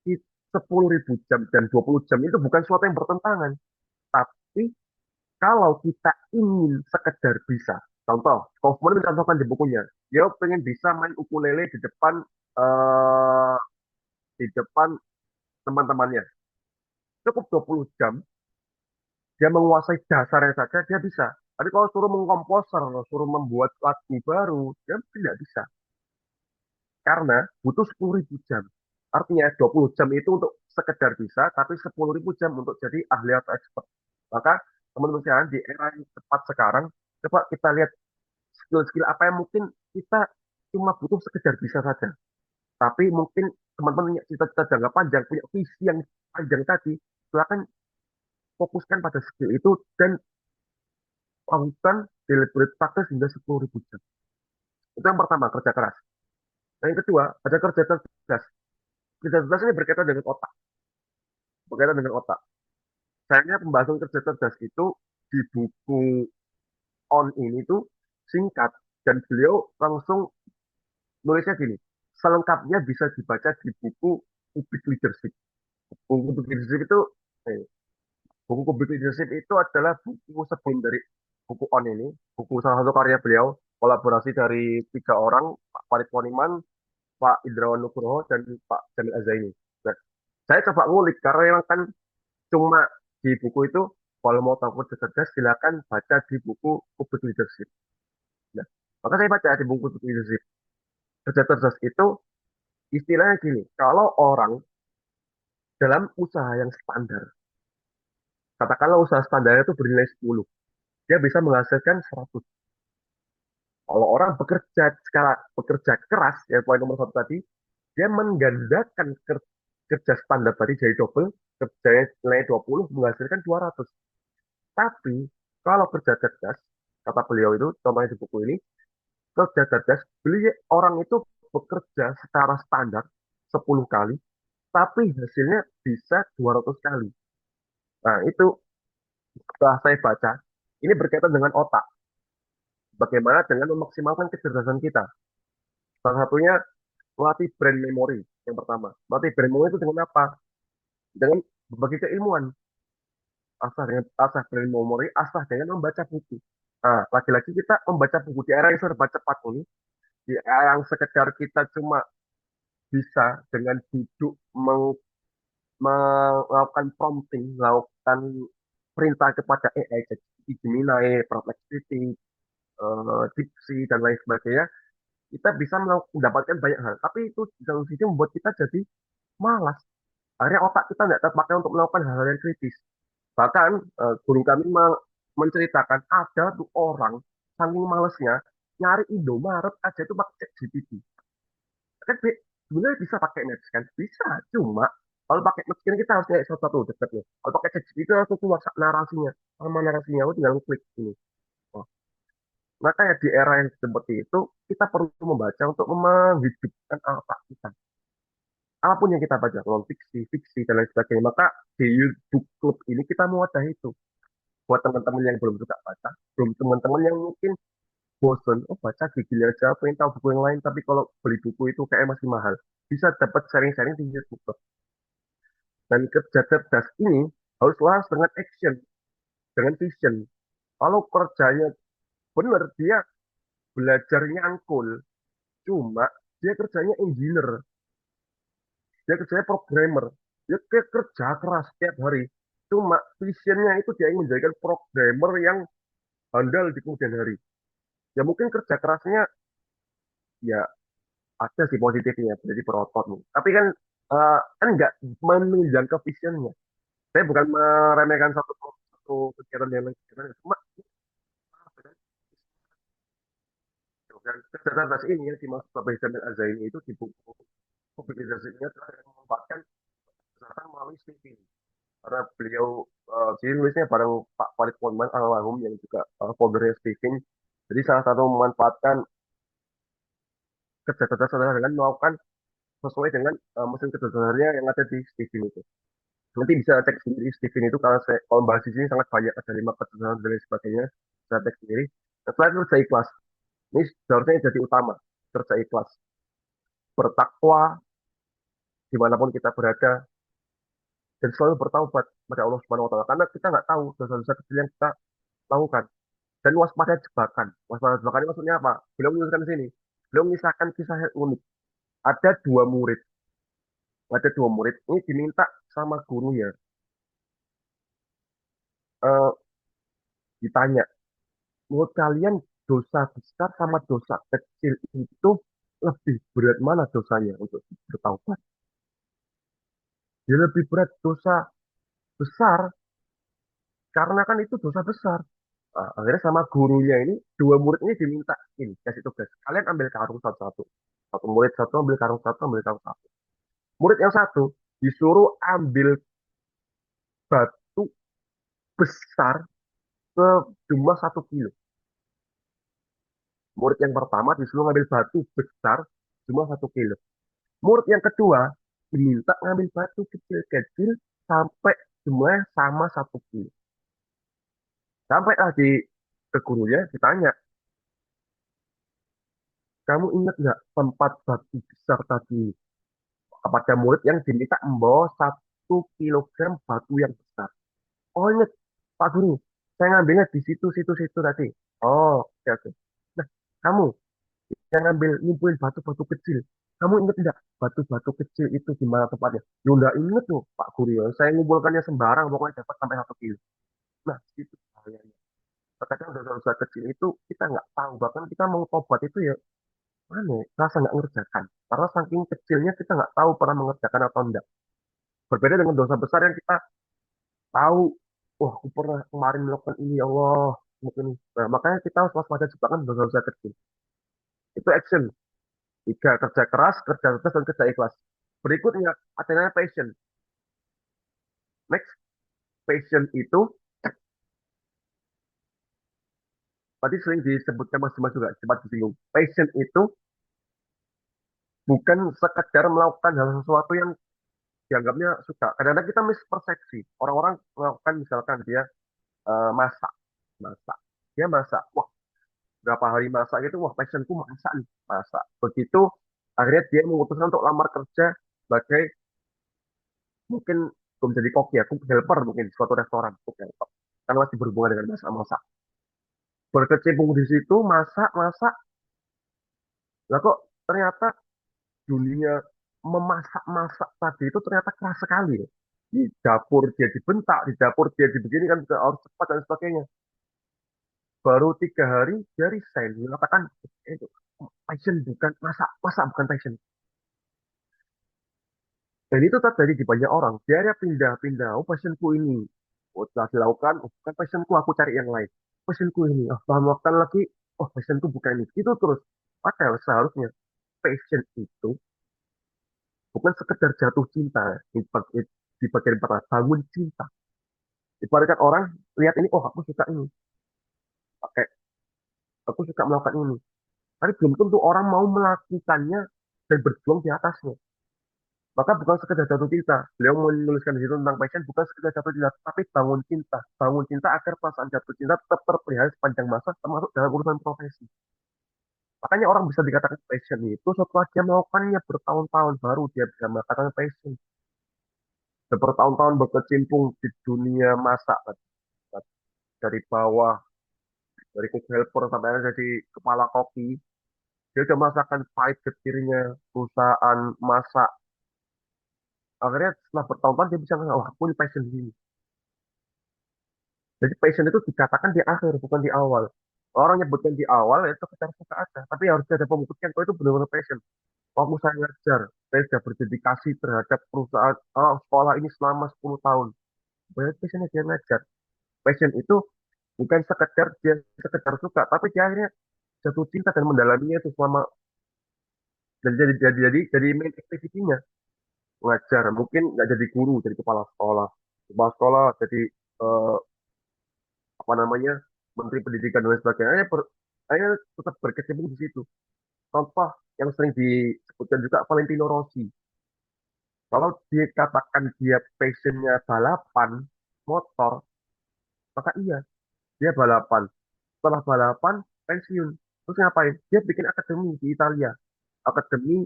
10.000 jam dan 20 jam itu bukan suatu yang bertentangan. Tapi kalau kita ingin sekedar bisa, contoh, Kaufman mencontohkan di bukunya, dia pengen bisa main ukulele eh, di depan teman-temannya. Cukup 20 jam, dia menguasai dasarnya saja, dia bisa. Tapi kalau suruh mengkomposer, suruh membuat lagu baru, dia tidak bisa. Karena butuh 10.000 jam. Artinya 20 jam itu untuk sekedar bisa, tapi 10.000 jam untuk jadi ahli atau expert. Maka teman-teman sekalian di era yang cepat sekarang, coba kita lihat skill-skill apa yang mungkin kita cuma butuh sekedar bisa saja. Tapi mungkin teman-teman punya cita-cita jangka panjang, punya visi yang panjang tadi, silakan fokuskan pada skill itu dan lakukan deliberate practice hingga 10.000 jam. Itu yang pertama, kerja keras. Nah, yang kedua, ada kerja cerdas. Kerja cerdas ini berkaitan dengan otak. Berkaitan dengan otak. Sayangnya pembahasan kerja cerdas itu di buku On ini tuh singkat dan beliau langsung nulisnya gini. Selengkapnya bisa dibaca di buku Public Leadership. Buku Public Leadership itu eh, buku Public Leadership itu adalah buku sebelum dari buku On ini, buku salah satu karya beliau, kolaborasi dari 3 orang, Pak Farid Poniman, Pak Indrawan Nugroho, dan Pak Jamil Azaini. Nah, saya coba ngulik karena memang kan cuma di buku itu, kalau mau tahu kerja cerdas silakan baca di buku Public Leadership. Nah, maka saya baca di buku Public Leadership. Kerja cerdas itu istilahnya gini, kalau orang dalam usaha yang standar, Katakanlah usaha standarnya itu bernilai 10. Dia bisa menghasilkan 100. Kalau orang bekerja keras, ya poin nomor satu tadi, dia menggandakan kerja standar tadi jadi double, kerjanya nilai 20 menghasilkan 200. Tapi kalau kerja cerdas, kata beliau itu, contohnya di buku ini, kerja cerdas, orang itu bekerja secara standar 10 kali, tapi hasilnya bisa 200 kali. Nah, itu setelah saya baca, ini berkaitan dengan otak. Bagaimana dengan memaksimalkan kecerdasan kita. Salah satunya melatih brain memory yang pertama. Melatih brain memory itu dengan apa? Dengan berbagai keilmuan. Asah brain memory, asah dengan membaca buku. Nah, lagi-lagi kita membaca buku di era yang serba cepat ini, di era yang sekedar kita cuma bisa dengan duduk melakukan prompting, melakukan perintah kepada AI, jadi Gemini, Perplexity, Dipsy, dan lain sebagainya, kita bisa mendapatkan banyak hal. Tapi itu di satu sisi membuat kita jadi malas. Akhirnya otak kita tidak terpakai untuk melakukan hal-hal yang kritis. Bahkan guru kami menceritakan ada tuh orang saking malesnya nyari Indomaret aja itu pakai ChatGPT. Kan sebenarnya bisa pakai Maps kan? Bisa, cuma kalau pakai Maps kan kita harus nyari satu-satu dekatnya. Kalau pakai ChatGPT itu langsung keluar narasinya. Sama narasinya, aku tinggal klik ini. Oh. Makanya di era yang seperti itu, kita perlu membaca untuk menghidupkan otak kita. Apapun yang kita baca, non fiksi, fiksi, dan lain sebagainya. Maka di book club ini kita mewadahi itu. Buat teman-teman yang belum suka baca, belum teman-teman yang mungkin bosan, oh baca gini aja, pengen tahu buku yang lain, tapi kalau beli buku itu kayak masih mahal. Bisa dapat sharing-sharing di YouTube. Dan kerja cerdas ini harus selaras dengan action, dengan vision. Kalau kerjanya benar, dia belajarnya angkul, cuma dia kerjanya engineer, dia kerjanya programmer, dia kerja keras setiap hari. Cuma visionnya itu dia ingin menjadikan programmer yang handal di kemudian hari. Ya mungkin kerja kerasnya ya ada sih positifnya, jadi berotot nih. Tapi kan kan nggak menunjang ke visionnya. Saya bukan meremehkan satu kegiatan yang lain, cuma dan kecerdasan ini yang dimaksud Bapak Hisham Al-Azaini itu di buku publikasinya telah memanfaatkan kecerdasan melalui speaking. Karena beliau jadi nulisnya bareng Pak Farid Ponman almarhum yang juga foldernya speaking. Jadi salah satu memanfaatkan kecerdasan adalah dengan melakukan sesuai dengan mesin kecerdasannya yang ada di speaking itu. Nanti bisa cek sendiri Steven itu karena saya kalau bahas di sini sangat banyak ada 5 kecerdasan dan lain sebagainya. Bisa cek sendiri. Setelah itu kerja ikhlas. Ini seharusnya jadi utama. Kerja ikhlas. Bertakwa dimanapun kita berada dan selalu bertaubat pada Allah Subhanahu Wa Taala. Karena kita nggak tahu dosa-dosa kecil yang kita lakukan. Dan waspada jebakan. Waspada jebakan ini maksudnya apa? Beliau menuliskan di sini. Beliau mengisahkan kisah yang unik. Ada dua murid. Ada dua murid. Ini diminta sama gurunya. Eh, ditanya, menurut kalian dosa besar sama dosa kecil itu lebih berat mana dosanya untuk bertaubat? Ya lebih berat dosa besar karena kan itu dosa besar. Nah, akhirnya sama gurunya ini dua murid ini diminta ini kasih tugas. Kalian ambil karung satu-satu. Satu murid satu ambil karung satu ambil karung satu. Murid yang satu disuruh ambil batu besar sejumlah 1 kilo. Murid yang pertama disuruh ambil batu besar jumlah 1 kilo. Murid yang kedua diminta ngambil batu kecil-kecil sampai jumlahnya sama 1 kilo. Sampai di ke gurunya ditanya, kamu ingat nggak tempat batu besar tadi? Kepada murid yang diminta membawa 1 kilogram batu yang besar. Oh ingat, Pak Guru, saya ngambilnya di situ tadi. Oh, oke, oke. Nah, kamu yang ngambil ngumpulin batu-batu kecil. Kamu ingat enggak batu-batu kecil itu di mana tempatnya? Ya enggak inget tuh Pak Guru ya. Saya ngumpulkannya sembarang pokoknya dapat sampai 1 kilo. Nah, itu bahayanya. Terkadang dosa-dosa kecil itu kita nggak tahu. Bahkan kita mau tobat itu ya mana ya, rasa nggak ngerjakan. Karena saking kecilnya kita nggak tahu pernah mengerjakan atau enggak. Berbeda dengan dosa besar yang kita tahu wah aku pernah kemarin melakukan ini ya Allah, mungkin. Nah, makanya kita harus waspada jebakan dosa-dosa kecil. Itu action. Tiga, kerja keras, kerja tegas, dan kerja ikhlas. Berikutnya, ada namanya passion. Next, passion itu, tadi sering disebutkan Mas Dimas juga, cepat disinggung. Passion itu bukan sekedar melakukan hal sesuatu yang dianggapnya suka. Kadang-kadang kita mispersepsi. Orang-orang melakukan misalkan dia masak. Masak. Dia masak. Wah, berapa hari masak itu, wah passionku masak nih. Masak. Begitu, akhirnya dia memutuskan untuk lamar kerja sebagai mungkin belum jadi koki ya, cook helper mungkin di suatu restoran, cook helper. Kan masih berhubungan dengan masak-masak. Berkecimpung di situ, masak-masak. Lah kok ternyata dunia memasak-masak tadi itu ternyata keras sekali ya. Di dapur dia dibentak, di dapur dia dibegini kan juga harus cepat dan sebagainya. Baru 3 hari dia resign, mengatakan itu passion bukan masak, masak bukan passion. Dan itu terjadi di banyak orang. Dia pindah-pindah, oh passionku ini. Oh, setelah dilakukan, oh, bukan passionku, aku cari yang lain. Passionku ini, oh, setelah melakukan lagi, oh passionku bukan ini. Itu terus. Padahal seharusnya passion itu bukan sekedar jatuh cinta di bagian pertama, bangun cinta. Ibaratkan orang lihat ini, oh aku suka ini, pakai, aku suka melakukan ini. Tapi belum tentu orang mau melakukannya dan berjuang di atasnya. Maka bukan sekedar jatuh cinta. Beliau menuliskan di situ tentang passion bukan sekedar jatuh cinta, tapi bangun cinta. Bangun cinta agar perasaan jatuh cinta tetap terpelihara sepanjang masa, termasuk dalam urusan profesi. Makanya orang bisa dikatakan passion itu setelah dia melakukannya bertahun-tahun baru dia bisa mengatakan passion. Bertahun-tahun berkecimpung di dunia masak dari bawah, dari cook helper sampai akhirnya jadi kepala koki. Dia udah merasakan pahit getirnya perusahaan masak. Akhirnya setelah bertahun-tahun dia bisa ngomong, wah aku ini passion di sini. Jadi passion itu dikatakan di akhir, bukan di awal. Orang nyebutkan di awal itu sekedar suka aja, tapi harus ada pembuktian kalau itu benar-benar passion. Waktu saya ngajar, saya sudah berdedikasi terhadap perusahaan sekolah ini selama 10 tahun. Berarti passionnya dia ngajar. Passion itu bukan sekedar dia sekedar suka, tapi dia akhirnya jatuh cinta dan mendalaminya itu selama dan jadi main activity-nya ngajar. Mungkin nggak jadi guru, jadi kepala sekolah jadi eh, apa namanya menteri pendidikan dan lain sebagainya. Akhirnya tetap berkecimpung di situ. Contoh yang sering disebutkan juga Valentino Rossi. Kalau dikatakan dia passionnya balapan motor, maka iya dia balapan. Setelah balapan pensiun. Terus ngapain? Dia bikin akademi di Italia. Akademi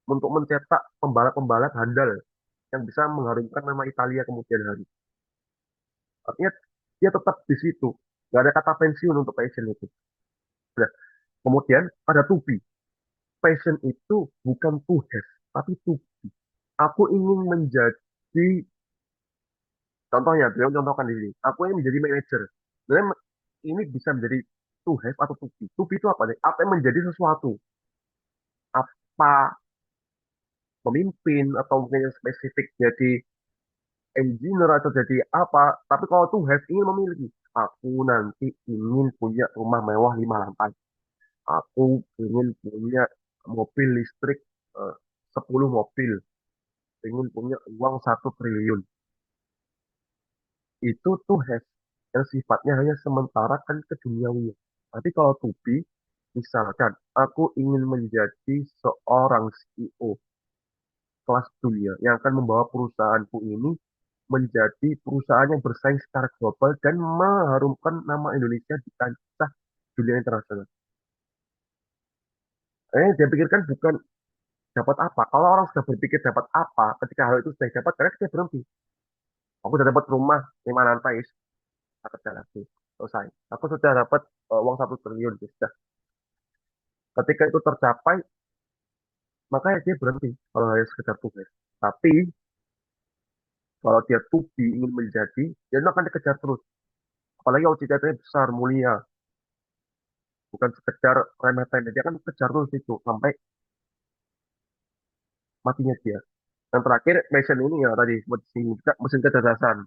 untuk mencetak pembalap-pembalap handal yang bisa mengharumkan nama Italia kemudian hari. Artinya dia tetap di situ. Gak ada kata pensiun untuk passion itu. Nah, kemudian ada to be. Passion itu bukan to have, tapi to be. Aku ingin menjadi, contohnya, beliau contohkan di sini. Aku ingin menjadi manajer. Sebenarnya ini bisa menjadi to have atau to be. To be itu apa nih? Apa yang menjadi sesuatu? Apa pemimpin atau mungkin yang spesifik jadi engineer atau jadi apa. Tapi kalau to have ingin memiliki. Aku nanti ingin punya rumah mewah 5 lantai. Aku ingin punya mobil listrik 10 mobil. Ingin punya uang 1 triliun. Itu tuh have yang sifatnya hanya sementara kan keduniawian. Tapi kalau to be, misalkan aku ingin menjadi seorang CEO kelas dunia yang akan membawa perusahaanku ini menjadi perusahaan yang bersaing secara global dan mengharumkan nama Indonesia di kancah dunia internasional. Dia pikirkan bukan dapat apa. Kalau orang sudah berpikir dapat apa, ketika hal itu sudah dapat, karena dia berhenti. Aku sudah dapat rumah 5 lantai, tak kerja lagi, selesai. Aku sudah dapat uang 1 triliun, sudah. Ketika itu tercapai, maka dia berhenti kalau hanya sekedar tugas. Tapi kalau dia tubi ingin menjadi, dia akan dikejar terus. Apalagi kalau cita-citanya besar, mulia, bukan sekedar remeh-temeh, dia akan kejar terus itu sampai matinya dia. Yang terakhir, passion ini ya tadi, mesin kecerdasan.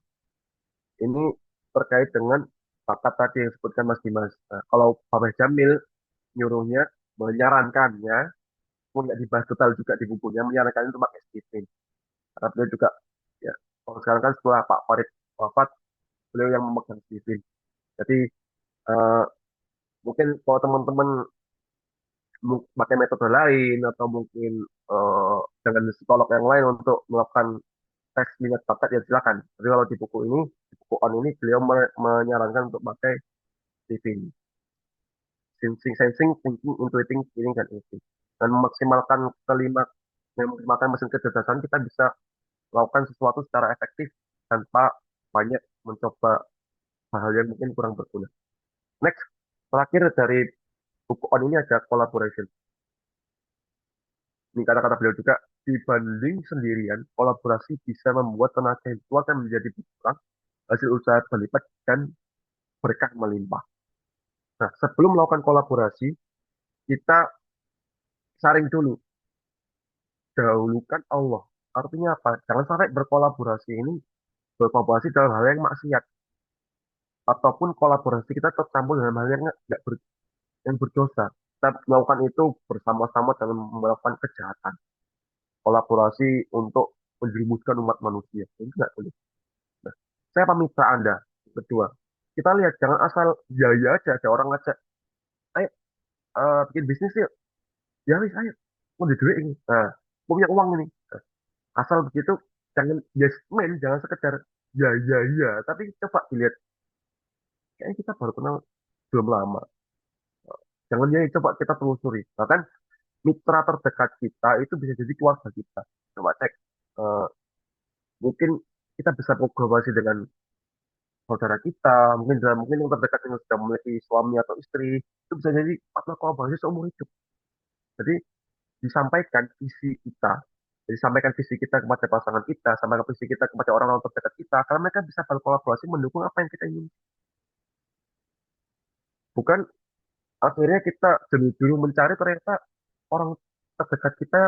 Ini terkait dengan bakat tadi yang disebutkan Mas Dimas. Nah, kalau Bapak Jamil nyuruhnya, menyarankannya, pun nggak dibahas total juga di bukunya, menyarankan untuk pakai Stephen. Karena beliau juga, ya, kalau sekarang kan setelah Pak Farid wafat, beliau yang memegang Stephen. Jadi, eh, mungkin kalau teman-teman pakai metode lain, atau mungkin dengan psikolog yang lain untuk melakukan tes minat bakat, ya silakan. Tapi kalau di buku ini, di buku on ini, beliau menyarankan untuk pakai Stephen. Sensing, thinking, intuiting, feeling, dan acting. Dan memaksimalkan kelima, memaksimalkan mesin kecerdasan, kita bisa melakukan sesuatu secara efektif tanpa banyak mencoba hal-hal yang mungkin kurang berguna. Next, terakhir dari buku on ini ada collaboration. Ini kata-kata beliau juga, dibanding sendirian, kolaborasi bisa membuat tenaga yang dikeluarkan menjadi berkurang, hasil usaha berlipat, dan berkah melimpah. Nah, sebelum melakukan kolaborasi, kita saring dulu, dahulukan Allah. Artinya apa? Jangan sampai berkolaborasi dalam hal yang maksiat, ataupun kolaborasi kita tercampur dalam hal yang nggak yang berdosa. Kita melakukan itu bersama-sama dalam melakukan kejahatan. Kolaborasi untuk menjerumuskan umat manusia. Itu nggak boleh. Nah, saya pamit ke Anda. Kedua, kita lihat jangan asal ya aja ada orang ngajak, ayo bikin bisnis yuk. Ya wis, ayo. Mau di duit ini. Nah, punya uang ini. Nah, asal begitu, jangan yes man, jangan sekedar ya. Tapi coba dilihat, kayaknya kita baru kenal belum lama. Jangan ya, coba kita telusuri. Bahkan mitra terdekat kita itu bisa jadi keluarga kita. Coba cek. Eh, Mungkin kita bisa kolaborasi dengan saudara kita, mungkin yang terdekat yang sudah memiliki suami atau istri, itu bisa jadi partner kolaborasi seumur hidup. Jadi disampaikan visi kita, disampaikan visi kita kepada pasangan kita, sampaikan visi kita kepada orang-orang terdekat kita, karena mereka bisa berkolaborasi mendukung apa yang kita ingin. Bukan akhirnya kita dulu mencari, ternyata orang terdekat kita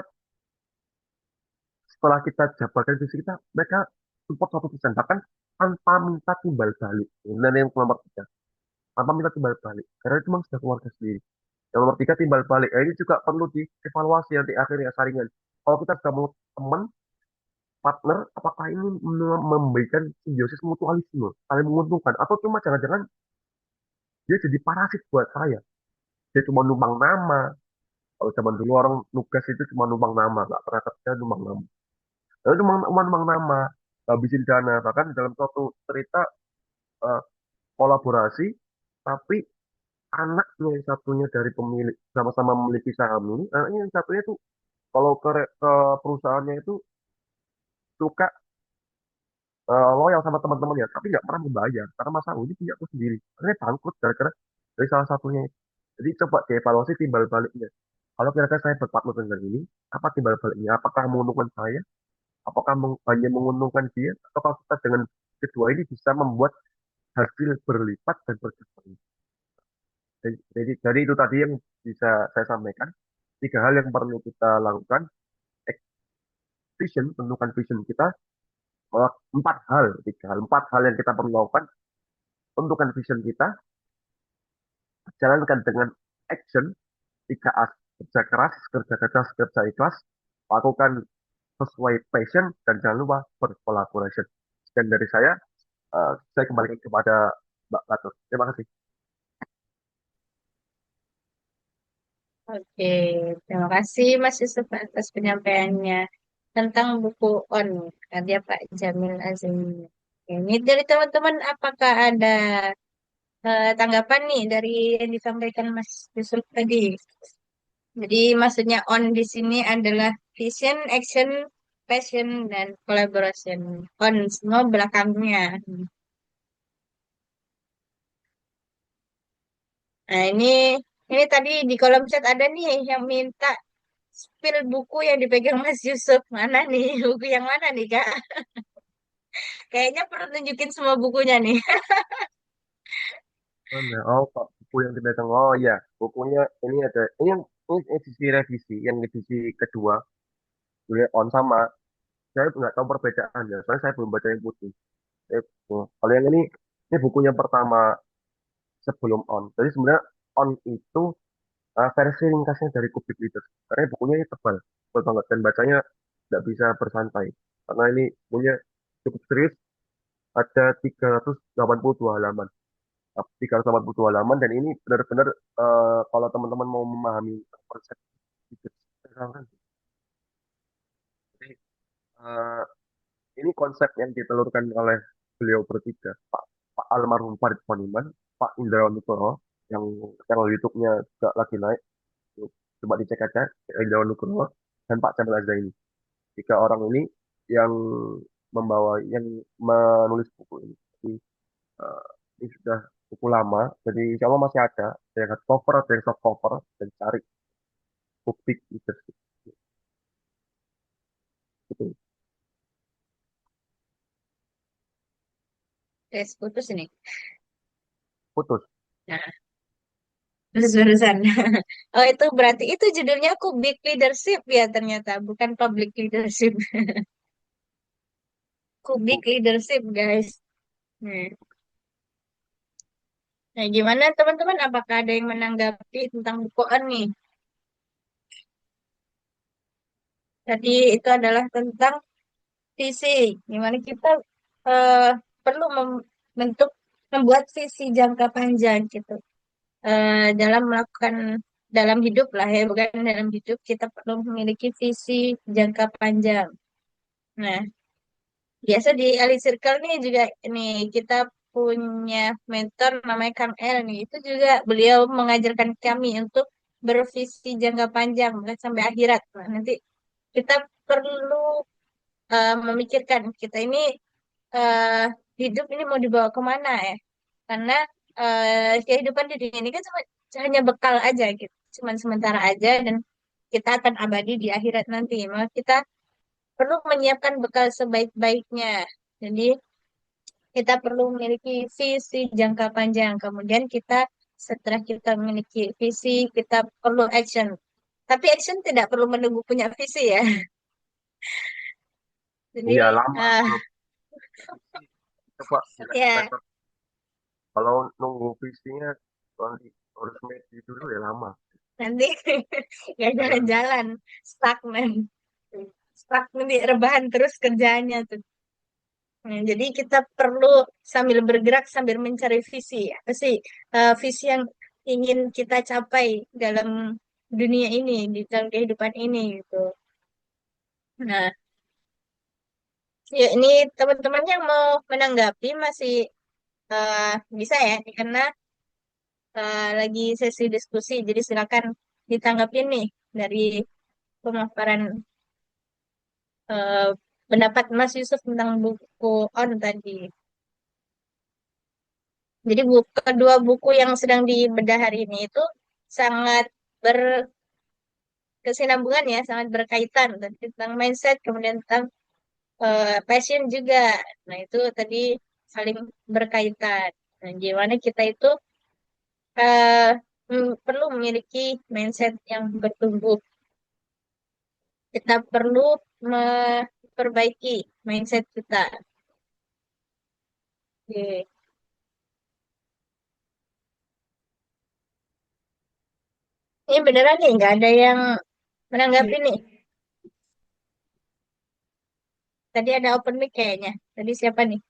setelah kita jabarkan visi kita, mereka support 100%, bahkan tanpa minta timbal balik. Dan yang nomor tiga, tanpa minta timbal balik, karena itu memang sudah keluarga sendiri. Yang nomor tiga, timbal balik. Nah, ini juga perlu dievaluasi nanti akhirnya saringan. Kalau kita sudah mau teman, partner, apakah ini memberikan simbiosis mutualisme, saling menguntungkan, atau cuma jangan-jangan dia jadi parasit buat saya. Dia cuma numpang nama. Kalau zaman dulu orang nugas itu cuma numpang nama, nggak pernah kerja, numpang nama. Lalu cuma numpang nama, habisin dana. Bahkan dalam suatu cerita, eh, kolaborasi, tapi anaknya yang satunya dari pemilik, sama-sama memiliki saham ini, anaknya yang satunya tuh kalau ke perusahaannya itu suka, loyal sama teman-temannya, tapi nggak pernah membayar karena masa ini punya aku sendiri. Akhirnya bangkrut gara-gara dari salah satunya itu. Jadi coba dievaluasi timbal baliknya. Kalau kira-kira saya berpartner dengan ini, apa timbal baliknya? Apakah menguntungkan saya? Apakah hanya menguntungkan dia? Atau kalau kita dengan kedua ini bisa membuat hasil berlipat dan berkembang? Jadi itu tadi yang bisa saya sampaikan. Tiga hal yang perlu kita lakukan. Vision, tentukan vision kita. Empat hal yang kita perlu lakukan. Tentukan vision kita, jalankan dengan action, 3A, kerja keras, kerja keras, kerja ikhlas, lakukan sesuai passion, dan jangan lupa berkolaborasi. Dan dari saya kembalikan kepada Mbak Gatot. Terima kasih. Oke, terima kasih Mas Yusuf atas penyampaiannya tentang buku On karya Pak Jamil Azim. Ini dari teman-teman, apakah ada tanggapan nih dari yang disampaikan Mas Yusuf tadi? Jadi maksudnya On di sini adalah vision, action, passion, dan collaboration. On semua belakangnya. Nah, ini tadi di kolom chat ada nih yang minta spill buku yang dipegang Mas Yusuf. Mana nih? Buku yang mana nih, Kak? Kayaknya perlu tunjukin semua bukunya nih. Mana? Oh, Pak, buku yang dipegang. Oh ya, bukunya ini ada. Ini edisi revisi, yang edisi kedua. Boleh on sama. Saya nggak tahu perbedaannya, soalnya saya belum baca yang putih. Kalau yang ini Ini bukunya pertama sebelum On. Jadi sebenarnya On itu versi ringkasnya dari Kubik Leaders. Karena bukunya ini tebal banget dan bacanya nggak bisa bersantai. Karena ini punya cukup serius, ada 382 halaman. 382 halaman dan ini benar-benar kalau teman-teman mau memahami konsep leaders, jadi, eh, ini konsep yang ditelurkan oleh beliau bertiga, Pak almarhum Farid Poniman, Pak Indra Nugroho, yang channel YouTube-nya juga lagi naik. Coba dicek aja, Indra Nugroho dan Pak Chandra Zaini. Tiga orang ini yang yang menulis buku ini. Jadi, eh, ini sudah buku lama, jadi insya Allah masih ada yang hard cover, ada yang soft cover, dan cari bukti itu. Gitu. Tes putus ini. Putus. Nah, lurus-lurusan. Oh, itu berarti itu judulnya Kubik Leadership ya ternyata, bukan Public Leadership. Kubik Bu- Leadership, guys. Hmm. Nah, gimana teman-teman? Apakah ada yang menanggapi tentang buku On nih? Tadi itu adalah tentang visi. Gimana kita eh, perlu membentuk, membuat visi jangka panjang gitu. Dalam melakukan dalam hidup lah ya, bukan dalam hidup kita perlu memiliki visi jangka panjang. Nah, biasa di Elite Circle nih juga nih kita punya mentor namanya Kang El nih. Itu juga beliau mengajarkan kami untuk bervisi jangka panjang bukan sampai akhirat. Nah, nanti kita perlu memikirkan kita ini eh, hidup ini mau dibawa kemana ya? Karena kehidupan di dunia ini kan cuma hanya bekal aja gitu, cuma sementara aja dan kita akan abadi di akhirat nanti. Maka kita perlu menyiapkan bekal sebaik-baiknya. Jadi kita perlu memiliki visi jangka panjang. Kemudian kita setelah kita memiliki visi, kita perlu action. Tapi action tidak perlu menunggu punya visi ya. Jadi Iya lama eh, kalau visi. Coba dilihat ya tracker. Kalau nunggu visinya nanti harus medit dulu ya lama. nanti nggak Jangan. jalan-jalan, stagnan. Stuck nanti rebahan terus kerjaannya tuh. Nah, jadi kita perlu sambil bergerak sambil mencari visi. Apa sih visi yang ingin kita capai dalam dunia ini, di dalam kehidupan ini gitu. Nah, ya ini teman-teman yang mau menanggapi masih eh, bisa ya, karena lagi sesi diskusi. Jadi silakan ditanggapin nih dari pemaparan eh, pendapat Mas Yusuf tentang buku On tadi. Jadi kedua buku yang sedang dibedah hari ini itu sangat berkesinambungan ya, sangat berkaitan tadi tentang mindset, kemudian tentang passion juga. Nah, itu tadi saling berkaitan. Nah, gimana kita itu eh, perlu memiliki mindset yang bertumbuh. Kita perlu memperbaiki mindset kita. Oke. Ini beneran nih, nggak ada yang menanggapi nih. Tadi ada open mic kayaknya. Tadi siapa nih?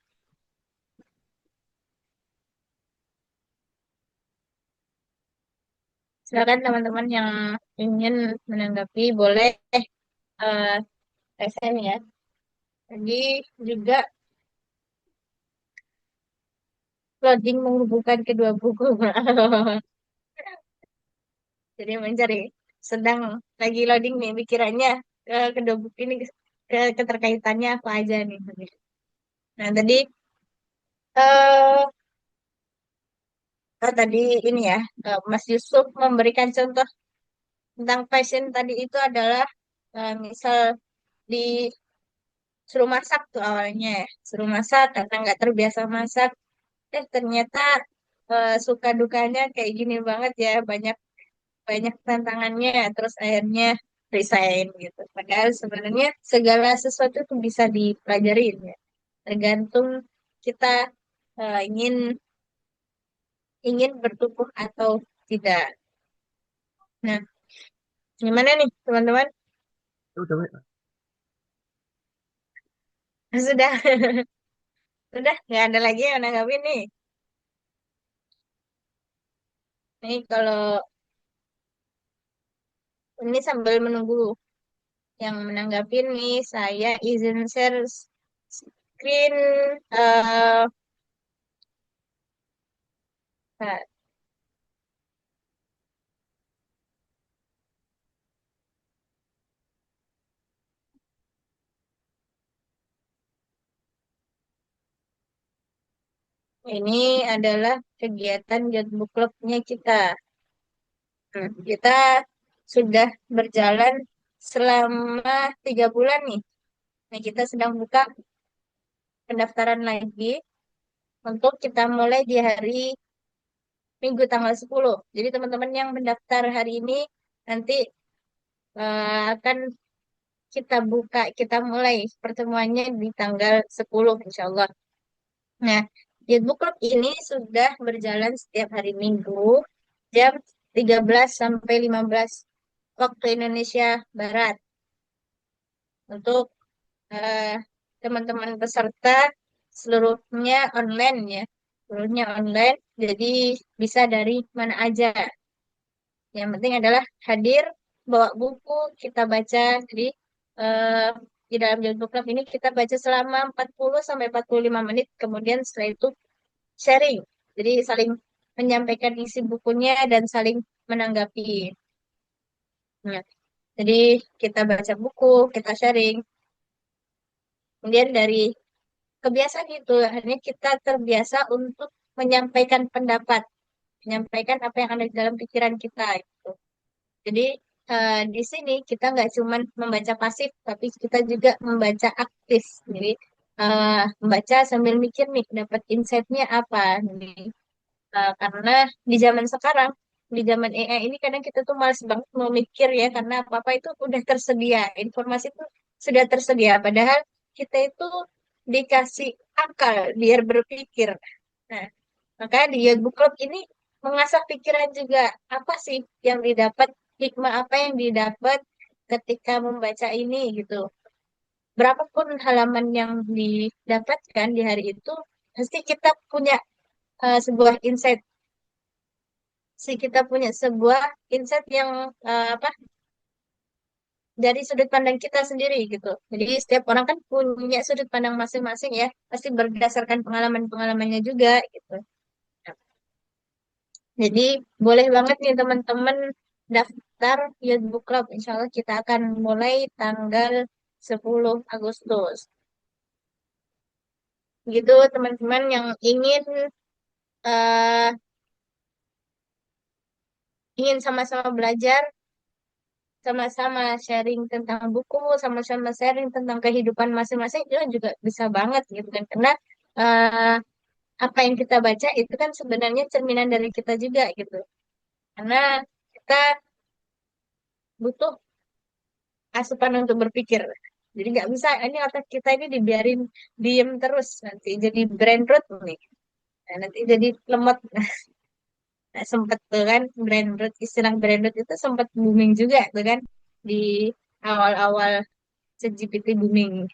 Silakan teman-teman yang ingin menanggapi boleh eh SM ya. Tadi juga loading menghubungkan kedua buku. Jadi mencari sedang lagi loading nih pikirannya ke kedua buku ini ke keterkaitannya apa aja nih. Nah tadi eh tadi ini ya Mas Yusuf memberikan contoh tentang passion tadi itu adalah misal disuruh masak tuh awalnya ya. Suruh masak karena nggak terbiasa masak. Ternyata suka dukanya kayak gini banget ya, banyak banyak tantangannya, terus akhirnya resign gitu. Padahal sebenarnya segala sesuatu itu bisa dipelajarin ya, tergantung kita ingin ingin bertumbuh atau tidak. Nah, gimana nih teman-teman? Udah, Mek. Sudah, sudah nggak ada lagi yang nanggapin nih. Nih kalau ini sambil menunggu yang menanggapi nih, saya izin share screen. eh nah, ini adalah kegiatan Youth Book Club-nya kita. Kita sudah berjalan selama 3 bulan nih. Nah, kita sedang buka pendaftaran lagi untuk kita mulai di hari Minggu tanggal 10. Jadi teman-teman yang mendaftar hari ini nanti akan kita buka, kita mulai pertemuannya di tanggal 10 insya Allah. Nah, Youth Book Club ini sudah berjalan setiap hari Minggu jam 13 sampai 15 waktu Indonesia Barat. Untuk eh, teman-teman peserta seluruhnya online ya. Seluruhnya online, jadi bisa dari mana aja. Yang penting adalah hadir, bawa buku, kita baca. Jadi eh, di dalam Journal Book Club ini kita baca selama 40 sampai 45 menit. Kemudian setelah itu sharing. Jadi saling menyampaikan isi bukunya dan saling menanggapi. Nah, jadi kita baca buku, kita sharing. Kemudian dari kebiasaan itu, akhirnya kita terbiasa untuk menyampaikan pendapat, menyampaikan apa yang ada di dalam pikiran kita. Gitu. Jadi di sini kita nggak cuma membaca pasif, tapi kita juga membaca aktif. Jadi membaca sambil mikir nih, dapat insight-nya apa. Jadi, karena di zaman sekarang, di zaman AI ini kadang kita tuh malas banget mau mikir ya, karena apa-apa itu udah tersedia, informasi itu sudah tersedia. Padahal kita itu dikasih akal biar berpikir. Nah, maka di Youth Book Club ini mengasah pikiran juga. Apa sih yang didapat, hikmah apa yang didapat ketika membaca ini gitu. Berapapun halaman yang didapatkan di hari itu, pasti kita punya sebuah insight. Kita punya sebuah insight yang apa dari sudut pandang kita sendiri gitu. Jadi setiap orang kan punya sudut pandang masing-masing ya, pasti berdasarkan pengalaman-pengalamannya juga gitu. Jadi boleh banget nih teman-teman daftar Youth Book Club. Insya Allah kita akan mulai tanggal 10 Agustus. Gitu teman-teman yang eh, ingin sama-sama belajar, sama-sama sharing tentang buku, sama-sama sharing tentang kehidupan masing-masing itu juga bisa banget gitu kan. Karena eh, apa yang kita baca itu kan sebenarnya cerminan dari kita juga gitu. Karena kita butuh asupan untuk berpikir. Jadi nggak bisa, ini otak kita ini dibiarin diem terus nanti jadi brain rot nih. Nah, nanti jadi lemot. Nah, sempet tuh kan brain rot, istilah brain rot itu sempat booming juga tuh kan di awal-awal ChatGPT booming.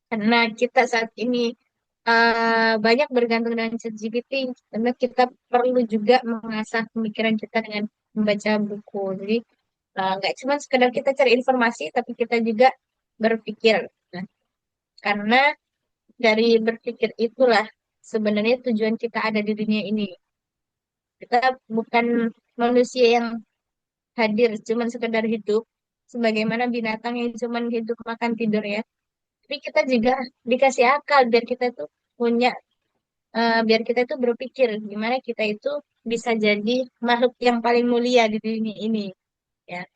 Karena kita saat ini banyak bergantung dengan ChatGPT, karena kita perlu juga mengasah pemikiran kita dengan membaca buku. Jadi nggak cuma sekedar kita cari informasi, tapi kita juga berpikir. Nah, karena dari berpikir itulah sebenarnya tujuan kita ada di dunia ini. Kita bukan manusia yang hadir cuma sekedar hidup, sebagaimana binatang yang cuma hidup makan tidur ya. Tapi kita juga dikasih akal biar kita tuh punya, biar kita tuh berpikir gimana kita itu bisa jadi makhluk yang paling mulia di dunia ini. Ya,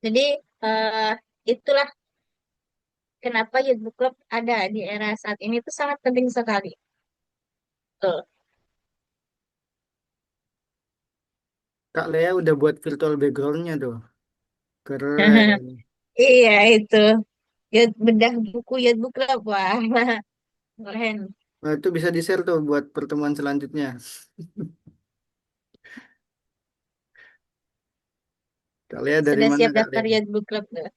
jadi eh, itulah kenapa Youth Book Club ada di era saat ini itu sangat penting sekali. Tuh. Kak Lea udah buat virtual backgroundnya tuh. Keren. Iya itu. bedah buku Youth Book Club. Wah, keren. Nah, itu bisa di-share tuh buat pertemuan selanjutnya. Kalian dari Sudah mana siap daftar kalian? Youth Book Club tuh.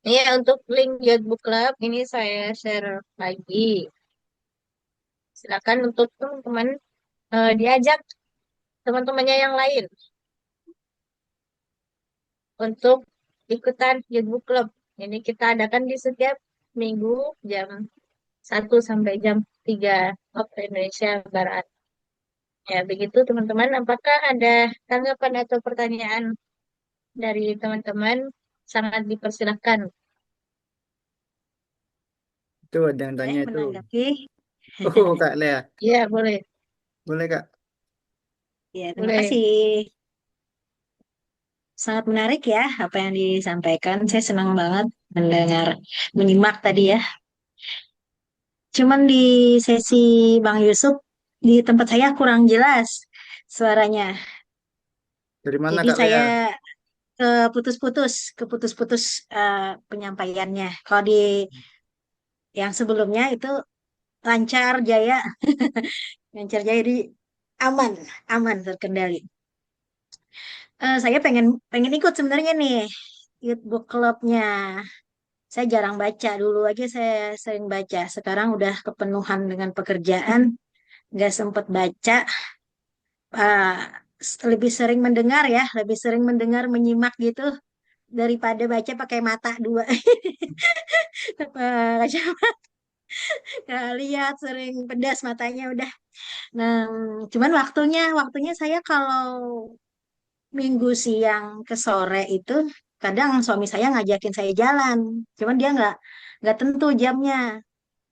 Iya, untuk link Youth Book Club ini saya share lagi. Silakan untuk teman-teman diajak teman-temannya yang lain untuk ikutan Youth Book Club. Ini kita adakan di setiap minggu jam 1 sampai jam 3 waktu Indonesia Barat. Ya, begitu teman-teman. Apakah ada tanggapan atau pertanyaan dari teman-teman? Sangat dipersilahkan. Itu ada yang tanya Saya itu. menanggapi, Oh, Kak Lea. Ya, boleh. Boleh, Kak. ya terima Boleh. kasih. Sangat menarik ya apa yang disampaikan. Saya senang banget mendengar, menyimak tadi ya. Cuman di sesi Bang Yusuf, di tempat saya kurang jelas suaranya. Dari mana, Jadi Kak Lea? saya keputus-putus penyampaiannya. Kalau di yang sebelumnya itu lancar jaya, lancar jaya di aman, aman terkendali. Saya pengen pengen ikut sebenarnya nih Youth Book Clubnya. Saya jarang baca, dulu aja saya sering baca. Sekarang udah kepenuhan dengan pekerjaan, nggak sempet baca. Ah, lebih sering mendengar ya, lebih sering mendengar, menyimak gitu daripada baca pakai mata dua. Kacamata lihat sering pedas matanya udah. Nah, cuman waktunya saya kalau minggu siang ke sore itu kadang suami saya ngajakin saya jalan, cuman dia nggak tentu jamnya.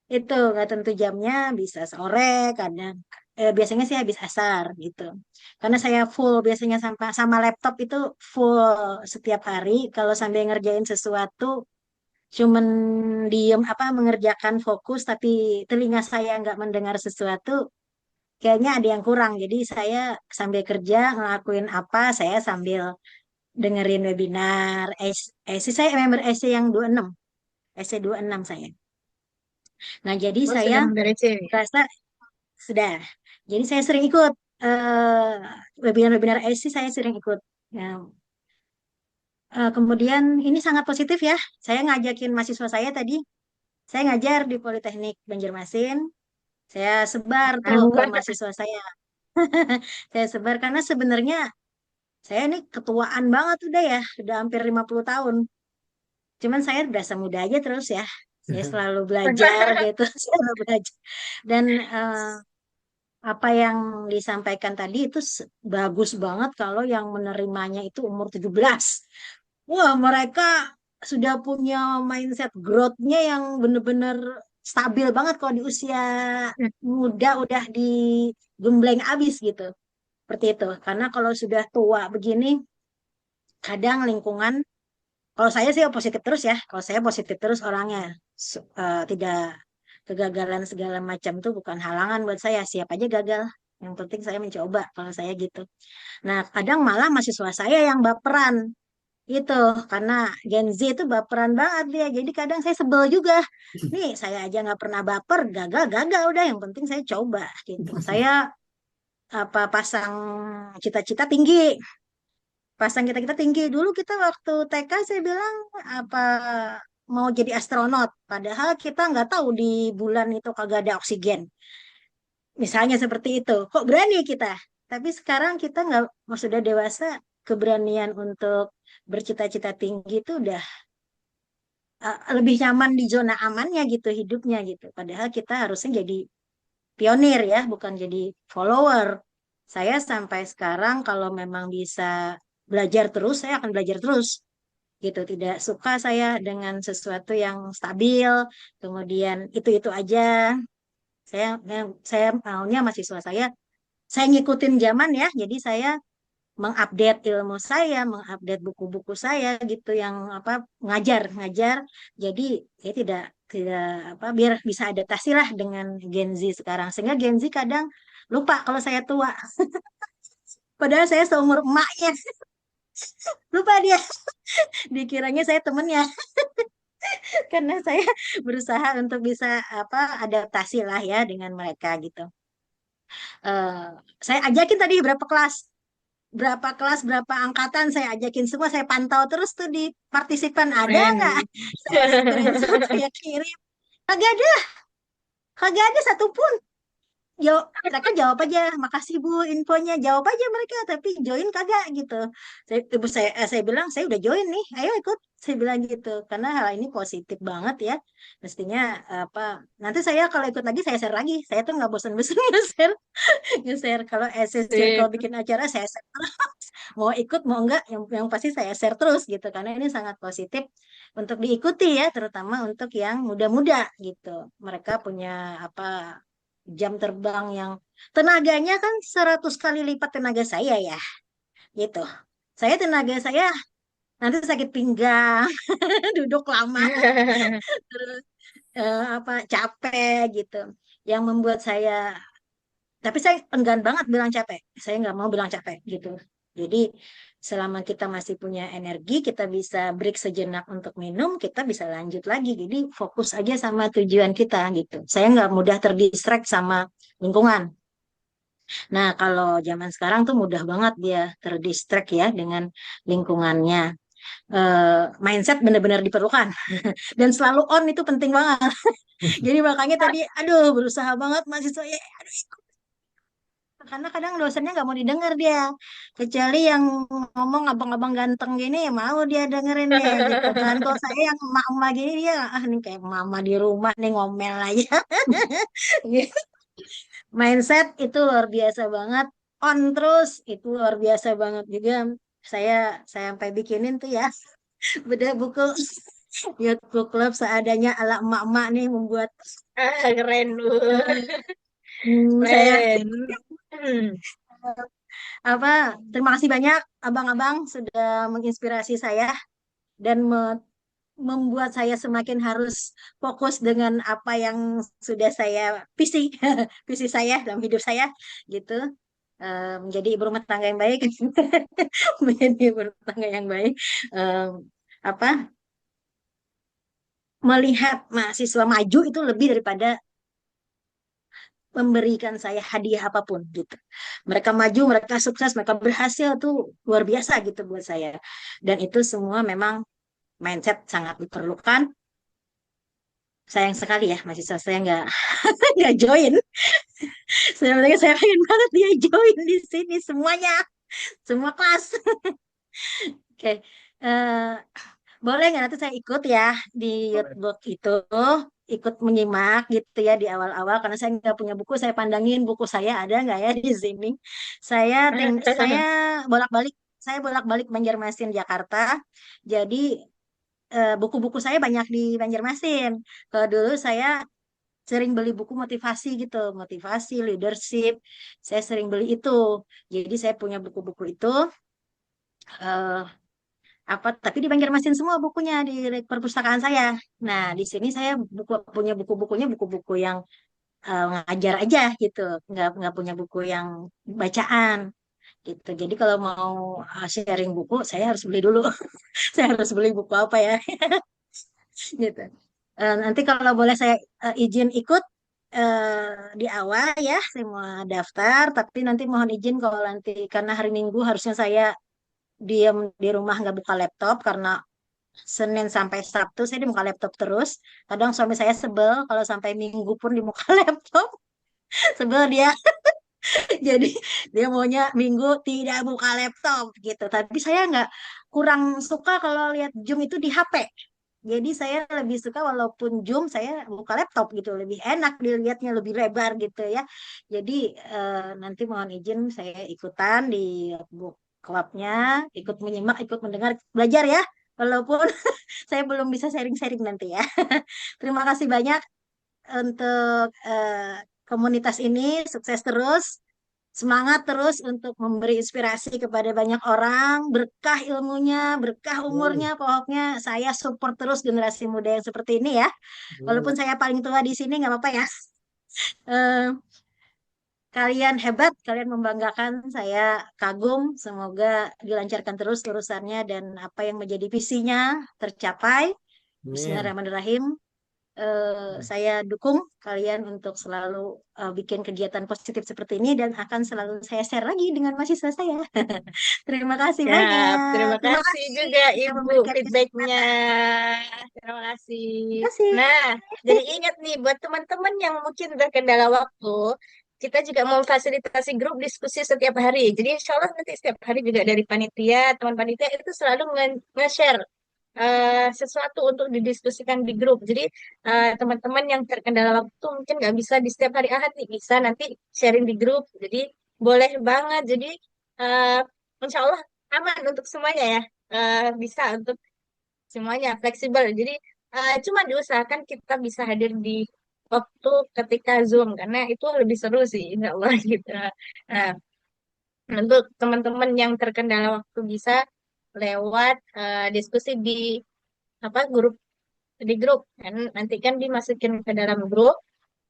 Itu nggak tentu jamnya, bisa sore, kadang biasanya sih habis asar gitu. Karena saya full biasanya sama laptop itu full setiap hari. Kalau sambil ngerjain sesuatu, cuman diem apa mengerjakan fokus, tapi telinga saya nggak mendengar sesuatu, kayaknya ada yang kurang. Jadi saya sambil kerja ngelakuin apa, saya sambil dengerin webinar. Saya member SC yang 26, SC 26 saya. Nah, jadi Oh, saya sudah memberes. merasa sudah. Jadi saya sering ikut webinar-webinar IC, saya sering ikut. Ya, kemudian ini sangat positif ya. Saya ngajakin mahasiswa saya tadi. Saya ngajar di Politeknik Banjarmasin. Saya sebar tuh ke mahasiswa saya. Saya sebar karena sebenarnya saya ini ketuaan banget udah ya. Udah hampir 50 tahun. Cuman saya berasa muda aja terus ya. Saya selalu belajar gitu. Selalu belajar. Dan apa yang disampaikan tadi itu bagus banget kalau yang menerimanya itu umur 17. Wah, mereka sudah punya mindset growth-nya yang benar-benar stabil banget kalau di usia muda udah digembleng abis gitu. Seperti itu. Karena kalau sudah tua begini, kadang lingkungan, kalau saya sih positif terus ya. Kalau saya positif terus orangnya. Tidak kegagalan segala macam tuh bukan halangan buat saya. Siap aja gagal. Yang penting saya mencoba kalau saya gitu. Nah, kadang malah mahasiswa saya yang baperan itu karena Gen Z itu baperan banget dia. Jadi kadang saya sebel juga. Nih, saya aja nggak pernah baper, gagal udah. Yang penting saya coba gitu. Saya apa pasang cita-cita tinggi, pasang kita tinggi dulu kita waktu TK saya bilang apa mau jadi astronot padahal kita nggak tahu di bulan itu kagak ada oksigen misalnya seperti itu kok berani kita tapi sekarang kita nggak sudah dewasa keberanian untuk bercita-cita tinggi itu udah lebih nyaman di zona amannya gitu hidupnya gitu padahal kita harusnya jadi pionir ya bukan jadi follower saya sampai sekarang kalau memang bisa belajar terus saya akan belajar terus gitu tidak suka saya dengan sesuatu yang stabil kemudian itu aja saya maunya mahasiswa saya ngikutin zaman ya jadi saya mengupdate ilmu saya mengupdate buku-buku saya gitu yang apa ngajar ngajar jadi ya tidak tidak apa biar bisa adaptasi lah dengan Gen Z sekarang sehingga Gen Z kadang lupa kalau saya tua padahal saya seumur emaknya lupa dia Dikiranya saya temennya karena saya berusaha untuk bisa adaptasi lah ya dengan mereka gitu. Eh, saya ajakin tadi berapa angkatan saya ajakin semua, saya pantau terus tuh di partisipan ada Keren. nggak, saya screenshot, saya kirim, kagak ada, kagak ada satupun. Mereka jawab aja, makasih Bu infonya, jawab aja mereka, tapi join kagak gitu. Saya bilang saya udah join nih, ayo ikut. Saya bilang gitu, karena hal ini positif banget ya. Mestinya apa? Nanti saya kalau ikut lagi saya share lagi. Saya tuh nggak bosan-bosan nge-share, nge-share. Kalau SS Circle Sip. bikin acara saya share terus. Mau ikut mau enggak, yang pasti saya share terus gitu, karena ini sangat positif untuk diikuti ya, terutama untuk yang muda-muda gitu. Mereka punya jam terbang yang tenaganya kan 100 kali lipat tenaga saya ya gitu. Tenaga saya nanti sakit pinggang, duduk lama, terus capek gitu. Yang membuat saya, tapi saya enggan banget bilang capek. Saya nggak mau bilang capek gitu. Jadi selama kita masih punya energi, kita bisa break sejenak untuk minum, kita bisa lanjut lagi. Jadi fokus aja sama tujuan kita gitu. Saya nggak mudah terdistract sama lingkungan. Nah, kalau zaman sekarang tuh mudah banget dia terdistract ya dengan lingkungannya. Mindset benar-benar diperlukan dan selalu on itu penting banget. Jadi makanya tadi, aduh, berusaha banget mahasiswa ya, aduh, karena kadang dosennya nggak mau didengar dia, kecuali yang ngomong abang-abang ganteng gini ya mau dia dengerin dia gitu kan. Kalau saya yang emak-emak gini dia nih kayak mama di rumah nih ngomel aja. Mindset itu luar biasa banget, on terus itu luar biasa banget juga. Saya saya sampai bikinin tuh ya beda buku Youth Book Club seadanya ala emak-emak nih membuat Keren Bu. saya Keren. Hmm. terima kasih banyak abang-abang sudah menginspirasi saya dan membuat saya semakin harus fokus dengan apa yang sudah saya visi visi saya dalam hidup saya gitu. Menjadi ibu rumah tangga yang baik menjadi ibu rumah tangga yang baik. Em, apa Melihat mahasiswa maju itu lebih daripada memberikan saya hadiah apapun gitu. Mereka maju, mereka sukses, mereka berhasil tuh luar biasa gitu buat saya. Dan itu semua memang mindset sangat diperlukan. Sayang sekali ya mahasiswa saya nggak nggak join. Sebenarnya saya pengen banget dia join di sini semuanya, semua kelas. Oke, eh, boleh nggak nanti saya ikut ya di Boleh. Youthbook itu, ikut menyimak gitu ya di awal-awal, karena saya nggak punya buku, saya pandangin buku saya ada nggak ya di sini. Saya bolak-balik saya bolak-balik Banjarmasin Jakarta, jadi buku-buku saya banyak di Banjarmasin. Kalau dulu saya sering beli buku motivasi gitu, motivasi, leadership, saya sering beli itu. Jadi saya punya buku-buku itu. eh, tapi di Banjarmasin semua bukunya di perpustakaan saya. Nah, di sini saya punya buku-bukunya buku-buku yang ngajar aja gitu, nggak punya buku yang bacaan gitu. Jadi kalau mau sharing buku, saya harus beli dulu. Saya harus beli buku apa ya, gitu. Nanti kalau boleh saya izin ikut di awal ya, saya mau daftar. Tapi nanti mohon izin kalau nanti karena hari Minggu harusnya saya diam di rumah nggak buka laptop karena Senin sampai Sabtu saya dibuka laptop terus. Kadang suami saya sebel kalau sampai Minggu pun dibuka laptop. Sebel dia. Jadi dia maunya Minggu tidak buka laptop gitu. Tapi saya nggak, kurang suka kalau lihat Zoom itu di HP. Jadi saya lebih suka walaupun Zoom saya buka laptop gitu. Lebih enak dilihatnya, lebih lebar gitu ya. Jadi nanti mohon izin saya ikutan di book clubnya, ikut menyimak, ikut mendengar, belajar ya. Walaupun saya belum bisa sharing-sharing nanti ya. Terima kasih banyak untuk komunitas ini. Sukses terus, semangat terus untuk memberi inspirasi kepada banyak orang. Berkah ilmunya, berkah umurnya. Pokoknya saya support terus generasi muda yang seperti ini ya. Walaupun saya paling tua di sini nggak apa-apa ya. Eh, Kalian hebat, kalian membanggakan, saya kagum. Semoga dilancarkan terus urusannya dan apa yang menjadi visinya tercapai. Amin. Bismillahirrahmanirrahim. Saya dukung kalian untuk selalu bikin kegiatan positif seperti ini dan akan selalu saya share lagi dengan mahasiswa saya. Terima kasih Ya, banyak. terima Terima kasih kasih juga sudah Ibu memberikan feedbacknya. kesempatan. Terima kasih. Terima kasih. Nah, jadi ingat nih buat teman-teman yang mungkin terkendala waktu, kita juga mau fasilitasi grup diskusi setiap hari. Jadi insya Allah nanti setiap hari juga dari panitia, teman panitia itu selalu nge-share sesuatu untuk didiskusikan di grup. Jadi teman-teman yang terkendala waktu mungkin nggak bisa di setiap hari Ahad nih, bisa nanti sharing di grup. Jadi boleh banget. Jadi eh, insya Allah aman untuk semuanya ya. Bisa untuk semuanya fleksibel. Jadi cuma diusahakan kita bisa hadir di waktu ketika Zoom karena itu lebih seru sih insya Allah gitu. Nah, untuk teman-teman yang terkendala waktu bisa lewat diskusi di apa grup kan nanti kan dimasukin ke dalam grup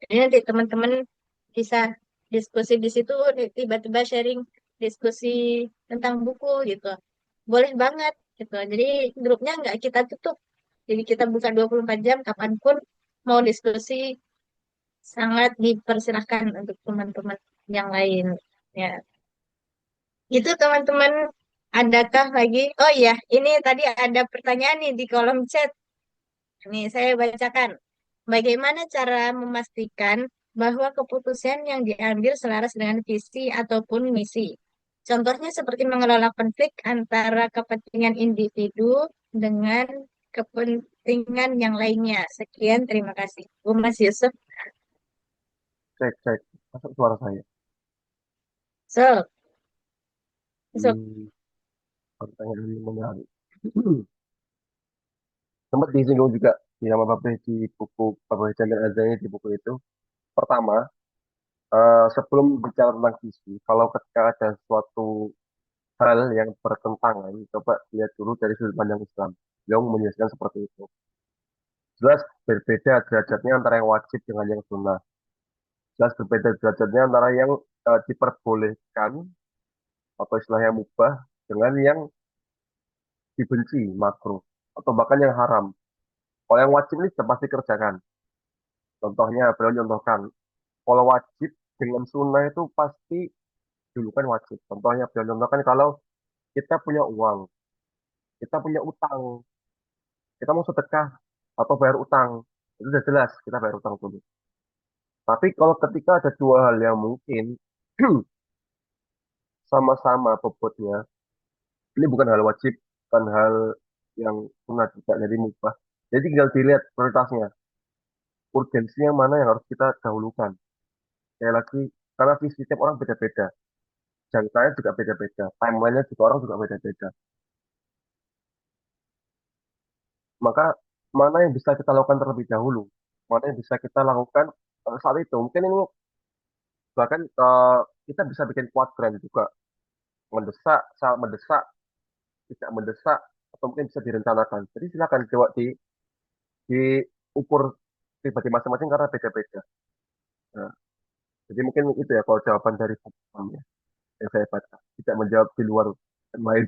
jadi nanti teman-teman bisa diskusi di situ tiba-tiba sharing diskusi tentang buku gitu boleh banget gitu jadi grupnya nggak kita tutup jadi kita buka 24 jam kapanpun mau diskusi sangat dipersilahkan untuk teman-teman yang lain ya itu teman-teman adakah lagi oh iya ini tadi ada pertanyaan nih di kolom chat. Nih, saya bacakan. Bagaimana cara memastikan bahwa keputusan yang diambil selaras dengan visi ataupun misi? Contohnya seperti mengelola konflik antara kepentingan individu dengan kepentingan yang lainnya. Sekian, terima kasih. Bu Mas Yusuf. Cek, masuk suara saya. So, Yusuf. Hmm, pertanyaan yang menarik. Sempat disinggung juga di nama Bapak di buku Bapak Jamil Azani di buku itu. Pertama, sebelum bicara tentang visi, kalau ketika ada suatu hal yang bertentangan, coba lihat dulu dari sudut pandang Islam. Beliau menjelaskan seperti itu. Jelas berbeda derajatnya antara yang wajib dengan yang sunnah. Jelas berbeda derajatnya antara yang diperbolehkan atau istilahnya mubah dengan yang dibenci, makruh. Atau bahkan yang haram. Kalau yang wajib ini sudah pasti kerjakan. Contohnya, beliau contohkan, kalau wajib dengan sunnah itu pasti dulu kan wajib. Contohnya, beliau contohkan kalau kita punya uang, kita punya utang, kita mau sedekah atau bayar utang, itu sudah jelas kita bayar utang dulu. Tapi kalau ketika ada dua hal yang mungkin sama-sama bobotnya, ini bukan hal wajib, bukan hal yang sunnah juga, jadi mubah. Jadi tinggal dilihat prioritasnya, urgensi yang mana yang harus kita dahulukan. Sekali lagi, karena visi setiap orang beda-beda, jangkanya juga beda-beda, timelinenya juga orang juga beda-beda. Maka mana yang bisa kita lakukan terlebih dahulu, mana yang bisa kita lakukan saat itu. Mungkin ini bahkan kita bisa bikin kuadran juga, mendesak, sangat mendesak, tidak mendesak, atau mungkin bisa direncanakan. Jadi silakan coba diukur pribadi masing-masing karena beda-beda. Nah, jadi mungkin itu ya kalau jawaban dari ya, yang saya baca. Tidak menjawab di luar main.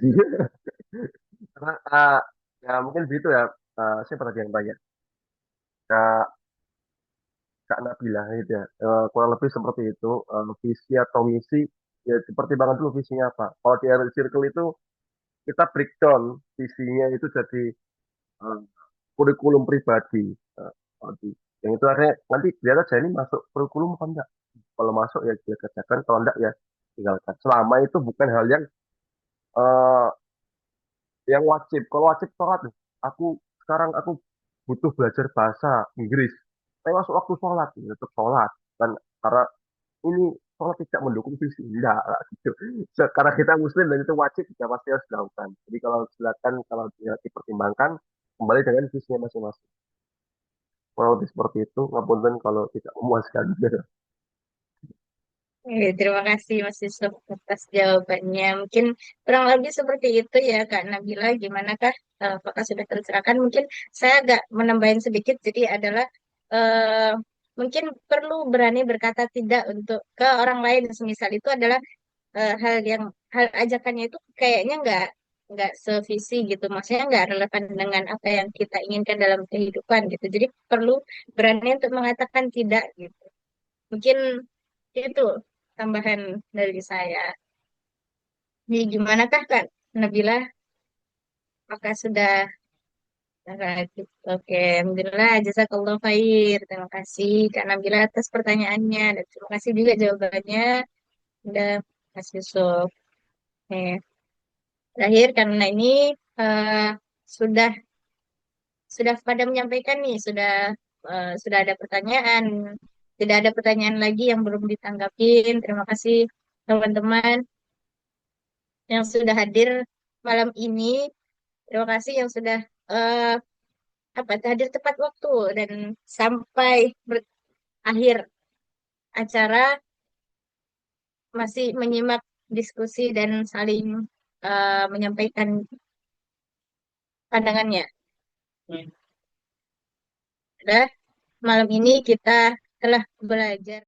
Karena ya mungkin begitu ya. Saya pernah yang tanya. Kak, Kak Nabila gitu ya. Kurang lebih seperti itu. Visi atau misi, ya dipertimbangkan dulu visinya apa. Kalau di Inner Circle itu kita breakdown visinya itu jadi eh, kurikulum pribadi. Eh, yang itu akhirnya nanti lihat aja ini masuk kurikulum apa enggak. Kalau masuk ya dia kerjakan, kalau enggak ya tinggalkan. Selama itu bukan hal eh, yang wajib. Kalau wajib sholat, sekarang aku butuh belajar bahasa Inggris. Saya masuk waktu sholat, ya, tetap sholat. Dan karena ini sholat tidak mendukung visi, enggak lah, gitu. Karena kita Muslim dan itu wajib, ya pasti harus dilakukan. Jadi kalau silakan kalau dipertimbangkan kembali dengan visinya masing-masing. Kalau lebih seperti itu, ngapunten kalau tidak memuaskan. Terima kasih Mas Yusuf atas jawabannya. Mungkin kurang lebih seperti itu ya Kak Nabila. Gimanakah? Apakah sudah tercerahkan? Mungkin saya agak menambahin sedikit. Jadi adalah eh, mungkin perlu berani berkata tidak untuk ke orang lain. Semisal itu adalah hal ajakannya itu kayaknya nggak sevisi gitu, maksudnya nggak relevan dengan apa yang kita inginkan dalam kehidupan gitu. Jadi perlu berani untuk mengatakan tidak gitu. Mungkin itu tambahan dari saya. Jadi gimana kah Kak Nabila? Apakah sudah oke, Alhamdulillah, jazakallah khair. Terima kasih Kak Nabila atas pertanyaannya dan terima kasih juga jawabannya. Udah Mas Yusuf. Oke. Terakhir karena ini eh, sudah sudah pada menyampaikan nih, sudah ada pertanyaan, tidak ada pertanyaan lagi yang belum ditanggapin. Terima kasih teman-teman yang sudah hadir malam ini. Terima kasih yang sudah eh, hadir tepat waktu dan sampai berakhir acara masih menyimak diskusi dan saling menyampaikan pandangannya. Udah, malam ini kita telah belajar